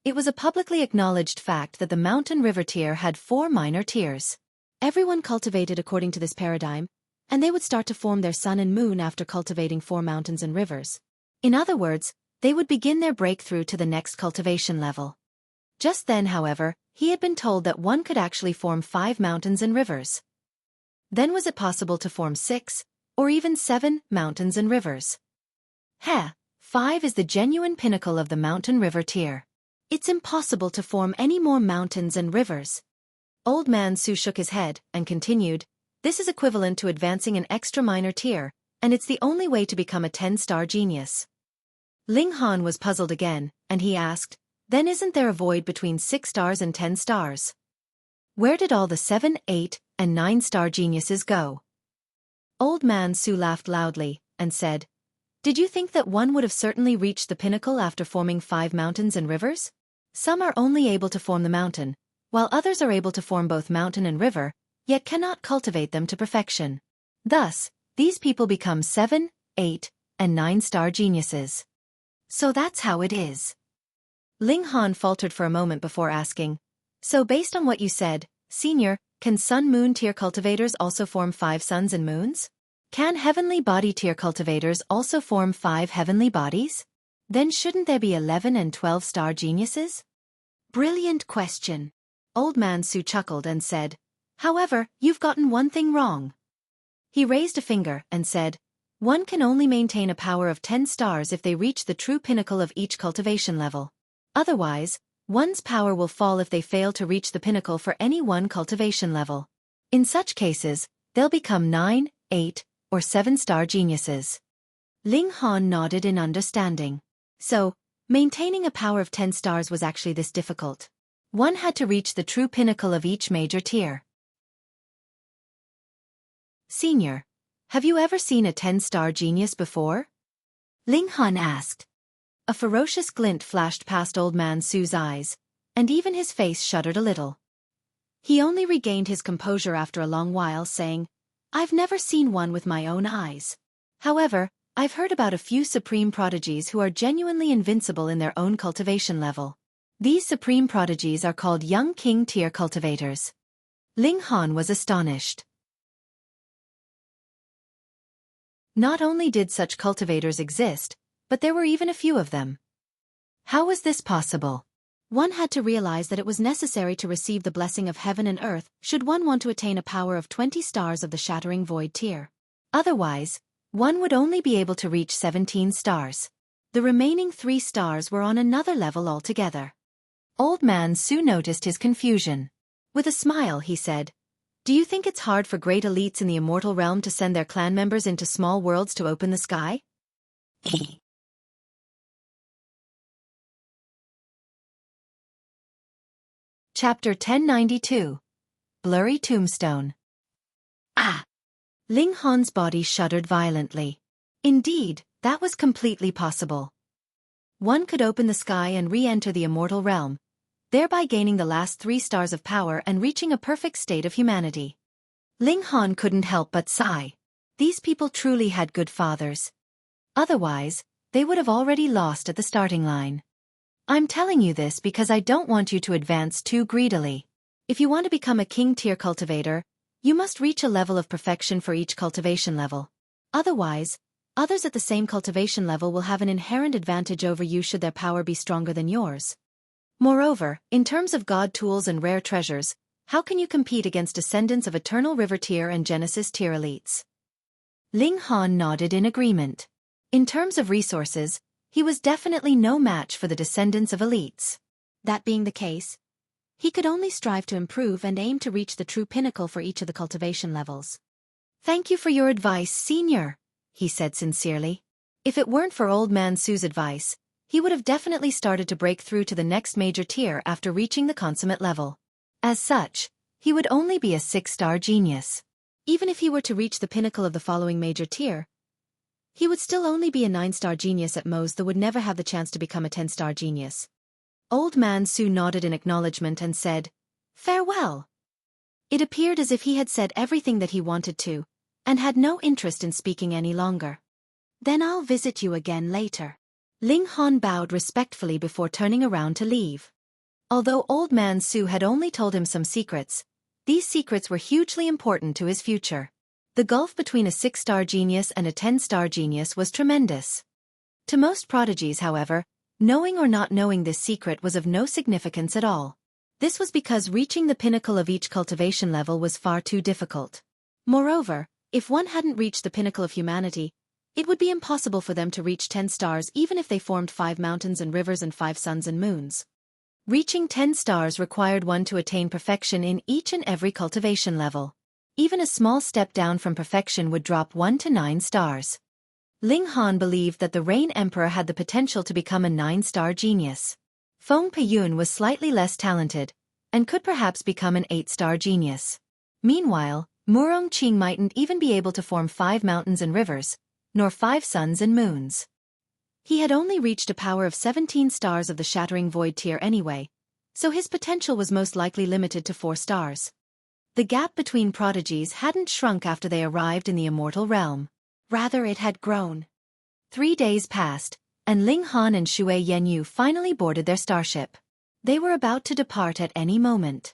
It was a publicly acknowledged fact that the mountain river tier had 4 minor tiers. Everyone cultivated according to this paradigm, and they would start to form their sun and moon after cultivating 4 mountains and rivers. In other words, they would begin their breakthrough to the next cultivation level. Just then, however, he had been told that one could actually form 5 mountains and rivers. Then was it possible to form 6, or even 7, mountains and rivers? 5 is the genuine pinnacle of the mountain river tier. It's impossible to form any more mountains and rivers. Old Man Su shook his head and continued, this is equivalent to advancing an extra minor tier, and it's the only way to become a 10-star genius. Ling Han was puzzled again, and he asked, then isn't there a void between 6 stars and 10 stars? Where did all the 7, 8, and 9-star geniuses go? Old Man Su laughed loudly, and said, did you think that one would have certainly reached the pinnacle after forming 5 mountains and rivers? Some are only able to form the mountain, while others are able to form both mountain and river, yet cannot cultivate them to perfection. Thus, these people become 7, 8, and 9-star geniuses. So that's how it is. Ling Han faltered for a moment before asking, so based on what you said, Senior, can sun-moon tier cultivators also form 5 suns and moons? Can heavenly body tier cultivators also form 5 heavenly bodies? Then shouldn't there be 11 and 12-star geniuses? Brilliant question. Old Man Su chuckled and said, however, you've gotten one thing wrong. He raised a finger and said, one can only maintain a power of 10 stars if they reach the true pinnacle of each cultivation level. Otherwise, one's power will fall if they fail to reach the pinnacle for any one cultivation level. In such cases, they'll become 9, 8, or 7-star geniuses. Ling Han nodded in understanding. So, maintaining a power of 10 stars was actually this difficult. One had to reach the true pinnacle of each major tier. Senior, have you ever seen a 10-star genius before? Ling Han asked. A ferocious glint flashed past Old Man Su's eyes, and even his face shuddered a little. He only regained his composure after a long while, saying, I've never seen one with my own eyes. However, I've heard about a few supreme prodigies who are genuinely invincible in their own cultivation level. These supreme prodigies are called young king tier cultivators. Ling Han was astonished. Not only did such cultivators exist, but there were even a few of them. How was this possible? One had to realize that it was necessary to receive the blessing of heaven and earth should one want to attain a power of 20 stars of the Shattering Void tier. Otherwise, one would only be able to reach 17 stars. The remaining 3 stars were on another level altogether. Old Man Su noticed his confusion. With a smile, he said, do you think it's hard for great elites in the immortal realm to send their clan members into small worlds to open the sky? Chapter 1092. Blurry Tombstone. Ling Han's body shuddered violently. Indeed, that was completely possible. One could open the sky and re-enter the immortal realm, thereby gaining the last 3 stars of power and reaching a perfect state of humanity. Ling Han couldn't help but sigh. These people truly had good fathers. Otherwise, they would have already lost at the starting line. I'm telling you this because I don't want you to advance too greedily. If you want to become a king tier cultivator, you must reach a level of perfection for each cultivation level. Otherwise, others at the same cultivation level will have an inherent advantage over you should their power be stronger than yours. Moreover, in terms of god tools and rare treasures, how can you compete against descendants of Eternal River tier and Genesis tier elites? Ling Han nodded in agreement. In terms of resources, he was definitely no match for the descendants of elites. That being the case, he could only strive to improve and aim to reach the true pinnacle for each of the cultivation levels. Thank you for your advice, Senior, he said sincerely. If it weren't for Old Man Su's advice, he would have definitely started to break through to the next major tier after reaching the consummate level. As such, he would only be a 6-star genius. Even if he were to reach the pinnacle of the following major tier, he would still only be a 9-star genius at most that would never have the chance to become a 10-star genius. Old Man Su nodded in acknowledgement and said, farewell. It appeared as if he had said everything that he wanted to, and had no interest in speaking any longer. Then I'll visit you again later. Ling Han bowed respectfully before turning around to leave. Although Old Man Su had only told him some secrets, these secrets were hugely important to his future. The gulf between a 6-star genius and a 10-star genius was tremendous. To most prodigies, however, knowing or not knowing this secret was of no significance at all. This was because reaching the pinnacle of each cultivation level was far too difficult. Moreover, if one hadn't reached the pinnacle of humanity, it would be impossible for them to reach 10 stars even if they formed 5 mountains and rivers and 5 suns and moons. Reaching 10 stars required one to attain perfection in each and every cultivation level. Even a small step down from perfection would drop 1 to 9 stars. Ling Han believed that the Rain Emperor had the potential to become a 9-star genius. Feng Peyun was slightly less talented, and could perhaps become an 8-star genius. Meanwhile, Murong Qing mightn't even be able to form 5 mountains and rivers, nor 5 suns and moons. He had only reached a power of 17 stars of the Shattering Void tier anyway, so his potential was most likely limited to 4 stars. The gap between prodigies hadn't shrunk after they arrived in the immortal realm. Rather, it had grown. 3 days passed, and Ling Han and Shui Yanyu finally boarded their starship. They were about to depart at any moment.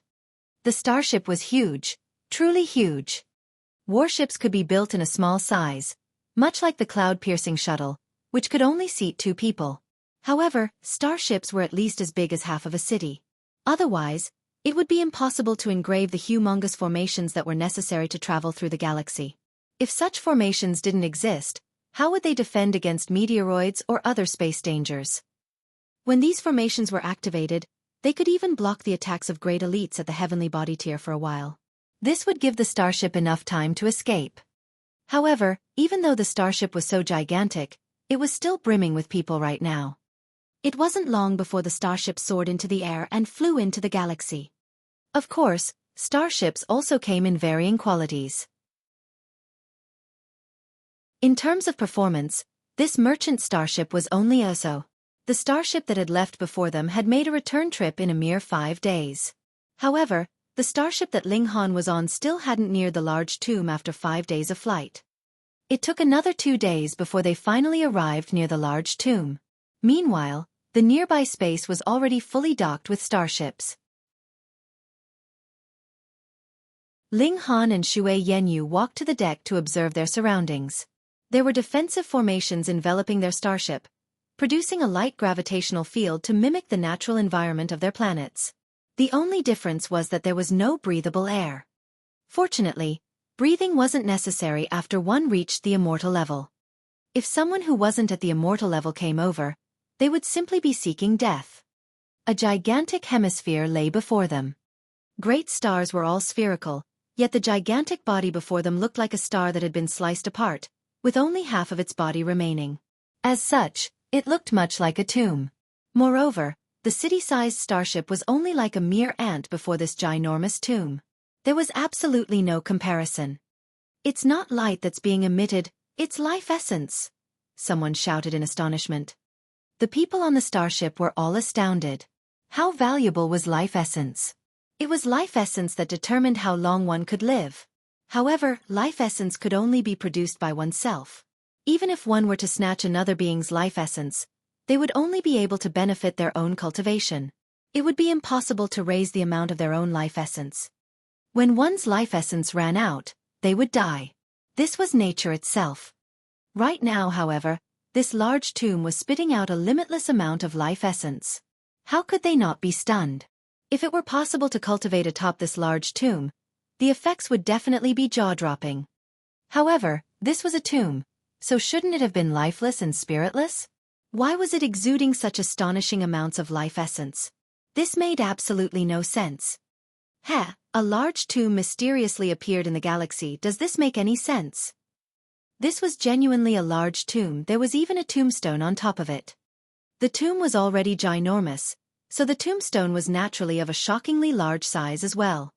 The starship was huge, truly huge. Warships could be built in a small size, much like the cloud-piercing shuttle, which could only seat 2 people. However, starships were at least as big as half of a city. Otherwise, it would be impossible to engrave the humongous formations that were necessary to travel through the galaxy. If such formations didn't exist, how would they defend against meteoroids or other space dangers? When these formations were activated, they could even block the attacks of great elites at the heavenly body tier for a while. This would give the starship enough time to escape. However, even though the starship was so gigantic, it was still brimming with people right now. It wasn't long before the starship soared into the air and flew into the galaxy. Of course, starships also came in varying qualities. In terms of performance, this merchant starship was only a-so. The starship that had left before them had made a return trip in a mere 5 days. However, the starship that Ling Han was on still hadn't neared the large tomb after 5 days of flight. It took another 2 days before they finally arrived near the large tomb. Meanwhile, the nearby space was already fully docked with starships. Ling Han and Shui Yanyu walked to the deck to observe their surroundings. There were defensive formations enveloping their starship, producing a light gravitational field to mimic the natural environment of their planets. The only difference was that there was no breathable air. Fortunately, breathing wasn't necessary after one reached the immortal level. If someone who wasn't at the immortal level came over, they would simply be seeking death. A gigantic hemisphere lay before them. Great stars were all spherical, yet the gigantic body before them looked like a star that had been sliced apart, with only half of its body remaining. As such, it looked much like a tomb. Moreover, the city-sized starship was only like a mere ant before this ginormous tomb. There was absolutely no comparison. "It's not light that's being emitted, it's life essence," someone shouted in astonishment. The people on the starship were all astounded. How valuable was life essence? It was life essence that determined how long one could live. However, life essence could only be produced by oneself. Even if one were to snatch another being's life essence, they would only be able to benefit their own cultivation. It would be impossible to raise the amount of their own life essence. When one's life essence ran out, they would die. This was nature itself. Right now, however, this large tomb was spitting out a limitless amount of life essence. How could they not be stunned? If it were possible to cultivate atop this large tomb, the effects would definitely be jaw-dropping. However, this was a tomb, so shouldn't it have been lifeless and spiritless? Why was it exuding such astonishing amounts of life essence? This made absolutely no sense. A large tomb mysteriously appeared in the galaxy. Does this make any sense? This was genuinely a large tomb. There was even a tombstone on top of it. The tomb was already ginormous, so the tombstone was naturally of a shockingly large size as well.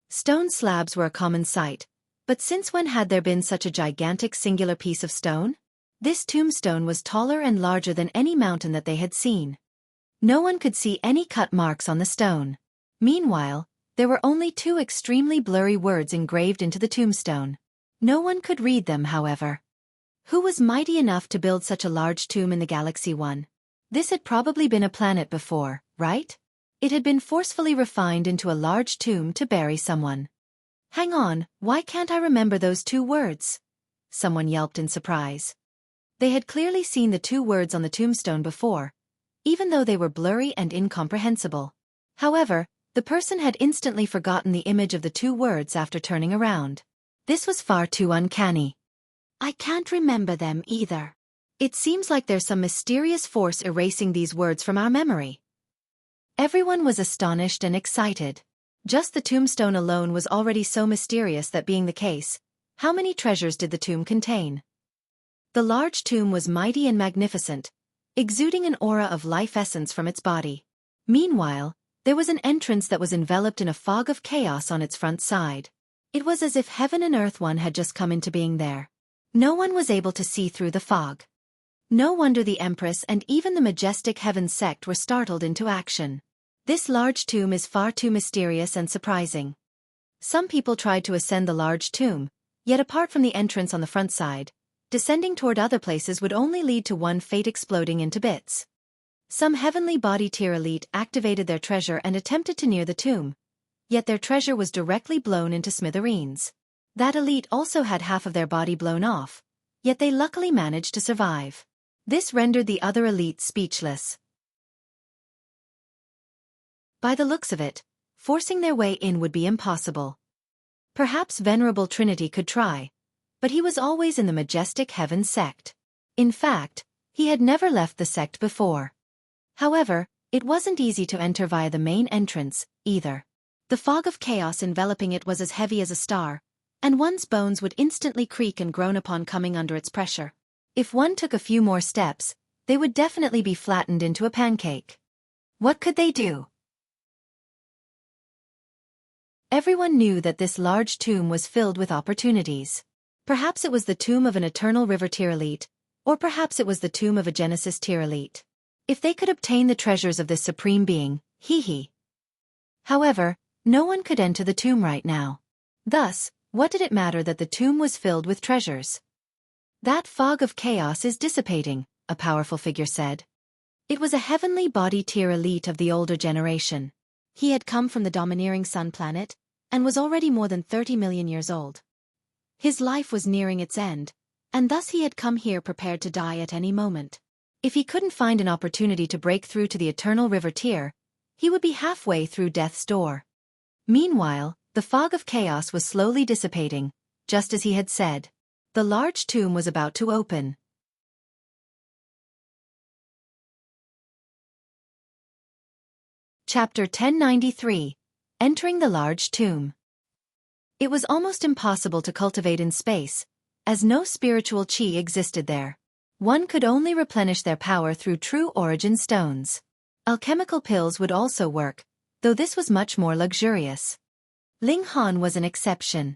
Stone slabs were a common sight, but since when had there been such a gigantic singular piece of stone? This tombstone was taller and larger than any mountain that they had seen. No one could see any cut marks on the stone. Meanwhile, there were only 2 extremely blurry words engraved into the tombstone. No one could read them, however. Who was mighty enough to build such a large tomb in the galaxy? 1. This had probably been a planet before, right? It had been forcefully refined into a large tomb to bury someone. Hang on, why can't I remember those 2 words? Someone yelped in surprise. They had clearly seen the 2 words on the tombstone before, even though they were blurry and incomprehensible. However, the person had instantly forgotten the image of the 2 words after turning around. This was far too uncanny. I can't remember them either. It seems like there's some mysterious force erasing these words from our memory. Everyone was astonished and excited. Just the tombstone alone was already so mysterious. That being the case, how many treasures did the tomb contain? The large tomb was mighty and magnificent, exuding an aura of life essence from its body. Meanwhile, there was an entrance that was enveloped in a fog of chaos on its front side. It was as if heaven and earth one had just come into being there. No one was able to see through the fog. No wonder the Empress and even the majestic Heaven sect were startled into action. This large tomb is far too mysterious and surprising. Some people tried to ascend the large tomb, yet apart from the entrance on the front side, descending toward other places would only lead to one fate: exploding into bits. Some heavenly body tier elite activated their treasure and attempted to near the tomb, yet their treasure was directly blown into smithereens. That elite also had half of their body blown off, yet they luckily managed to survive. This rendered the other elite speechless. By the looks of it, forcing their way in would be impossible. Perhaps Venerable Trinity could try, but he was always in the majestic Heaven sect. In fact, he had never left the sect before. However, it wasn't easy to enter via the main entrance, either. The fog of chaos enveloping it was as heavy as a star, and one's bones would instantly creak and groan upon coming under its pressure. If one took a few more steps, they would definitely be flattened into a pancake. What could they do? Everyone knew that this large tomb was filled with opportunities. Perhaps it was the tomb of an Eternal River tier elite, or perhaps it was the tomb of a Genesis tier elite. If they could obtain the treasures of this supreme being, hee. However, no one could enter the tomb right now. Thus, what did it matter that the tomb was filled with treasures? That fog of chaos is dissipating, a powerful figure said. It was a heavenly body tier elite of the older generation. He had come from the domineering sun planet, and was already more than 30 million years old. His life was nearing its end, and thus he had come here prepared to die at any moment. If he couldn't find an opportunity to break through to the Eternal River tier, he would be halfway through death's door. Meanwhile, the fog of chaos was slowly dissipating, just as he had said. The large tomb was about to open. Chapter 1093. Entering the Large Tomb. It was almost impossible to cultivate in space, as no spiritual chi existed there. One could only replenish their power through true origin stones. Alchemical pills would also work, though this was much more luxurious. Ling Han was an exception.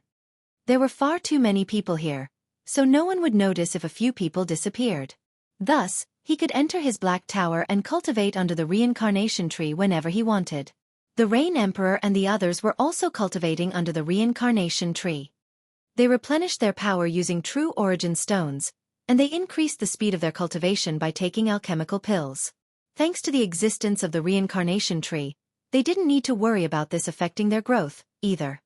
There were far too many people here, so no one would notice if a few people disappeared. Thus, he could enter his black tower and cultivate under the reincarnation tree whenever he wanted. The Rain Emperor and the others were also cultivating under the reincarnation tree. They replenished their power using true origin stones, and they increased the speed of their cultivation by taking alchemical pills. Thanks to the existence of the reincarnation tree, they didn't need to worry about this affecting their growth, either.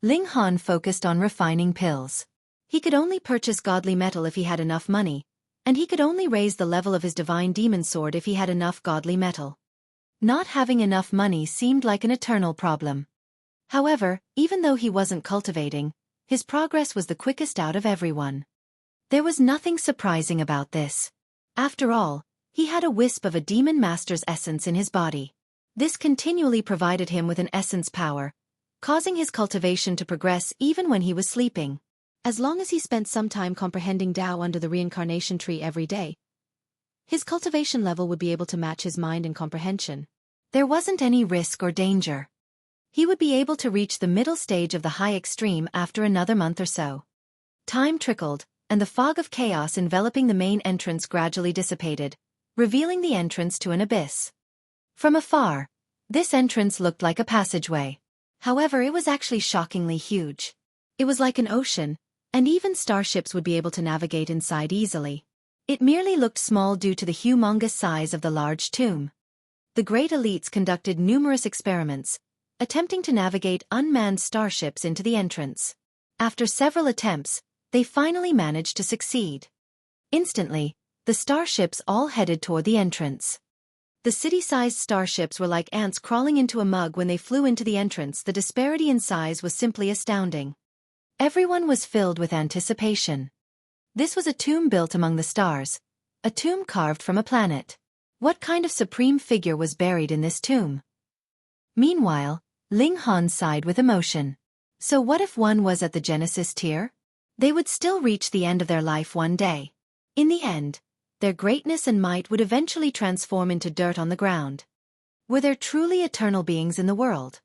Ling Han focused on refining pills. He could only purchase godly metal if he had enough money, and he could only raise the level of his divine demon sword if he had enough godly metal. Not having enough money seemed like an eternal problem. However, even though he wasn't cultivating, his progress was the quickest out of everyone. There was nothing surprising about this. After all, he had a wisp of a demon master's essence in his body. This continually provided him with an essence power, causing his cultivation to progress even when he was sleeping. As long as he spent some time comprehending Tao under the reincarnation tree every day, his cultivation level would be able to match his mind and comprehension. There wasn't any risk or danger. He would be able to reach the middle stage of the high extreme after another month or so. Time trickled, and the fog of chaos enveloping the main entrance gradually dissipated, revealing the entrance to an abyss. From afar, this entrance looked like a passageway. However, it was actually shockingly huge. It was like an ocean, and even starships would be able to navigate inside easily. It merely looked small due to the humongous size of the large tomb. The great elites conducted numerous experiments, attempting to navigate unmanned starships into the entrance. After several attempts, they finally managed to succeed. Instantly, the starships all headed toward the entrance. The city-sized starships were like ants crawling into a mug when they flew into the entrance. The disparity in size was simply astounding. Everyone was filled with anticipation. This was a tomb built among the stars, a tomb carved from a planet. What kind of supreme figure was buried in this tomb? Meanwhile, Ling Han sighed with emotion. So what if one was at the Genesis tier? They would still reach the end of their life one day. In the end, their greatness and might would eventually transform into dirt on the ground. Were there truly eternal beings in the world?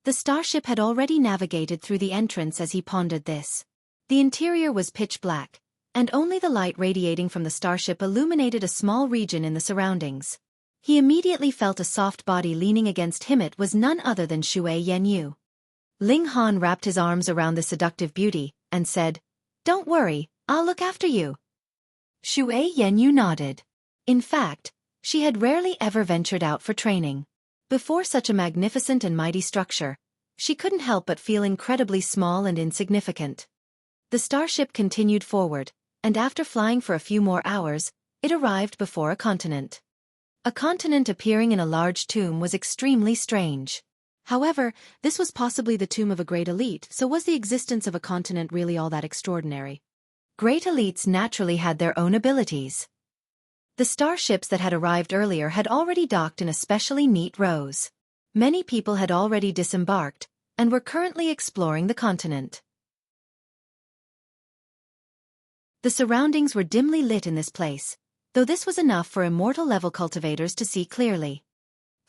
The starship had already navigated through the entrance as he pondered this. The interior was pitch black, and only the light radiating from the starship illuminated a small region in the surroundings. He immediately felt a soft body leaning against him. It was none other than Shui Yanyu. Ling Han wrapped his arms around the seductive beauty, and said, "Don't worry, I'll look after you." Shui Yanyu nodded. In fact, she had rarely ever ventured out for training. Before such a magnificent and mighty structure, she couldn't help but feel incredibly small and insignificant. The starship continued forward, and after flying for a few more hours, it arrived before a continent. A continent appearing in a large tomb was extremely strange. However, this was possibly the tomb of a great elite, so was the existence of a continent really all that extraordinary? Great elites naturally had their own abilities. The starships that had arrived earlier had already docked in especially neat rows. Many people had already disembarked, and were currently exploring the continent. The surroundings were dimly lit in this place, though this was enough for immortal-level cultivators to see clearly.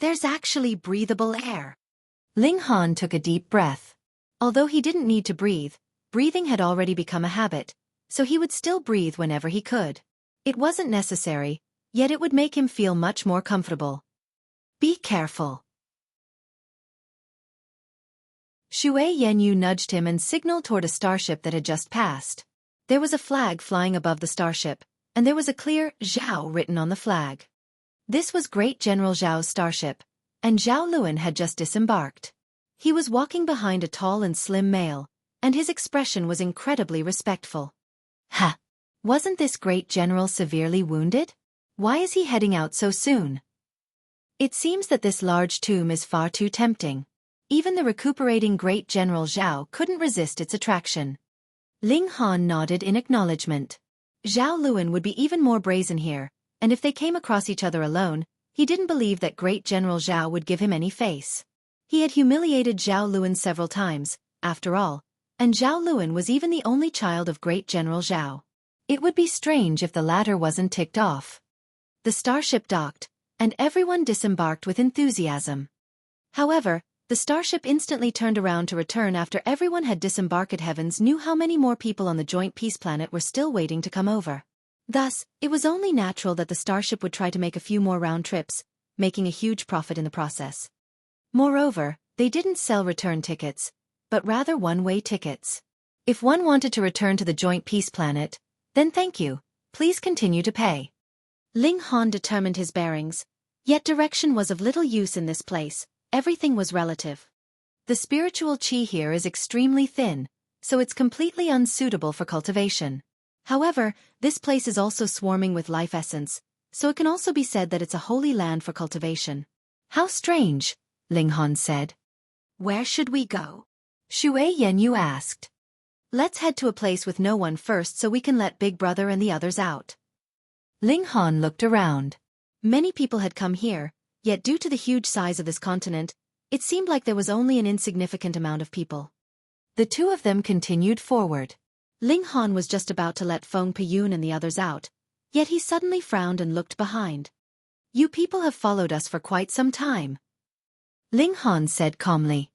There's actually breathable air. Ling Han took a deep breath. Although he didn't need to breathe, breathing had already become a habit, so he would still breathe whenever he could. It wasn't necessary, yet it would make him feel much more comfortable. Be careful. Shui Yanyu nudged him and signaled toward a starship that had just passed. There was a flag flying above the starship, and there was a clear Zhao written on the flag. This was Great General Zhao's starship, and Zhao Luan had just disembarked. He was walking behind a tall and slim male, and his expression was incredibly respectful. Ha! Wasn't this great general severely wounded? Why is he heading out so soon? It seems that this large tomb is far too tempting. Even the recuperating great General Zhao couldn't resist its attraction. Ling Han nodded in acknowledgement. Zhao Luan would be even more brazen here, and if they came across each other alone, he didn't believe that great General Zhao would give him any face. He had humiliated Zhao Luan several times, after all, and Zhao Luan was even the only child of great General Zhao. It would be strange if the latter wasn't ticked off. The starship docked, and everyone disembarked with enthusiasm. However, the starship instantly turned around to return after everyone had disembarked. Heavens knew how many more people on the joint peace planet were still waiting to come over. Thus, it was only natural that the starship would try to make a few more round trips, making a huge profit in the process. Moreover, they didn't sell return tickets, but rather one-way tickets. If one wanted to return to the joint peace planet, then thank you, please continue to pay. Ling Han determined his bearings, yet direction was of little use in this place, everything was relative. The spiritual qi here is extremely thin, so it's completely unsuitable for cultivation. However, this place is also swarming with life essence, so it can also be said that it's a holy land for cultivation. How strange, Ling Han said. Where should we go? Shui Yanyu asked. Let's head to a place with no one first so we can let Big Brother and the others out. Ling Han looked around. Many people had come here, yet due to the huge size of this continent, it seemed like there was only an insignificant amount of people. The two of them continued forward. Ling Han was just about to let Feng Piyun and the others out, yet he suddenly frowned and looked behind. You people have followed us for quite some time. Ling Han said calmly.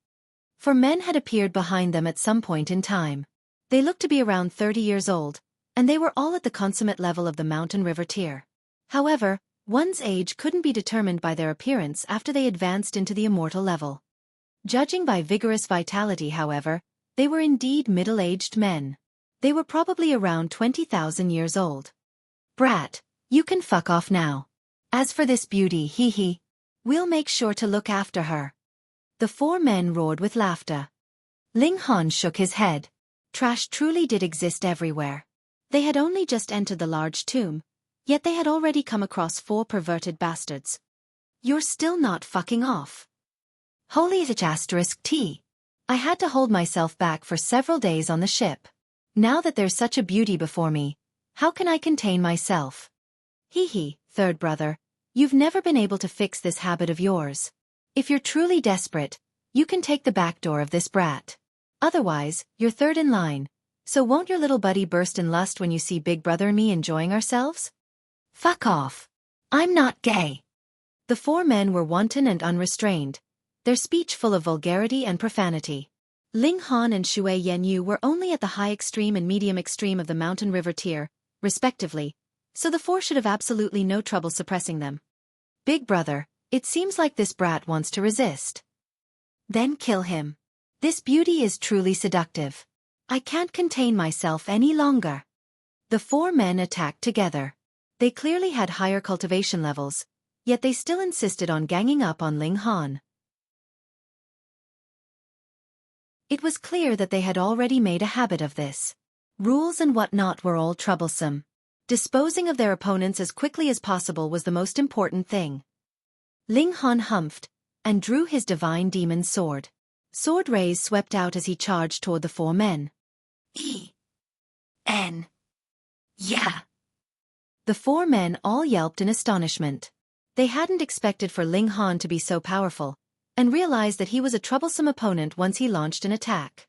4 men had appeared behind them at some point in time. They looked to be around 30 years old, and they were all at the consummate level of the mountain river tier. However, one's age couldn't be determined by their appearance after they advanced into the immortal level. Judging by vigorous vitality, however, they were indeed middle-aged men. They were probably around 20,000 years old. Brat, you can fuck off now. As for this beauty, hee, we'll make sure to look after her. The four men roared with laughter. Ling Han shook his head. Trash truly did exist everywhere. They had only just entered the large tomb, yet they had already come across 4 perverted bastards. You're still not fucking off. Holy *T. I had to hold myself back for several days on the ship. Now that there's such a beauty before me, how can I contain myself? Hee, third brother, you've never been able to fix this habit of yours. If you're truly desperate, you can take the back door of this brat. Otherwise, you're third in line. So won't your little buddy burst in lust when you see Big Brother and me enjoying ourselves? Fuck off. I'm not gay. The 4 men were wanton and unrestrained, their speech full of vulgarity and profanity. Ling Han and Shui Yanyu were only at the high extreme and medium extreme of the mountain river tier, respectively, so the 4 should have absolutely no trouble suppressing them. Big Brother, it seems like this brat wants to resist. Then kill him. This beauty is truly seductive. I can't contain myself any longer. The 4 men attacked together. They clearly had higher cultivation levels, yet they still insisted on ganging up on Ling Han. It was clear that they had already made a habit of this. Rules and whatnot were all troublesome. Disposing of their opponents as quickly as possible was the most important thing. Ling Han humphed, and drew his divine demon sword. Sword rays swept out as he charged toward the 4 men. Yeah. The 4 men all yelped in astonishment. They hadn't expected for Ling Han to be so powerful, and realized that he was a troublesome opponent once he launched an attack.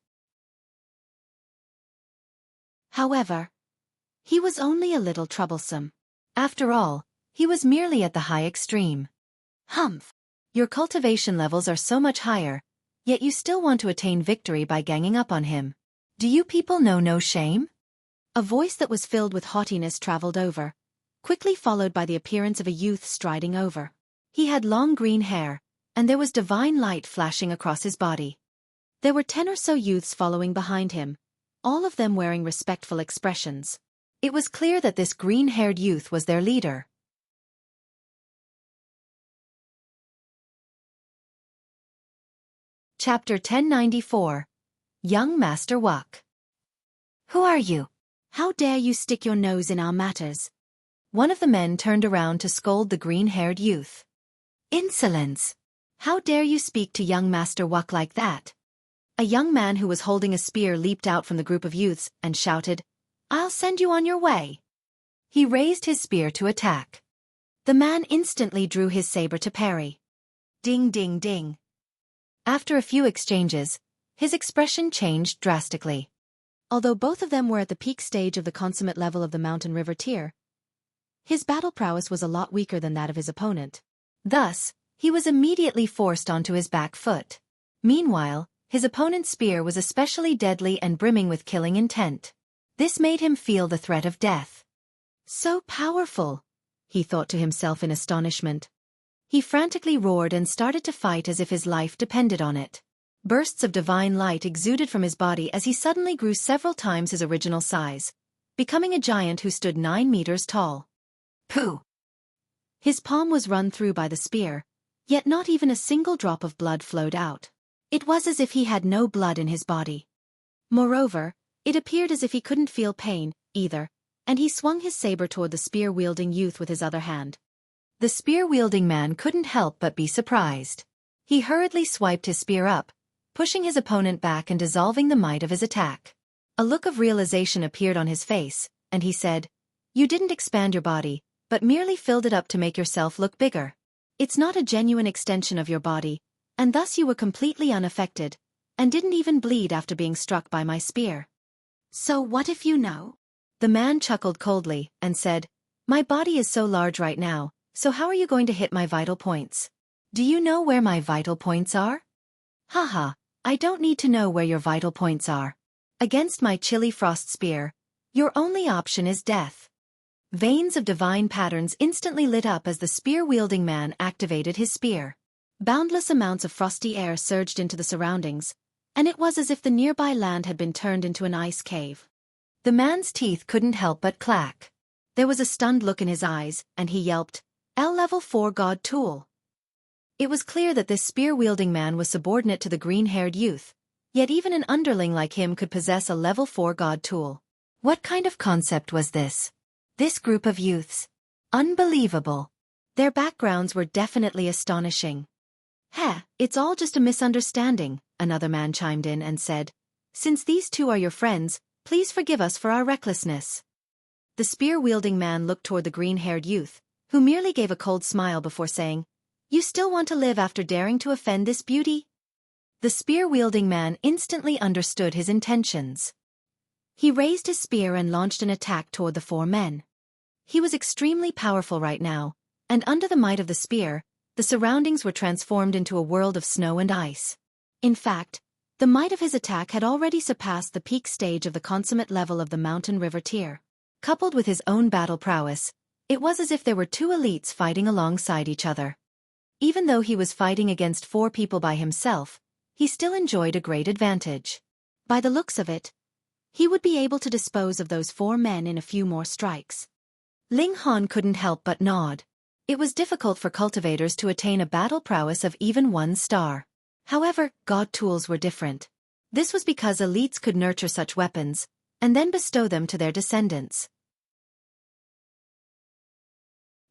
However, he was only a little troublesome. After all, he was merely at the high extreme. Humph! Your cultivation levels are so much higher, yet you still want to attain victory by ganging up on him. Do you people know no shame? A voice that was filled with haughtiness traveled over, quickly followed by the appearance of a youth striding over. He had long green hair, and there was divine light flashing across his body. There were 10 or so youths following behind him, all of them wearing respectful expressions. It was clear that this green-haired youth was their leader. Chapter 1094. Young Master Wuk. Who are you? How dare you stick your nose in our matters? One of the men turned around to scold the green-haired youth. Insolence! How dare you speak to young Master Wuk like that? A young man who was holding a spear leaped out from the group of youths and shouted, I'll send you on your way. He raised his spear to attack. The man instantly drew his saber to parry. Ding ding ding. After a few exchanges, his expression changed drastically. Although both of them were at the peak stage of the consummate level of the mountain river tier, his battle prowess was a lot weaker than that of his opponent. Thus, he was immediately forced onto his back foot. Meanwhile, his opponent's spear was especially deadly and brimming with killing intent. This made him feel the threat of death. So powerful, he thought to himself in astonishment. He frantically roared and started to fight as if his life depended on it. Bursts of divine light exuded from his body as he suddenly grew several times his original size, becoming a giant who stood 9 meters tall. Pooh! His palm was run through by the spear, yet not even a single drop of blood flowed out. It was as if he had no blood in his body. Moreover, it appeared as if he couldn't feel pain, either, and he swung his saber toward the spear-wielding youth with his other hand. The spear-wielding man couldn't help but be surprised. He hurriedly swiped his spear up, pushing his opponent back and dissolving the might of his attack. A look of realization appeared on his face, and he said, You didn't expand your body, but merely filled it up to make yourself look bigger. It's not a genuine extension of your body, and thus you were completely unaffected, and didn't even bleed after being struck by my spear. So what if you know? The man chuckled coldly, and said, My body is so large right now, so how are you going to hit my vital points? Do you know where my vital points are? Haha, I don't need to know where your vital points are. Against my chilly frost spear, your only option is death. Veins of divine patterns instantly lit up as the spear-wielding man activated his spear. Boundless amounts of frosty air surged into the surroundings, and it was as if the nearby land had been turned into an ice cave. The man's teeth couldn't help but clack. There was a stunned look in his eyes, and he yelped, "L level 4 god tool." It was clear that this spear-wielding man was subordinate to the green-haired youth, yet even an underling like him could possess a level 4 god tool. What kind of concept was this? This group of youths. Unbelievable. Their backgrounds were definitely astonishing. "Heh, it's all just a misunderstanding," another man chimed in and said. "Since these two are your friends, please forgive us for our recklessness." The spear-wielding man looked toward the green-haired youth, who merely gave a cold smile before saying, "You still want to live after daring to offend this beauty?" The spear-wielding man instantly understood his intentions. He raised his spear and launched an attack toward the four men. He was extremely powerful right now, and under the might of the spear, the surroundings were transformed into a world of snow and ice. In fact, the might of his attack had already surpassed the peak stage of the consummate level of the mountain river tier. Coupled with his own battle prowess, it was as if there were two elites fighting alongside each other. Even though he was fighting against 4 people by himself, he still enjoyed a great advantage. By the looks of it, he would be able to dispose of those 4 men in a few more strikes. Ling Han couldn't help but nod. It was difficult for cultivators to attain a battle prowess of even 1 star. However, god tools were different. This was because elites could nurture such weapons, and then bestow them to their descendants.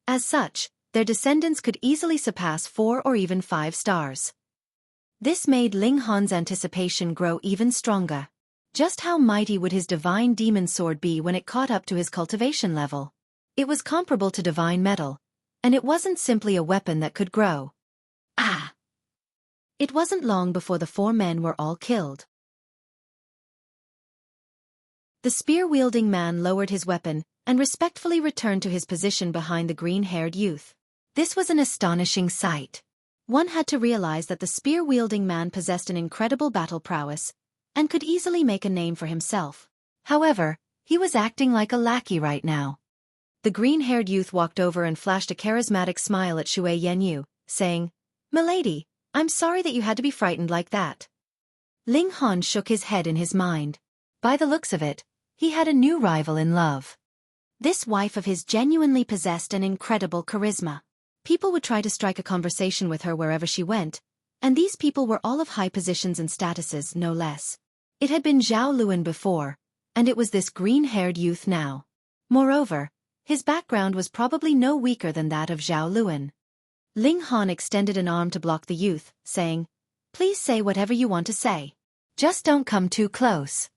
As such, their descendants could easily surpass 4 or even 5 stars. This made Ling Han's anticipation grow even stronger. Just how mighty would his divine demon sword be when it caught up to his cultivation level? It was comparable to divine metal, and it wasn't simply a weapon that could grow. Ah! It wasn't long before the 4 men were all killed. The spear-wielding man lowered his weapon and respectfully returned to his position behind the green-haired youth. This was an astonishing sight. One had to realize that the spear-wielding man possessed an incredible battle prowess and could easily make a name for himself. However, he was acting like a lackey right now. The green-haired youth walked over and flashed a charismatic smile at Shui Yanyu, saying, "Milady, I'm sorry that you had to be frightened like that." Ling Han shook his head in his mind. By the looks of it, he had a new rival in love. This wife of his genuinely possessed an incredible charisma. People would try to strike a conversation with her wherever she went, and these people were all of high positions and statuses, no less. It had been Zhao Luan before, and it was this green-haired youth now. Moreover, his background was probably no weaker than that of Zhao Luan. Ling Han extended an arm to block the youth, saying, "Please say whatever you want to say. Just don't come too close."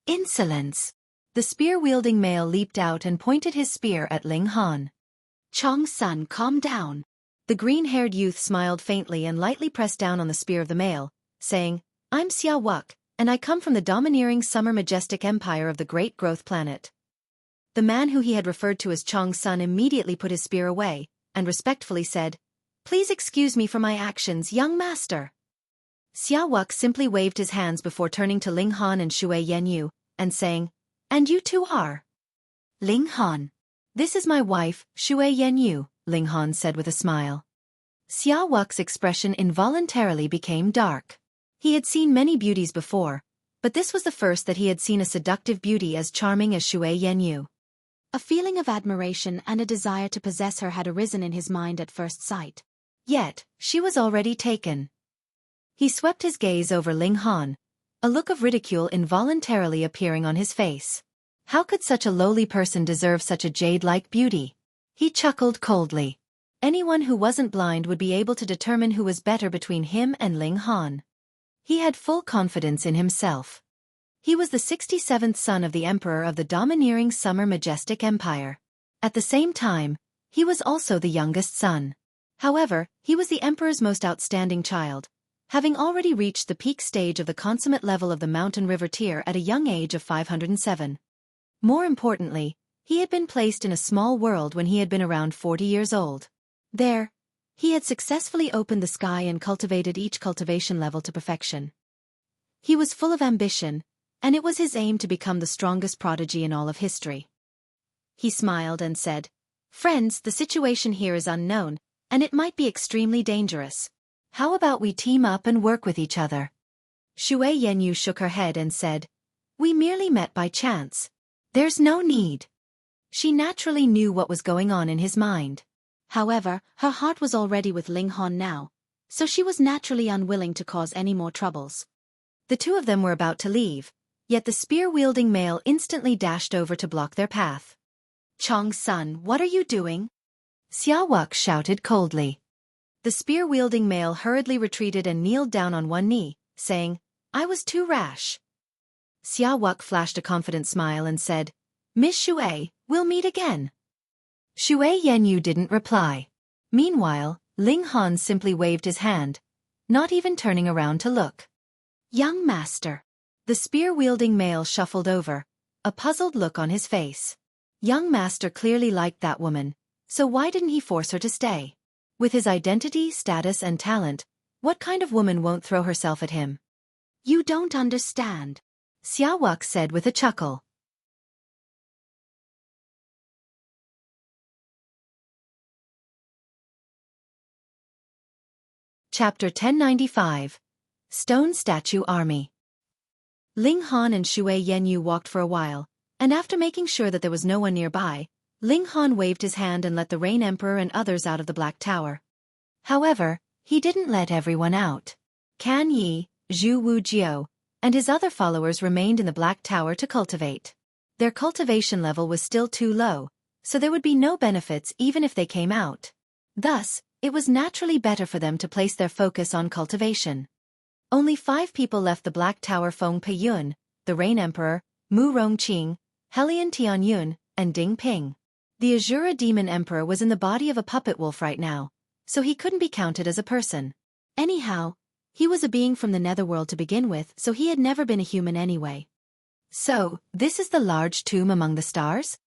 Insolence! The spear-wielding male leaped out and pointed his spear at Ling Han. "Chong-sun, calm down." The green-haired youth smiled faintly and lightly pressed down on the spear of the male, saying, "I'm Xia Wuk, and I come from the domineering summer majestic empire of the Great Growth Planet." The man who he had referred to as Chong-sun immediately put his spear away, and respectfully said, "Please excuse me for my actions, young master." Xia Wuk simply waved his hands before turning to Ling Han and Shui Yanyu, and saying, "And you two are?" "Ling Han. This is my wife, Shui Yanyu," Ling Han said with a smile. Xia Wuk's expression involuntarily became dark. He had seen many beauties before, but this was the first that he had seen a seductive beauty as charming as Shui Yanyu. A feeling of admiration and a desire to possess her had arisen in his mind at first sight. Yet, she was already taken. He swept his gaze over Ling Han, a look of ridicule involuntarily appearing on his face. How could such a lowly person deserve such a jade-like beauty? He chuckled coldly. Anyone who wasn't blind would be able to determine who was better between him and Ling Han. He had full confidence in himself. He was the 67th son of the emperor of the domineering summer majestic empire. At the same time, he was also the youngest son. However, he was the emperor's most outstanding child, having already reached the peak stage of the consummate level of the mountain river tier at a young age of 507. More importantly, he had been placed in a small world when he had been around 40 years old. There, he had successfully opened the sky and cultivated each cultivation level to perfection. He was full of ambition, and it was his aim to become the strongest prodigy in all of history. He smiled and said, "Friends, the situation here is unknown, and it might be extremely dangerous. How about we team up and work with each other?" Shui Yanyu shook her head and said, "We merely met by chance. There's no need." She naturally knew what was going on in his mind. However, her heart was already with Ling Han now, so she was naturally unwilling to cause any more troubles. The two of them were about to leave, yet the spear-wielding male instantly dashed over to block their path. Chong-sun, what are you doing? Xiaofan shouted coldly. The spear-wielding male hurriedly retreated and kneeled down on one knee, saying, "I was too rash." Xiaofan flashed a confident smile and said, "Miss Shui, we'll meet again." Shui Yanyu didn't reply. Meanwhile, Ling Han simply waved his hand, not even turning around to look. "Young master." The spear-wielding male shuffled over, a puzzled look on his face. Young master clearly liked that woman, so why didn't he force her to stay? With his identity, status and talent, what kind of woman won't throw herself at him? "You don't understand," Xiaofan said with a chuckle. Chapter 1095. Stone Statue Army. Ling Han and Shui Yanyu walked for a while, and after making sure that there was no one nearby, Ling Han waved his hand and let the Rain Emperor and others out of the Black Tower. However, he didn't let everyone out. Kan Yi, Zhu Wujiao, and his other followers remained in the Black Tower to cultivate. Their cultivation level was still too low, so there would be no benefits even if they came out. Thus, it was naturally better for them to place their focus on cultivation. Only 5 people left the Black Tower: Feng Peiyun, the Rain Emperor, Mu Rongqing, Helian Tianyun, and Ding Ping. The Azura Demon Emperor was in the body of a puppet wolf right now, so he couldn't be counted as a person. Anyhow, he was a being from the netherworld to begin with, so he had never been a human anyway. So, this is the large tomb among the stars?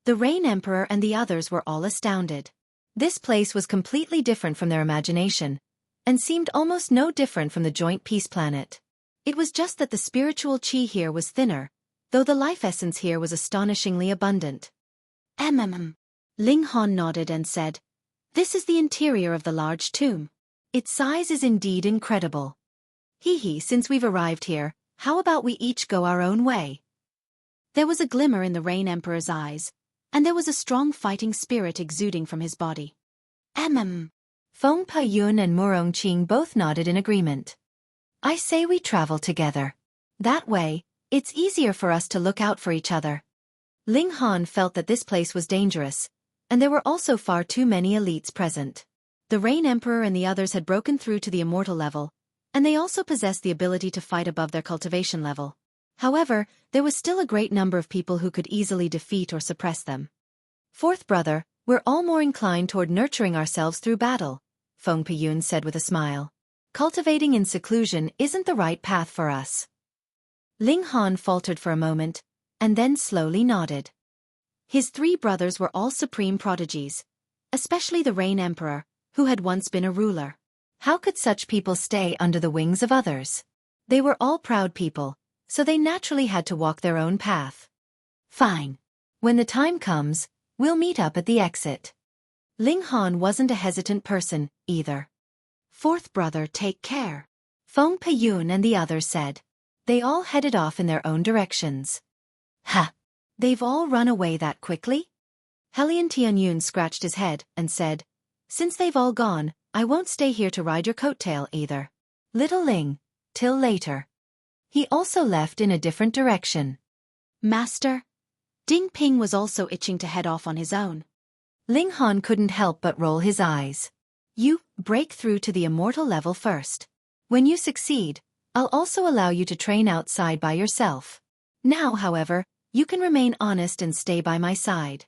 The Rain Emperor and the others were all astounded. This place was completely different from their imagination, and seemed almost no different from the Joint Peace Planet. It was just that the spiritual chi here was thinner, though the life essence here was astonishingly abundant. Ling Han nodded and said, "This is the interior of the large tomb. Its size is indeed incredible. Since we've arrived here, how about we each go our own way?" There was a glimmer in the Rain Emperor's eyes, and there was a strong fighting spirit exuding from his body. Feng Peiyun and Mu Rongqing both nodded in agreement. "I say we travel together. That way, it's easier for us to look out for each other." Ling Han felt that this place was dangerous, and there were also far too many elites present. The Rain Emperor and the others had broken through to the immortal level, and they also possessed the ability to fight above their cultivation level. However, there was still a great number of people who could easily defeat or suppress them. "Fourth brother, we're all more inclined toward nurturing ourselves through battle," Feng Peiyun said with a smile. "Cultivating in seclusion isn't the right path for us." Ling Han faltered for a moment, and then slowly nodded. His 3 brothers were all supreme prodigies, especially the Rain Emperor, who had once been a ruler. How could such people stay under the wings of others? They were all proud people, so they naturally had to walk their own path. "Fine. When the time comes, we'll meet up at the exit." Ling Han wasn't a hesitant person, either. "Fourth brother, take care," Feng Peiyun and the others said. They all headed off in their own directions. "Ha! They've all run away that quickly?" Helian Tianyun scratched his head and said, "Since they've all gone, I won't stay here to ride your coattail either. Little Ling, till later." He also left in a different direction. "Master?" Ding Ping was also itching to head off on his own. Ling Han couldn't help but roll his eyes. "You break through to the immortal level first. When you succeed, I'll also allow you to train outside by yourself. Now, however, you can remain honest and stay by my side."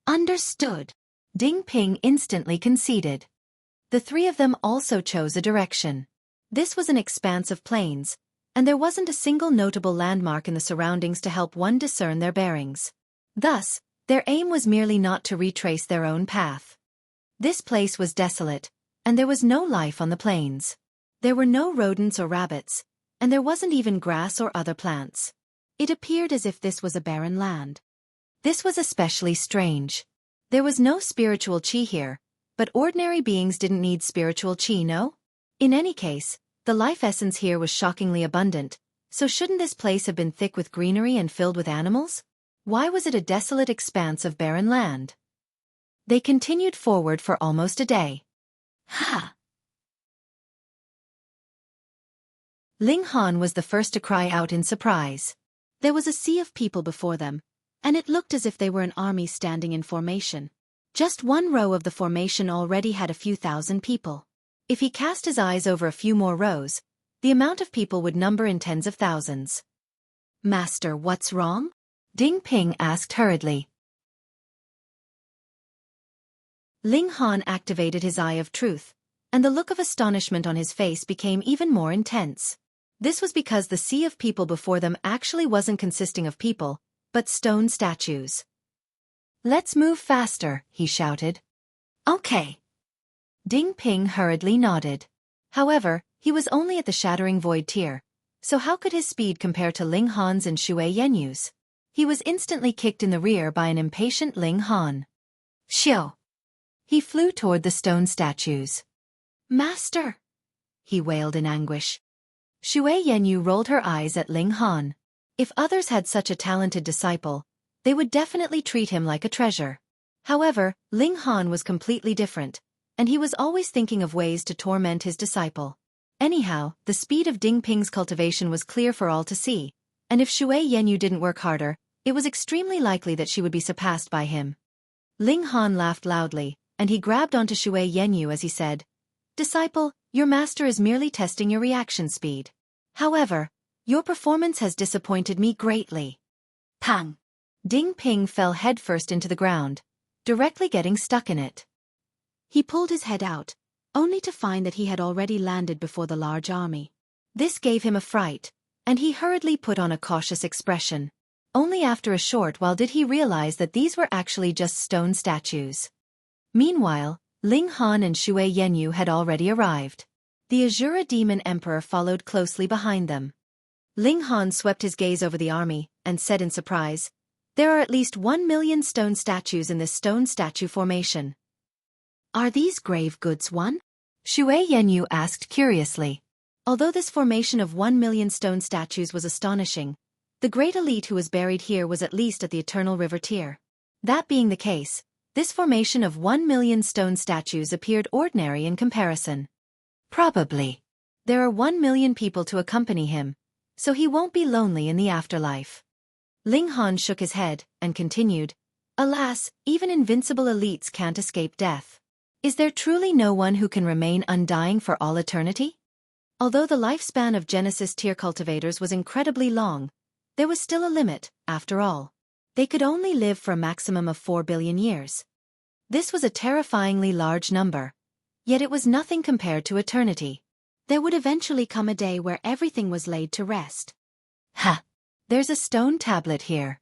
"Understood." Ding Ping instantly conceded. The 3 of them also chose a direction. This was an expanse of plains, and there wasn't a single notable landmark in the surroundings to help one discern their bearings. Thus, their aim was merely not to retrace their own path. This place was desolate, and there was no life on the plains. There were no rodents or rabbits, and there wasn't even grass or other plants. It appeared as if this was a barren land. This was especially strange. There was no spiritual chi here, but ordinary beings didn't need spiritual chi, no? In any case, the life essence here was shockingly abundant, so shouldn't this place have been thick with greenery and filled with animals? Why was it a desolate expanse of barren land? They continued forward for almost a day. Ha! Ling Han was the first to cry out in surprise. There was a sea of people before them, and it looked as if they were an army standing in formation. Just one row of the formation already had a few thousand people. If he cast his eyes over a few more rows, the amount of people would number in tens of thousands. Master, what's wrong? Ding Ping asked hurriedly. Ling Han activated his Eye of Truth, and the look of astonishment on his face became even more intense. This was because the sea of people before them actually wasn't consisting of people, but stone statues. "Let's move faster," he shouted. Okay. Ding Ping hurriedly nodded. However, he was only at the Shattering Void tier, so how could his speed compare to Ling Han's and Shui Yenyu's? He was instantly kicked in the rear by an impatient Ling Han. Xiao! He flew toward the stone statues. Master! He wailed in anguish. Shui Yenyu rolled her eyes at Ling Han. If others had such a talented disciple, they would definitely treat him like a treasure. However, Ling Han was completely different, and he was always thinking of ways to torment his disciple. Anyhow, the speed of Ding Ping's cultivation was clear for all to see, and if Shui Yenyu didn't work harder, it was extremely likely that she would be surpassed by him. Ling Han laughed loudly, and he grabbed onto Shui Yenyu as he said, "Disciple, your master is merely testing your reaction speed. However, your performance has disappointed me greatly." Pang! Ding Ping fell headfirst into the ground, directly getting stuck in it. He pulled his head out, only to find that he had already landed before the large army. This gave him a fright, and he hurriedly put on a cautious expression. Only after a short while did he realize that these were actually just stone statues. Meanwhile, Ling Han and Shui Yenyu had already arrived. The Azura Demon Emperor followed closely behind them. Ling Han swept his gaze over the army, and said in surprise, "There are at least 1,000,000 stone statues in this stone statue formation." Are these grave goods one? Shui Yenyu asked curiously. Although this formation of 1,000,000 stone statues was astonishing, the great elite who was buried here was at least at the Eternal River tier. That being the case, this formation of 1,000,000 stone statues appeared ordinary in comparison. Probably. There are 1,000,000 people to accompany him, so he won't be lonely in the afterlife. Ling Han shook his head, and continued, "Alas, even invincible elites can't escape death. Is there truly no one who can remain undying for all eternity?" Although the lifespan of Genesis tier cultivators was incredibly long, there was still a limit, after all. They could only live for a maximum of 4 billion years. This was a terrifyingly large number, yet it was nothing compared to eternity. There would eventually come a day where everything was laid to rest. Ha! There's a stone tablet here.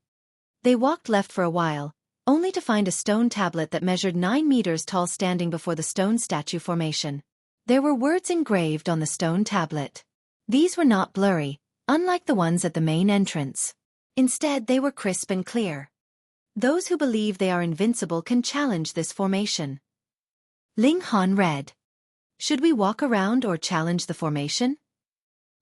They walked left for a while, only to find a stone tablet that measured 9 meters tall standing before the stone statue formation. There were words engraved on the stone tablet. These were not blurry, unlike the ones at the main entrance. Instead, they were crisp and clear. Those who believe they are invincible can challenge this formation. Ling Han read. "Should we walk around or challenge the formation?"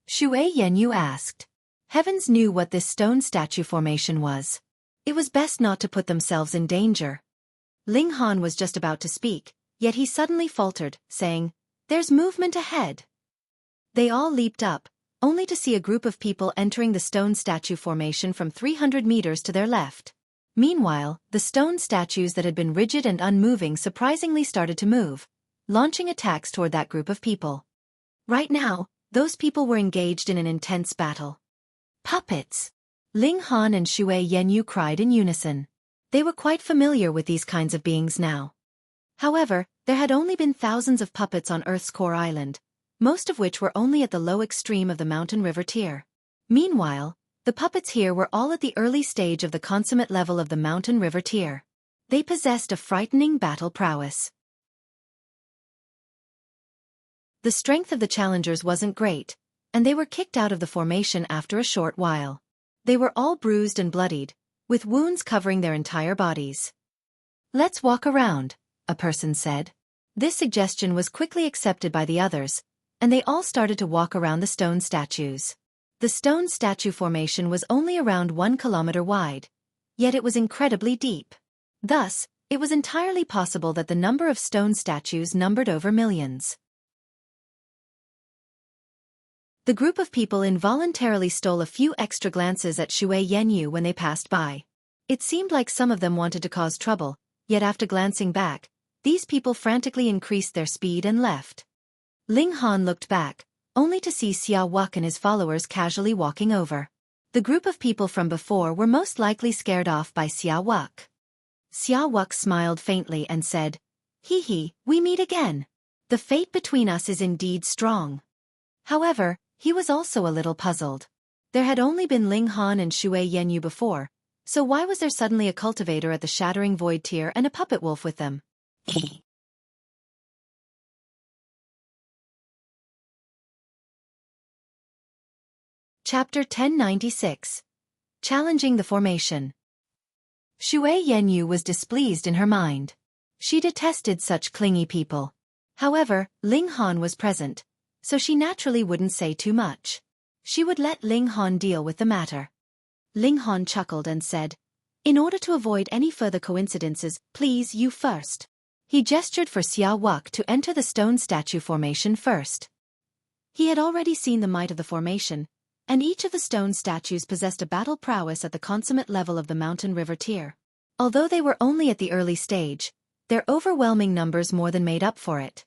Shui Yenyu asked. Heavens knew what this stone statue formation was. It was best not to put themselves in danger. Ling Han was just about to speak, yet he suddenly faltered, saying, "There's movement ahead." They all leaped up, only to see a group of people entering the stone statue formation from 300 meters to their left. Meanwhile, the stone statues that had been rigid and unmoving surprisingly started to move, launching attacks toward that group of people. Right now, those people were engaged in an intense battle. "Puppets!" Ling Han and Shui Yenyu cried in unison. They were quite familiar with these kinds of beings now. However, there had only been thousands of puppets on Earth's core island, most of which were only at the low extreme of the mountain river tier. Meanwhile, the puppets here were all at the early stage of the consummate level of the mountain river tier. They possessed a frightening battle prowess. The strength of the challengers wasn't great, and they were kicked out of the formation after a short while. They were all bruised and bloodied, with wounds covering their entire bodies. "Let's walk around," a person said. This suggestion was quickly accepted by the others, and they all started to walk around the stone statues. The stone statue formation was only around 1 kilometer wide, yet it was incredibly deep. Thus, it was entirely possible that the number of stone statues numbered over millions. The group of people involuntarily stole a few extra glances at Shui Yanyu when they passed by. It seemed like some of them wanted to cause trouble, yet after glancing back, these people frantically increased their speed and left. Ling Han looked back, only to see Xiao Wuk and his followers casually walking over. The group of people from before were most likely scared off by Xiao Wuk. Xiao Wuk smiled faintly and said, "Hee hee, we meet again. The fate between us is indeed strong." However, he was also a little puzzled. There had only been Ling Han and Shui Yanyu before, so why was there suddenly a cultivator at the Shattering Void tier and a puppet wolf with them? Chapter 1096. Challenging the Formation. Shui Yanyu was displeased in her mind. She detested such clingy people. However, Ling Han was present, so she naturally wouldn't say too much. She would let Ling Han deal with the matter. Ling Han chuckled and said, "In order to avoid any further coincidences, please you first." He gestured for Xiao Wuk to enter the stone statue formation first. He had already seen the might of the formation, and each of the stone statues possessed a battle prowess at the consummate level of the mountain river tier. Although they were only at the early stage, their overwhelming numbers more than made up for it.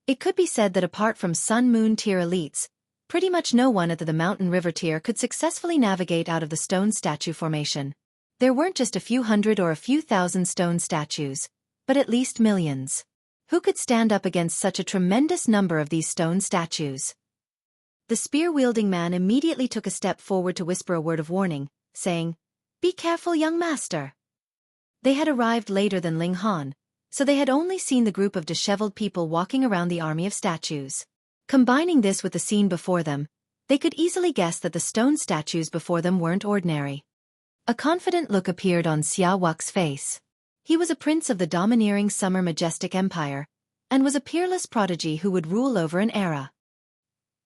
It could be said that apart from Sun-Moon tier elites, pretty much no one at the mountain river tier could successfully navigate out of the stone statue formation. There weren't just a few hundred or a few thousand stone statues, but at least millions. Who could stand up against such a tremendous number of these stone statues? The spear-wielding man immediately took a step forward to whisper a word of warning, saying, "Be careful, young master." They had arrived later than Ling Han, so they had only seen the group of disheveled people walking around the army of statues. Combining this with the scene before them, they could easily guess that the stone statues before them weren't ordinary. A confident look appeared on Xiao Wuk's face. He was a prince of the domineering Summer Majestic Empire, and was a peerless prodigy who would rule over an era.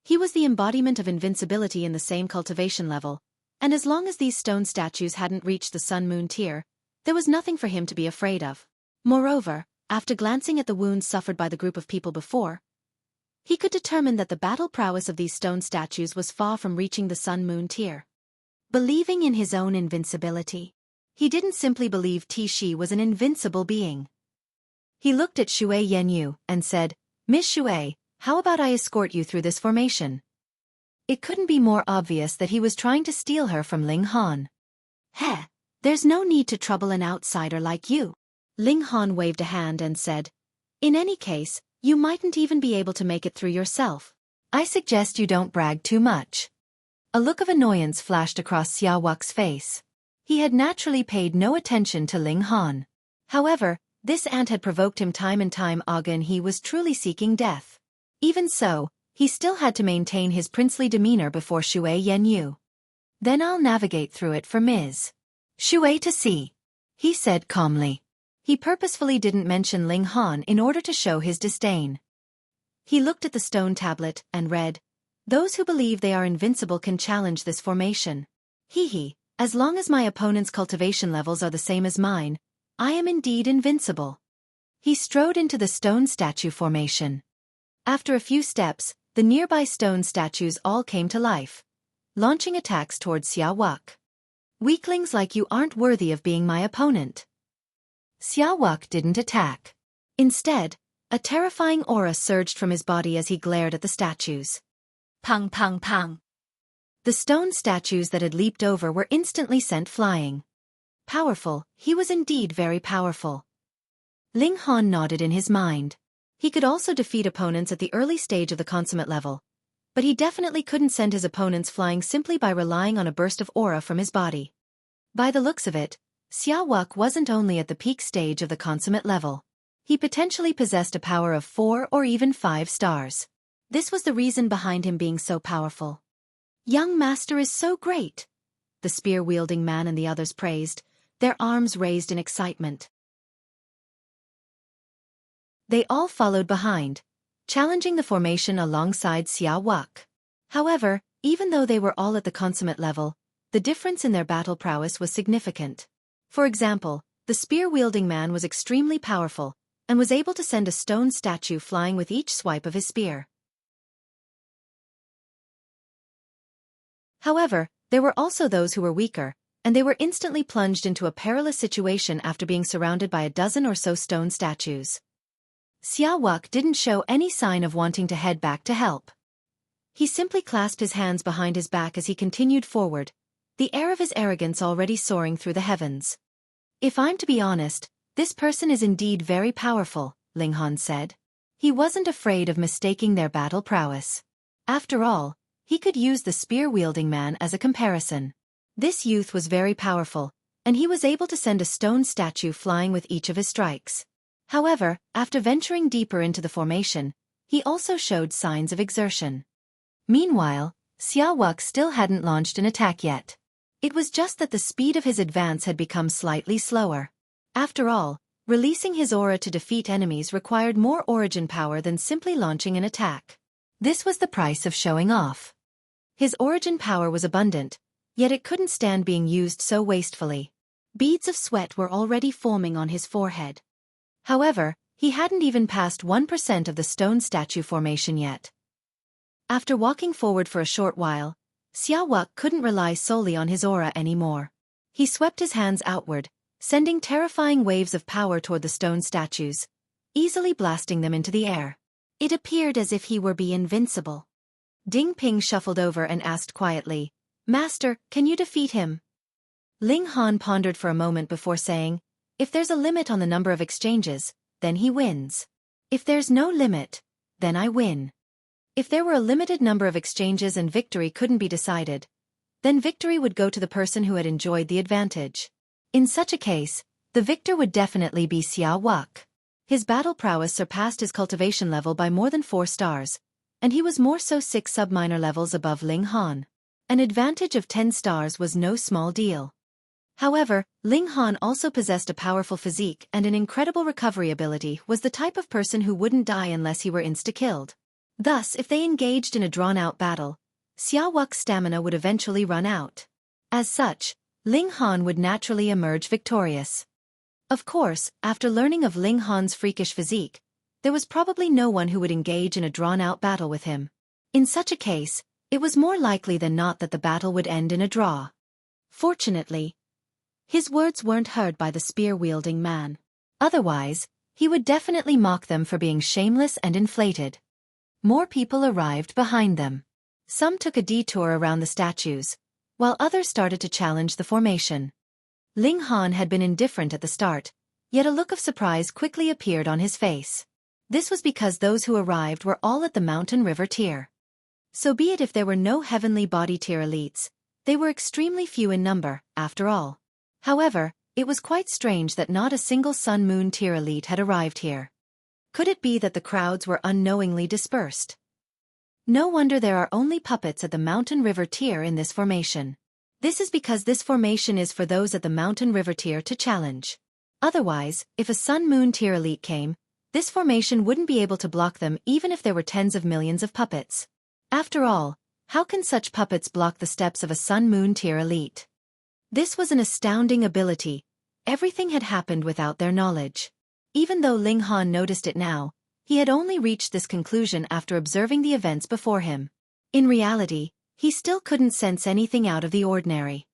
He was the embodiment of invincibility in the same cultivation level, and as long as these stone statues hadn't reached the Sun-Moon tier, there was nothing for him to be afraid of. Moreover, after glancing at the wounds suffered by the group of people before, he could determine that the battle prowess of these stone statues was far from reaching the Sun-Moon tier. Believing in his own invincibility, he didn't simply believe Tishi was an invincible being. He looked at Shui Yanyu and said, "Miss Shui, how about I escort you through this formation?" It couldn't be more obvious that he was trying to steal her from Ling Han. "Heh, there's no need to trouble an outsider like you." Ling Han waved a hand and said, "In any case, you mightn't even be able to make it through yourself. I suggest you don't brag too much." A look of annoyance flashed across Xiao Wuk's face. He had naturally paid no attention to Ling Han. However, this ant had provoked him time and time again. He was truly seeking death. Even so, he still had to maintain his princely demeanor before Shui Yanyu. "Then I'll navigate through it for Ms. Shui to see," he said calmly. He purposefully didn't mention Ling Han in order to show his disdain. He looked at the stone tablet and read, "Those who believe they are invincible can challenge this formation. Hee hee, as long as my opponent's cultivation levels are the same as mine, I am indeed invincible." He strode into the stone statue formation. After a few steps, the nearby stone statues all came to life, launching attacks towards Xiao Wuk. "Weaklings like you aren't worthy of being my opponent." Xiao Wuk didn't attack. Instead, a terrifying aura surged from his body as he glared at the statues. Pang pang pang. The stone statues that had leaped over were instantly sent flying. Powerful, he was indeed very powerful. Ling Han nodded in his mind. He could also defeat opponents at the early stage of the consummate level, but he definitely couldn't send his opponents flying simply by relying on a burst of aura from his body. By the looks of it, Xiao Wuk wasn't only at the peak stage of the consummate level. He potentially possessed a power of 4 or even 5 stars. This was the reason behind him being so powerful. "Young master is so great," the spear-wielding man and the others praised, their arms raised in excitement. They all followed behind, challenging the formation alongside Xiao Wuk. However, even though they were all at the consummate level, the difference in their battle prowess was significant. For example, the spear-wielding man was extremely powerful, and was able to send a stone statue flying with each swipe of his spear. However, there were also those who were weaker, and they were instantly plunged into a perilous situation after being surrounded by a dozen or so stone statues. Xiaofan didn't show any sign of wanting to head back to help. He simply clasped his hands behind his back as he continued forward, the air of his arrogance already soaring through the heavens. "If I'm to be honest, this person is indeed very powerful," Ling Han said. He wasn't afraid of mistaking their battle prowess. After all, he could use the spear-wielding man as a comparison. This youth was very powerful, and he was able to send a stone statue flying with each of his strikes. However, after venturing deeper into the formation, he also showed signs of exertion. Meanwhile, Xiaofan still hadn't launched an attack yet. It was just that the speed of his advance had become slightly slower. After all, releasing his aura to defeat enemies required more origin power than simply launching an attack. This was the price of showing off. His origin power was abundant, yet it couldn't stand being used so wastefully. Beads of sweat were already forming on his forehead. However, he hadn't even passed 1% of the stone statue formation yet. After walking forward for a short while, Xiaofan couldn't rely solely on his aura anymore. He swept his hands outward, sending terrifying waves of power toward the stone statues, easily blasting them into the air. It appeared as if he were invincible. Ding Ping shuffled over and asked quietly, "Master, can you defeat him?" Ling Han pondered for a moment before saying, "If there's a limit on the number of exchanges, then he wins. If there's no limit, then I win. If there were a limited number of exchanges and victory couldn't be decided, then victory would go to the person who had enjoyed the advantage. In such a case, the victor would definitely be Xiaofan. His battle prowess surpassed his cultivation level by more than 4 stars, and he was more so 6 sub-minor levels above Ling Han. An advantage of 10 stars was no small deal. However, Ling Han also possessed a powerful physique and an incredible recovery ability, was the type of person who wouldn't die unless he were insta-killed. Thus, if they engaged in a drawn-out battle, Xiaofan's stamina would eventually run out. As such, Ling Han would naturally emerge victorious. Of course, after learning of Ling Han's freakish physique, there was probably no one who would engage in a drawn-out battle with him. In such a case, it was more likely than not that the battle would end in a draw. Fortunately, his words weren't heard by the spear-wielding man. Otherwise, he would definitely mock them for being shameless and inflated. More people arrived behind them. Some took a detour around the statues, while others started to challenge the formation. Ling Han had been indifferent at the start, yet a look of surprise quickly appeared on his face. This was because those who arrived were all at the Mountain River tier. So be it if there were no Heavenly Body tier elites, they were extremely few in number, after all. However, it was quite strange that not a single Sun Moon tier elite had arrived here. Could it be that the crowds were unknowingly dispersed? No wonder there are only puppets at the Mountain River tier in this formation. This is because this formation is for those at the Mountain River tier to challenge. Otherwise, if a Sun Moon tier elite came, this formation wouldn't be able to block them even if there were tens of millions of puppets. After all, how can such puppets block the steps of a Sun Moon tier elite? This was an astounding ability. Everything had happened without their knowledge. Even though Ling Han noticed it now, he had only reached this conclusion after observing the events before him. In reality, he still couldn't sense anything out of the ordinary.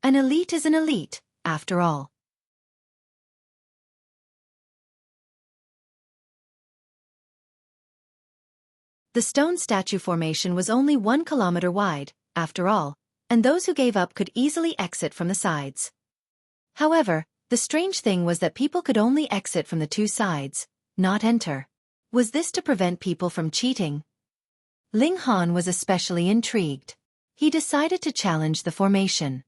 An elite is an elite, after all. The stone statue formation was only 1 kilometer wide, after all, and those who gave up could easily exit from the sides. However, the strange thing was that people could only exit from the 2 sides, not enter. Was this to prevent people from cheating? Ling Han was especially intrigued. He decided to challenge the formation.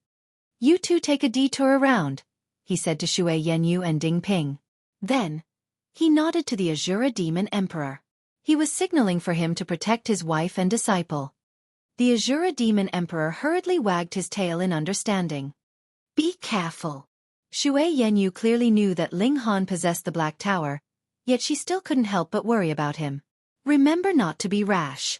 "You two take a detour around," he said to Shui Yenyu and Ding Ping. Then, he nodded to the Azura Demon Emperor. He was signaling for him to protect his wife and disciple. The Azura Demon Emperor hurriedly wagged his tail in understanding. "Be careful." Shui Yenyu clearly knew that Ling Han possessed the Black Tower, yet she still couldn't help but worry about him. "Remember not to be rash."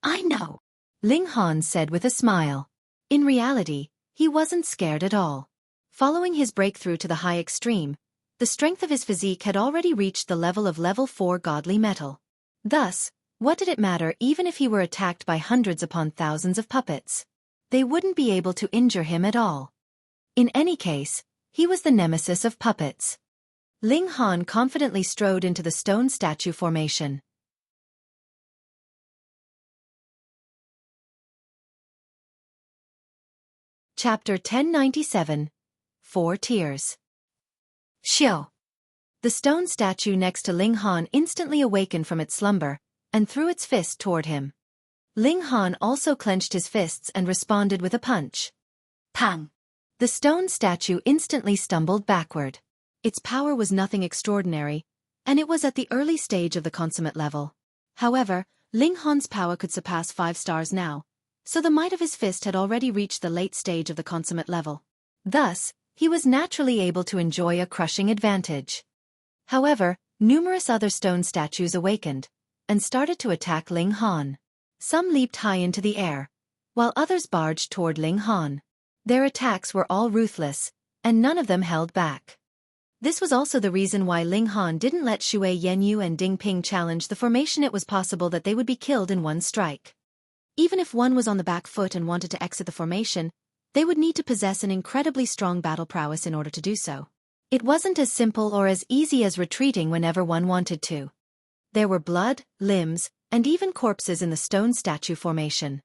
"I know," Ling Han said with a smile. In reality, he wasn't scared at all. Following his breakthrough to the high extreme, the strength of his physique had already reached the level of level 4 godly metal. Thus, what did it matter even if he were attacked by hundreds upon thousands of puppets? They wouldn't be able to injure him at all. In any case, he was the nemesis of puppets. Ling Han confidently strode into the stone statue formation. Chapter 1097. 4 Tears. Xiao. The stone statue next to Ling Han instantly awakened from its slumber, and threw its fist toward him. Ling Han also clenched his fists and responded with a punch. Pang! The stone statue instantly stumbled backward. Its power was nothing extraordinary, and it was at the early stage of the consummate level. However, Ling Han's power could surpass 5 stars now, so the might of his fist had already reached the late stage of the consummate level. Thus, he was naturally able to enjoy a crushing advantage. However, numerous other stone statues awakened, and started to attack Ling Han. Some leaped high into the air, while others barged toward Ling Han. Their attacks were all ruthless, and none of them held back. This was also the reason why Ling Han didn't let Shui Yanyu and Ding Ping challenge the formation. It was possible that they would be killed in one strike. Even if one was on the back foot and wanted to exit the formation, they would need to possess an incredibly strong battle prowess in order to do so. It wasn't as simple or as easy as retreating whenever one wanted to. There were blood, limbs, and even corpses in the stone statue formation.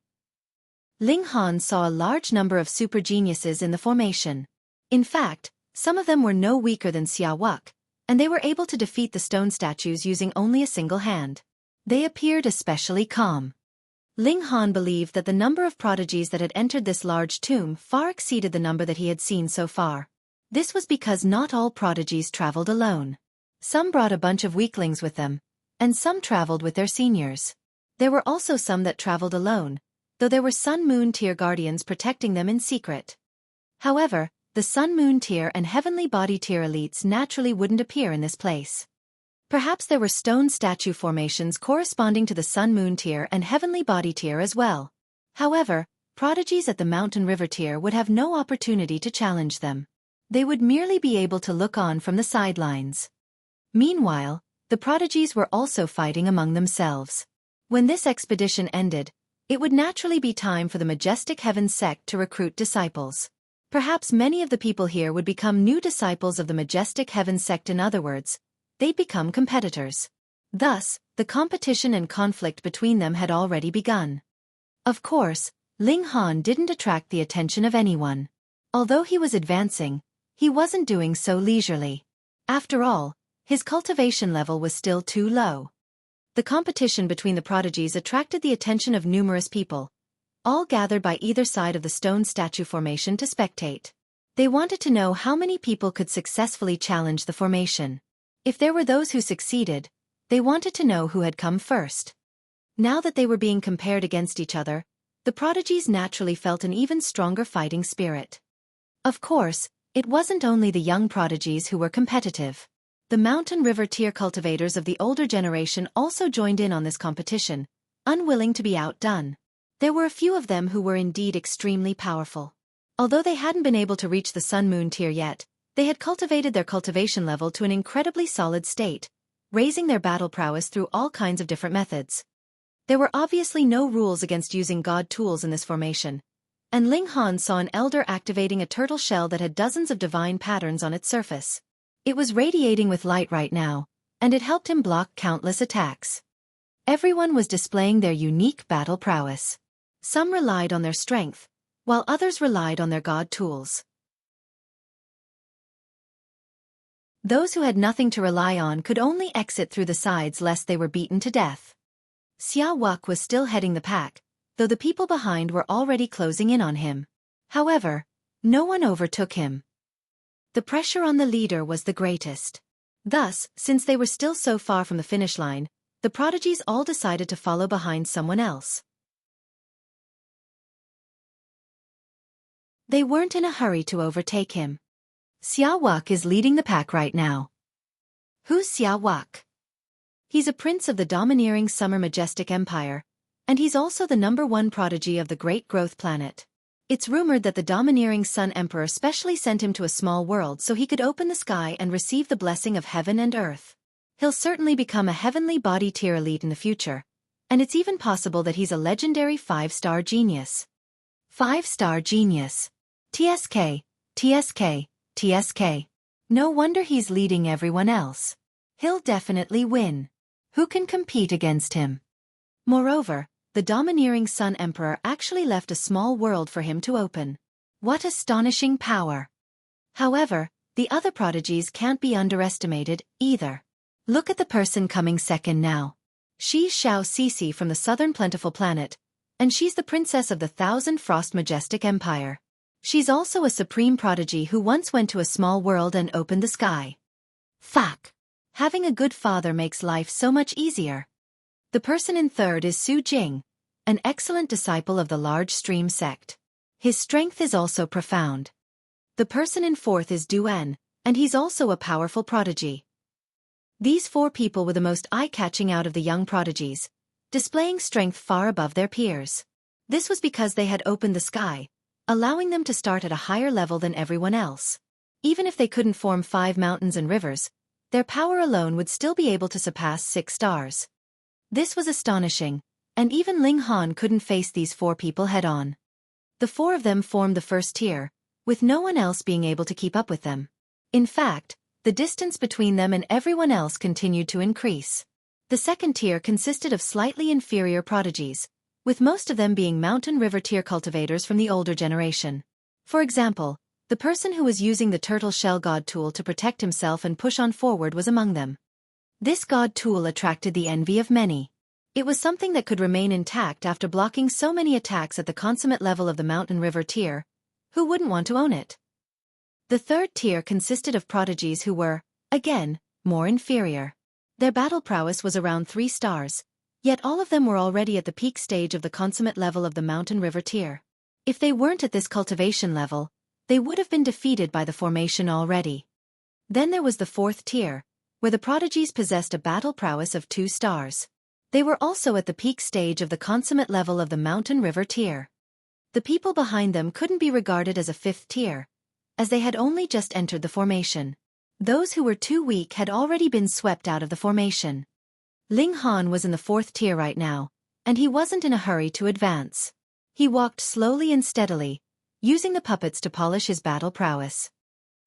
Ling Han saw a large number of super geniuses in the formation. In fact, some of them were no weaker than Xiaofan, and they were able to defeat the stone statues using only a single hand. They appeared especially calm. Ling Han believed that the number of prodigies that had entered this large tomb far exceeded the number that he had seen so far. This was because not all prodigies traveled alone. Some brought a bunch of weaklings with them, and some traveled with their seniors. There were also some that traveled alone, though there were Sun Moon tier guardians protecting them in secret. However, the Sun Moon tier and Heavenly Body tier elites naturally wouldn't appear in this place. Perhaps there were stone statue formations corresponding to the Sun Moon tier and Heavenly Body tier as well. However, prodigies at the Mountain River tier would have no opportunity to challenge them. They would merely be able to look on from the sidelines. Meanwhile, the prodigies were also fighting among themselves. When this expedition ended, it would naturally be time for the Majestic Heaven sect to recruit disciples. Perhaps many of the people here would become new disciples of the Majestic Heaven sect. In other words, they'd become competitors. Thus, the competition and conflict between them had already begun. Of course, Ling Han didn't attract the attention of anyone. Although he was advancing, he wasn't doing so leisurely. After all, his cultivation level was still too low. The competition between the prodigies attracted the attention of numerous people, all gathered by either side of the stone statue formation to spectate. They wanted to know how many people could successfully challenge the formation. If there were those who succeeded, they wanted to know who had come first. Now that they were being compared against each other, the prodigies naturally felt an even stronger fighting spirit. Of course, it wasn't only the young prodigies who were competitive. The Mountain River tier cultivators of the older generation also joined in on this competition, unwilling to be outdone. There were a few of them who were indeed extremely powerful. Although they hadn't been able to reach the Sun Moon tier yet, they had cultivated their cultivation level to an incredibly solid state, raising their battle prowess through all kinds of different methods. There were obviously no rules against using god tools in this formation, and Ling Han saw an elder activating a turtle shell that had dozens of divine patterns on its surface. It was radiating with light right now, and it helped him block countless attacks. Everyone was displaying their unique battle prowess. Some relied on their strength, while others relied on their god tools. Those who had nothing to rely on could only exit through the sides lest they were beaten to death. Xiaofan was still heading the pack, though the people behind were already closing in on him. However, no one overtook him. The pressure on the leader was the greatest. Thus, since they were still so far from the finish line, the prodigies all decided to follow behind someone else. They weren't in a hurry to overtake him. Xiaofan is leading the pack right now. Who's Xiaofan? He's a prince of the domineering Summer Majestic Empire, and he's also the #1 prodigy of the Great Growth Planet. It's rumored that the domineering Sun Emperor specially sent him to a small world so he could open the sky and receive the blessing of heaven and earth. He'll certainly become a heavenly body tier elite in the future, and it's even possible that he's a legendary 5-star genius. 5-star genius. TSK, TSK, TSK. No wonder he's leading everyone else. He'll definitely win. Who can compete against him? Moreover, the domineering Sun Emperor actually left a small world for him to open. What astonishing power! However, the other prodigies can't be underestimated, either. Look at the person coming second now. She's Xiaofan from the southern plentiful planet, and she's the princess of the Thousand Frost Majestic Empire. She's also a supreme prodigy who once went to a small world and opened the sky. Fuck! Having a good father makes life so much easier. The person in third is Su Jing, an excellent disciple of the large stream sect. His strength is also profound. The person in fourth is Duan, and he's also a powerful prodigy. These 4 people were the most eye-catching out of the young prodigies, displaying strength far above their peers. This was because they had opened the sky, allowing them to start at a higher level than everyone else. Even if they couldn't form 5 mountains and rivers, their power alone would still be able to surpass 6 stars. This was astonishing, and even Ling Han couldn't face these 4 people head-on. The 4 of them formed the first tier, with no one else being able to keep up with them. In fact, the distance between them and everyone else continued to increase. The second tier consisted of slightly inferior prodigies, with most of them being mountain river tier cultivators from the older generation. For example, the person who was using the turtle shell god tool to protect himself and push on forward was among them. This god tool attracted the envy of many. It was something that could remain intact after blocking so many attacks at the consummate level of the mountain river tier. Who wouldn't want to own it? The third tier consisted of prodigies who were, again, more inferior. Their battle prowess was around 3 stars, yet all of them were already at the peak stage of the consummate level of the mountain river tier. If they weren't at this cultivation level, they would have been defeated by the formation already. Then there was the fourth tier, where the prodigies possessed a battle prowess of 2 stars. They were also at the peak stage of the consummate level of the mountain river tier. The people behind them couldn't be regarded as a 5th tier, as they had only just entered the formation. Those who were too weak had already been swept out of the formation. Ling Han was in the 4th tier right now, and he wasn't in a hurry to advance. He walked slowly and steadily, using the puppets to polish his battle prowess.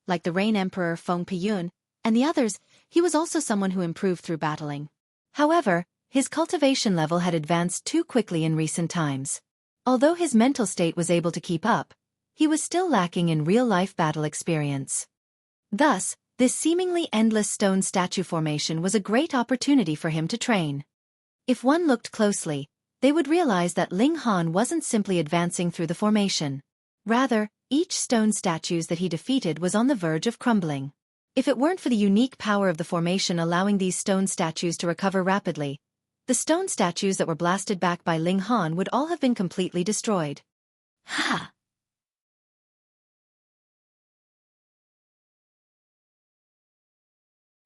Like the Rain Emperor Feng Piyun and the others, he was also someone who improved through battling. However, his cultivation level had advanced too quickly in recent times. Although his mental state was able to keep up, he was still lacking in real-life battle experience. Thus, this seemingly endless stone statue formation was a great opportunity for him to train. If one looked closely, they would realize that Ling Han wasn't simply advancing through the formation. Rather, each stone statue that he defeated was on the verge of crumbling. If it weren't for the unique power of the formation allowing these stone statues to recover rapidly, the stone statues that were blasted back by Ling Han would all have been completely destroyed. Ha!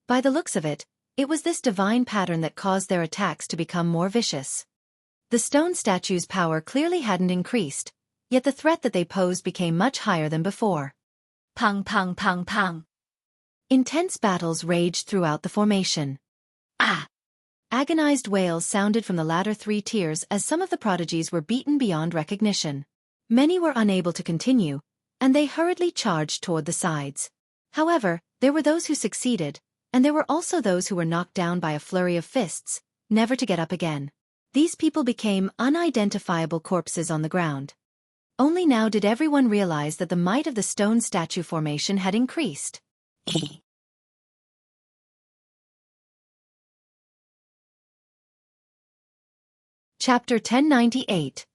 By the looks of it, it was this divine pattern that caused their attacks to become more vicious. The stone statues' power clearly hadn't increased, yet the threat that they posed became much higher than before. Pang pang pang pang. Intense battles raged throughout the formation. Ah! Agonized wails sounded from the latter 3 tiers as some of the prodigies were beaten beyond recognition. Many were unable to continue, and they hurriedly charged toward the sides. However, there were those who succeeded, and there were also those who were knocked down by a flurry of fists, never to get up again. These people became unidentifiable corpses on the ground. Only now did everyone realize that the might of the stone statue formation had increased. Chapter 1098.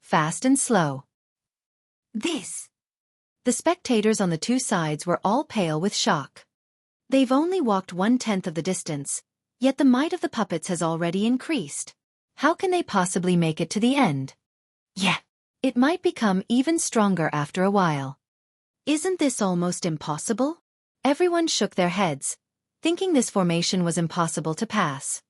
Fast and Slow. The spectators on the 2 sides were all pale with shock. They've only walked 1/10 of the distance, yet the might of the puppets has already increased. How can they possibly make it to the end? Yeah, it might become even stronger after a while. Isn't this almost impossible? Everyone shook their heads, thinking this formation was impossible to pass.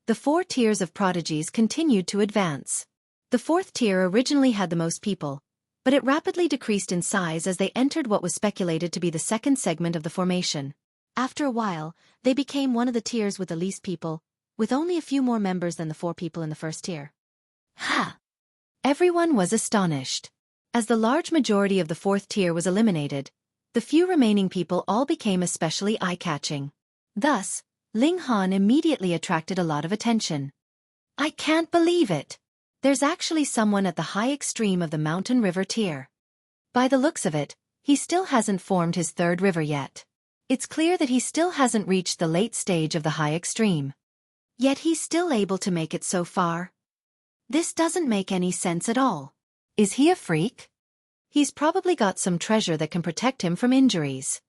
The 4 tiers of prodigies continued to advance. The 4th tier originally had the most people, but it rapidly decreased in size as they entered what was speculated to be the second segment of the formation. After a while, they became one of the tiers with the least people, with only a few more members than the 4 people in the first tier. Ha! Everyone was astonished. As the large majority of the 4th tier was eliminated, the few remaining people all became especially eye-catching. Thus, Ling Han immediately attracted a lot of attention. I can't believe it! There's actually someone at the high extreme of the mountain river tier. By the looks of it, he still hasn't formed his 3rd river yet. It's clear that he still hasn't reached the late stage of the high extreme. Yet he's still able to make it so far. This doesn't make any sense at all. Is he a freak? He's probably got some treasure that can protect him from injuries.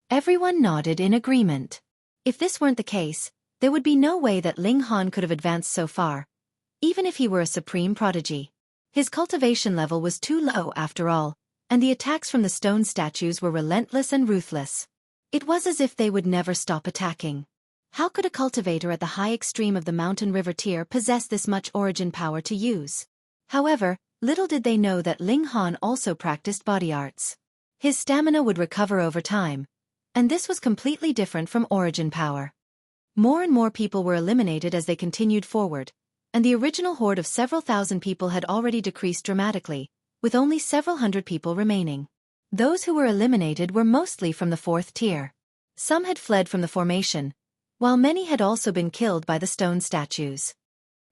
Everyone nodded in agreement. If this weren't the case, there would be no way that Ling Han could have advanced so far, even if he were a supreme prodigy. His cultivation level was too low after all, and the attacks from the stone statues were relentless and ruthless. It was as if they would never stop attacking. How could a cultivator at the high extreme of the mountain river tier possess this much origin power to use? However, little did they know that Ling Han also practiced body arts. His stamina would recover over time, and this was completely different from origin power. More and more people were eliminated as they continued forward, and the original horde of several thousand people had already decreased dramatically, with only several hundred people remaining. Those who were eliminated were mostly from the 4th tier. Some had fled from the formation, while many had also been killed by the stone statues.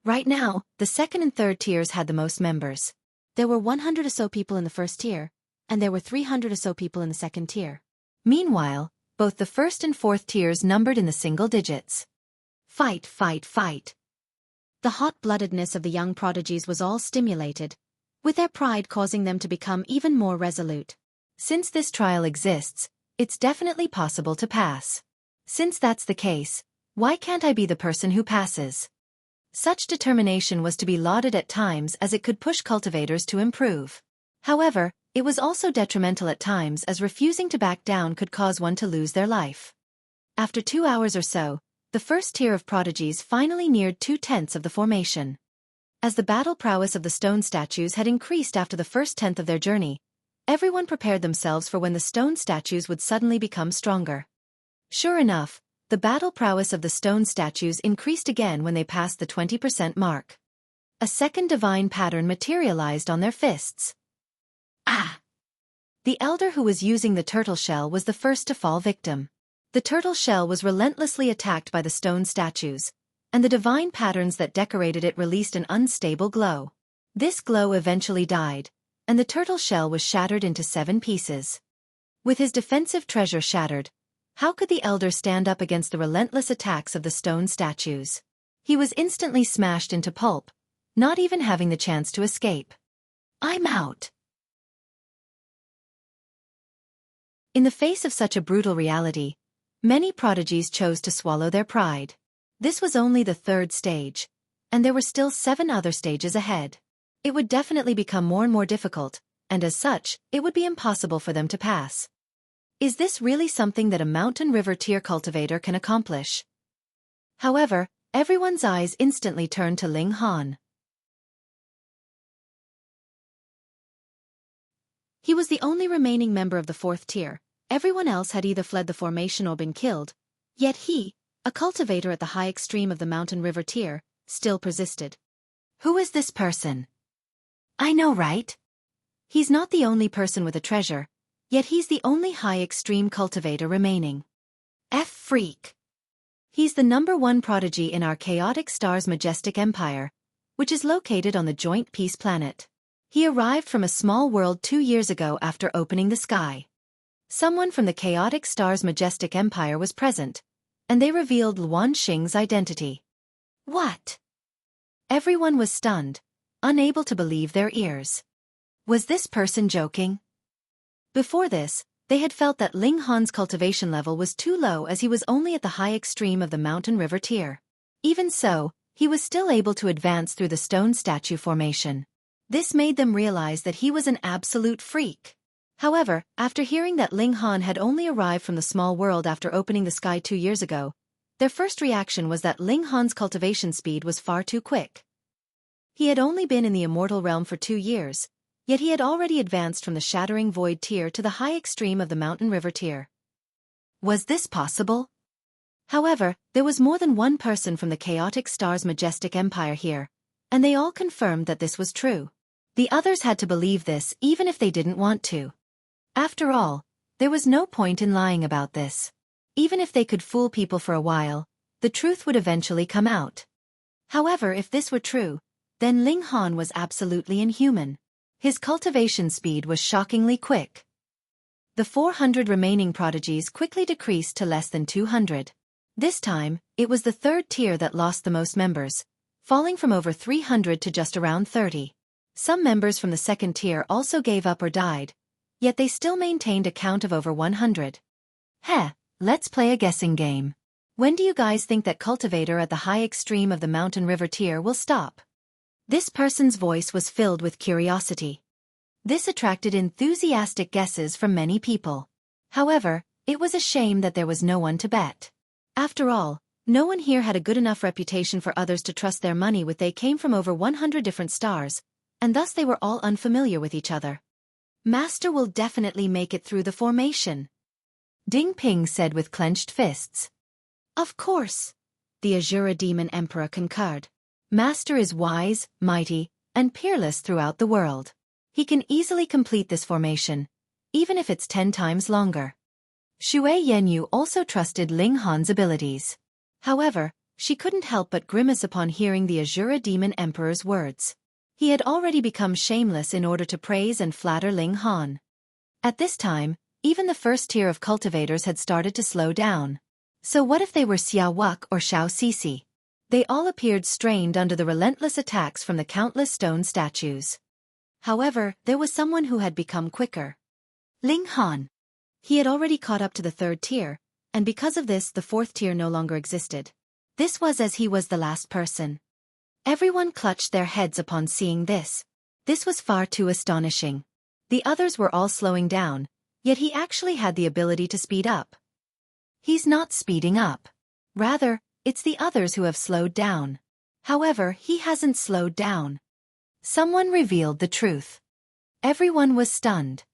Right now, the 2nd and 3rd tiers had the most members. There were 100 or so people in the 1st tier, and there were 300 or so people in the 2nd tier. Meanwhile, both the 1st and 4th tiers numbered in the single digits. Fight, fight, fight. The hot-bloodedness of the young prodigies was all stimulated, with their pride causing them to become even more resolute. Since this trial exists, it's definitely possible to pass. Since that's the case, why can't I be the person who passes? Such determination was to be lauded at times as it could push cultivators to improve. However, it was also detrimental at times as refusing to back down could cause one to lose their life. After 2 hours or so, the 1st tier of prodigies finally neared 2/10 of the formation. As the battle prowess of the stone statues had increased after the first 10th of their journey, everyone prepared themselves for when the stone statues would suddenly become stronger. Sure enough, the battle prowess of the stone statues increased again when they passed the 20% mark. A second divine pattern materialized on their fists. Ah! The elder who was using the turtle shell was the first to fall victim. The turtle shell was relentlessly attacked by the stone statues, and the divine patterns that decorated it released an unstable glow. This glow eventually died, and the turtle shell was shattered into 7 pieces. With his defensive treasure shattered, how could the elder stand up against the relentless attacks of the stone statues? He was instantly smashed into pulp, not even having the chance to escape. I'm out. In the face of such a brutal reality, many prodigies chose to swallow their pride. This was only the 3rd stage, and there were still 7 other stages ahead. It would definitely become more and more difficult, and as such, it would be impossible for them to pass. Is this really something that a mountain river tier cultivator can accomplish? However, everyone's eyes instantly turned to Ling Han. He was the only remaining member of the 4th tier. Everyone else had either fled the formation or been killed, yet he, a cultivator at the high extreme of the mountain river tier, still persisted. Who is this person? I know, right? He's not the only person with a treasure, yet he's the only high extreme cultivator remaining. Freak. He's the #1 prodigy in our chaotic star's majestic empire, which is located on the Joint Peace planet. He arrived from a small world 2 years ago after opening the sky. Someone from the chaotic star's majestic empire was present, and they revealed Luan Xing's identity. What? Everyone was stunned, unable to believe their ears. Was this person joking? Before this, they had felt that Ling Han's cultivation level was too low as he was only at the high extreme of the mountain river tier. Even so, he was still able to advance through the stone statue formation. This made them realize that he was an absolute freak. However, after hearing that Ling Han had only arrived from the small world after opening the sky 2 years ago, their first reaction was that Ling Han's cultivation speed was far too quick. He had only been in the immortal realm for 2 years, Yet he had already advanced from the shattering void tier to the high extreme of the mountain river tier. Was this possible? However, there was more than one person from the chaotic star's majestic empire here, and they all confirmed that this was true. The others had to believe this even if they didn't want to. After all, there was no point in lying about this. Even if they could fool people for a while, the truth would eventually come out. However, if this were true, then Ling Han was absolutely inhuman. His cultivation speed was shockingly quick. The 400 remaining prodigies quickly decreased to less than 200. This time, it was the third tier that lost the most members, falling from over 300 to just around 30. Some members from the second tier also gave up or died, yet they still maintained a count of over 100. Heh, let's play a guessing game. When do you guys think that cultivator at the high extreme of the mountain river tier will stop? This person's voice was filled with curiosity. This attracted enthusiastic guesses from many people. However, it was a shame that there was no one to bet. After all, no one here had a good enough reputation for others to trust their money with. They came from over 100 different stars, and thus they were all unfamiliar with each other. Master will definitely make it through the formation, Ding Ping said with clenched fists. Of course, the Azura Demon Emperor concurred. Master is wise, mighty, and peerless throughout the world. He can easily complete this formation, even if it's 10 times longer. Xue Yanyu also trusted Ling Han's abilities. However, she couldn't help but grimace upon hearing the Azura Demon Emperor's words. He had already become shameless in order to praise and flatter Ling Han. At this time, even the first tier of cultivators had started to slow down. So what if they were Xiao Wuk or Xiao Sisi? They all appeared strained under the relentless attacks from the countless stone statues. However, there was someone who had become quicker. Ling Han. He had already caught up to the third tier, and because of this the fourth tier no longer existed. This was as he was the last person. Everyone clutched their heads upon seeing this. This was far too astonishing. The others were all slowing down, yet he actually had the ability to speed up. He's not speeding up. Rather, it's the others who have slowed down. However, he hasn't slowed down. Someone revealed the truth. Everyone was stunned.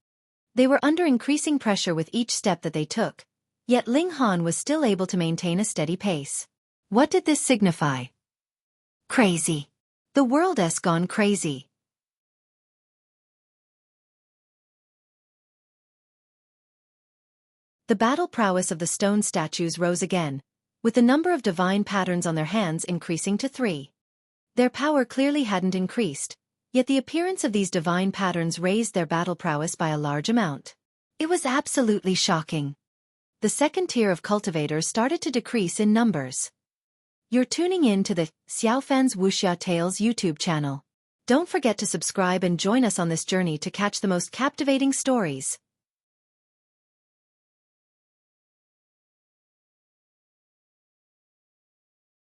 They were under increasing pressure with each step that they took, yet Ling Han was still able to maintain a steady pace. What did this signify? Crazy. The world has gone crazy. The battle prowess of the stone statues rose again, with the number of divine patterns on their hands increasing to 3. Their power clearly hadn't increased, yet the appearance of these divine patterns raised their battle prowess by a large amount. It was absolutely shocking. The second tier of cultivators started to decrease in numbers. You're tuning in to the Xiaofan's Wuxia Tales YouTube channel. Don't forget to subscribe and join us on this journey to catch the most captivating stories.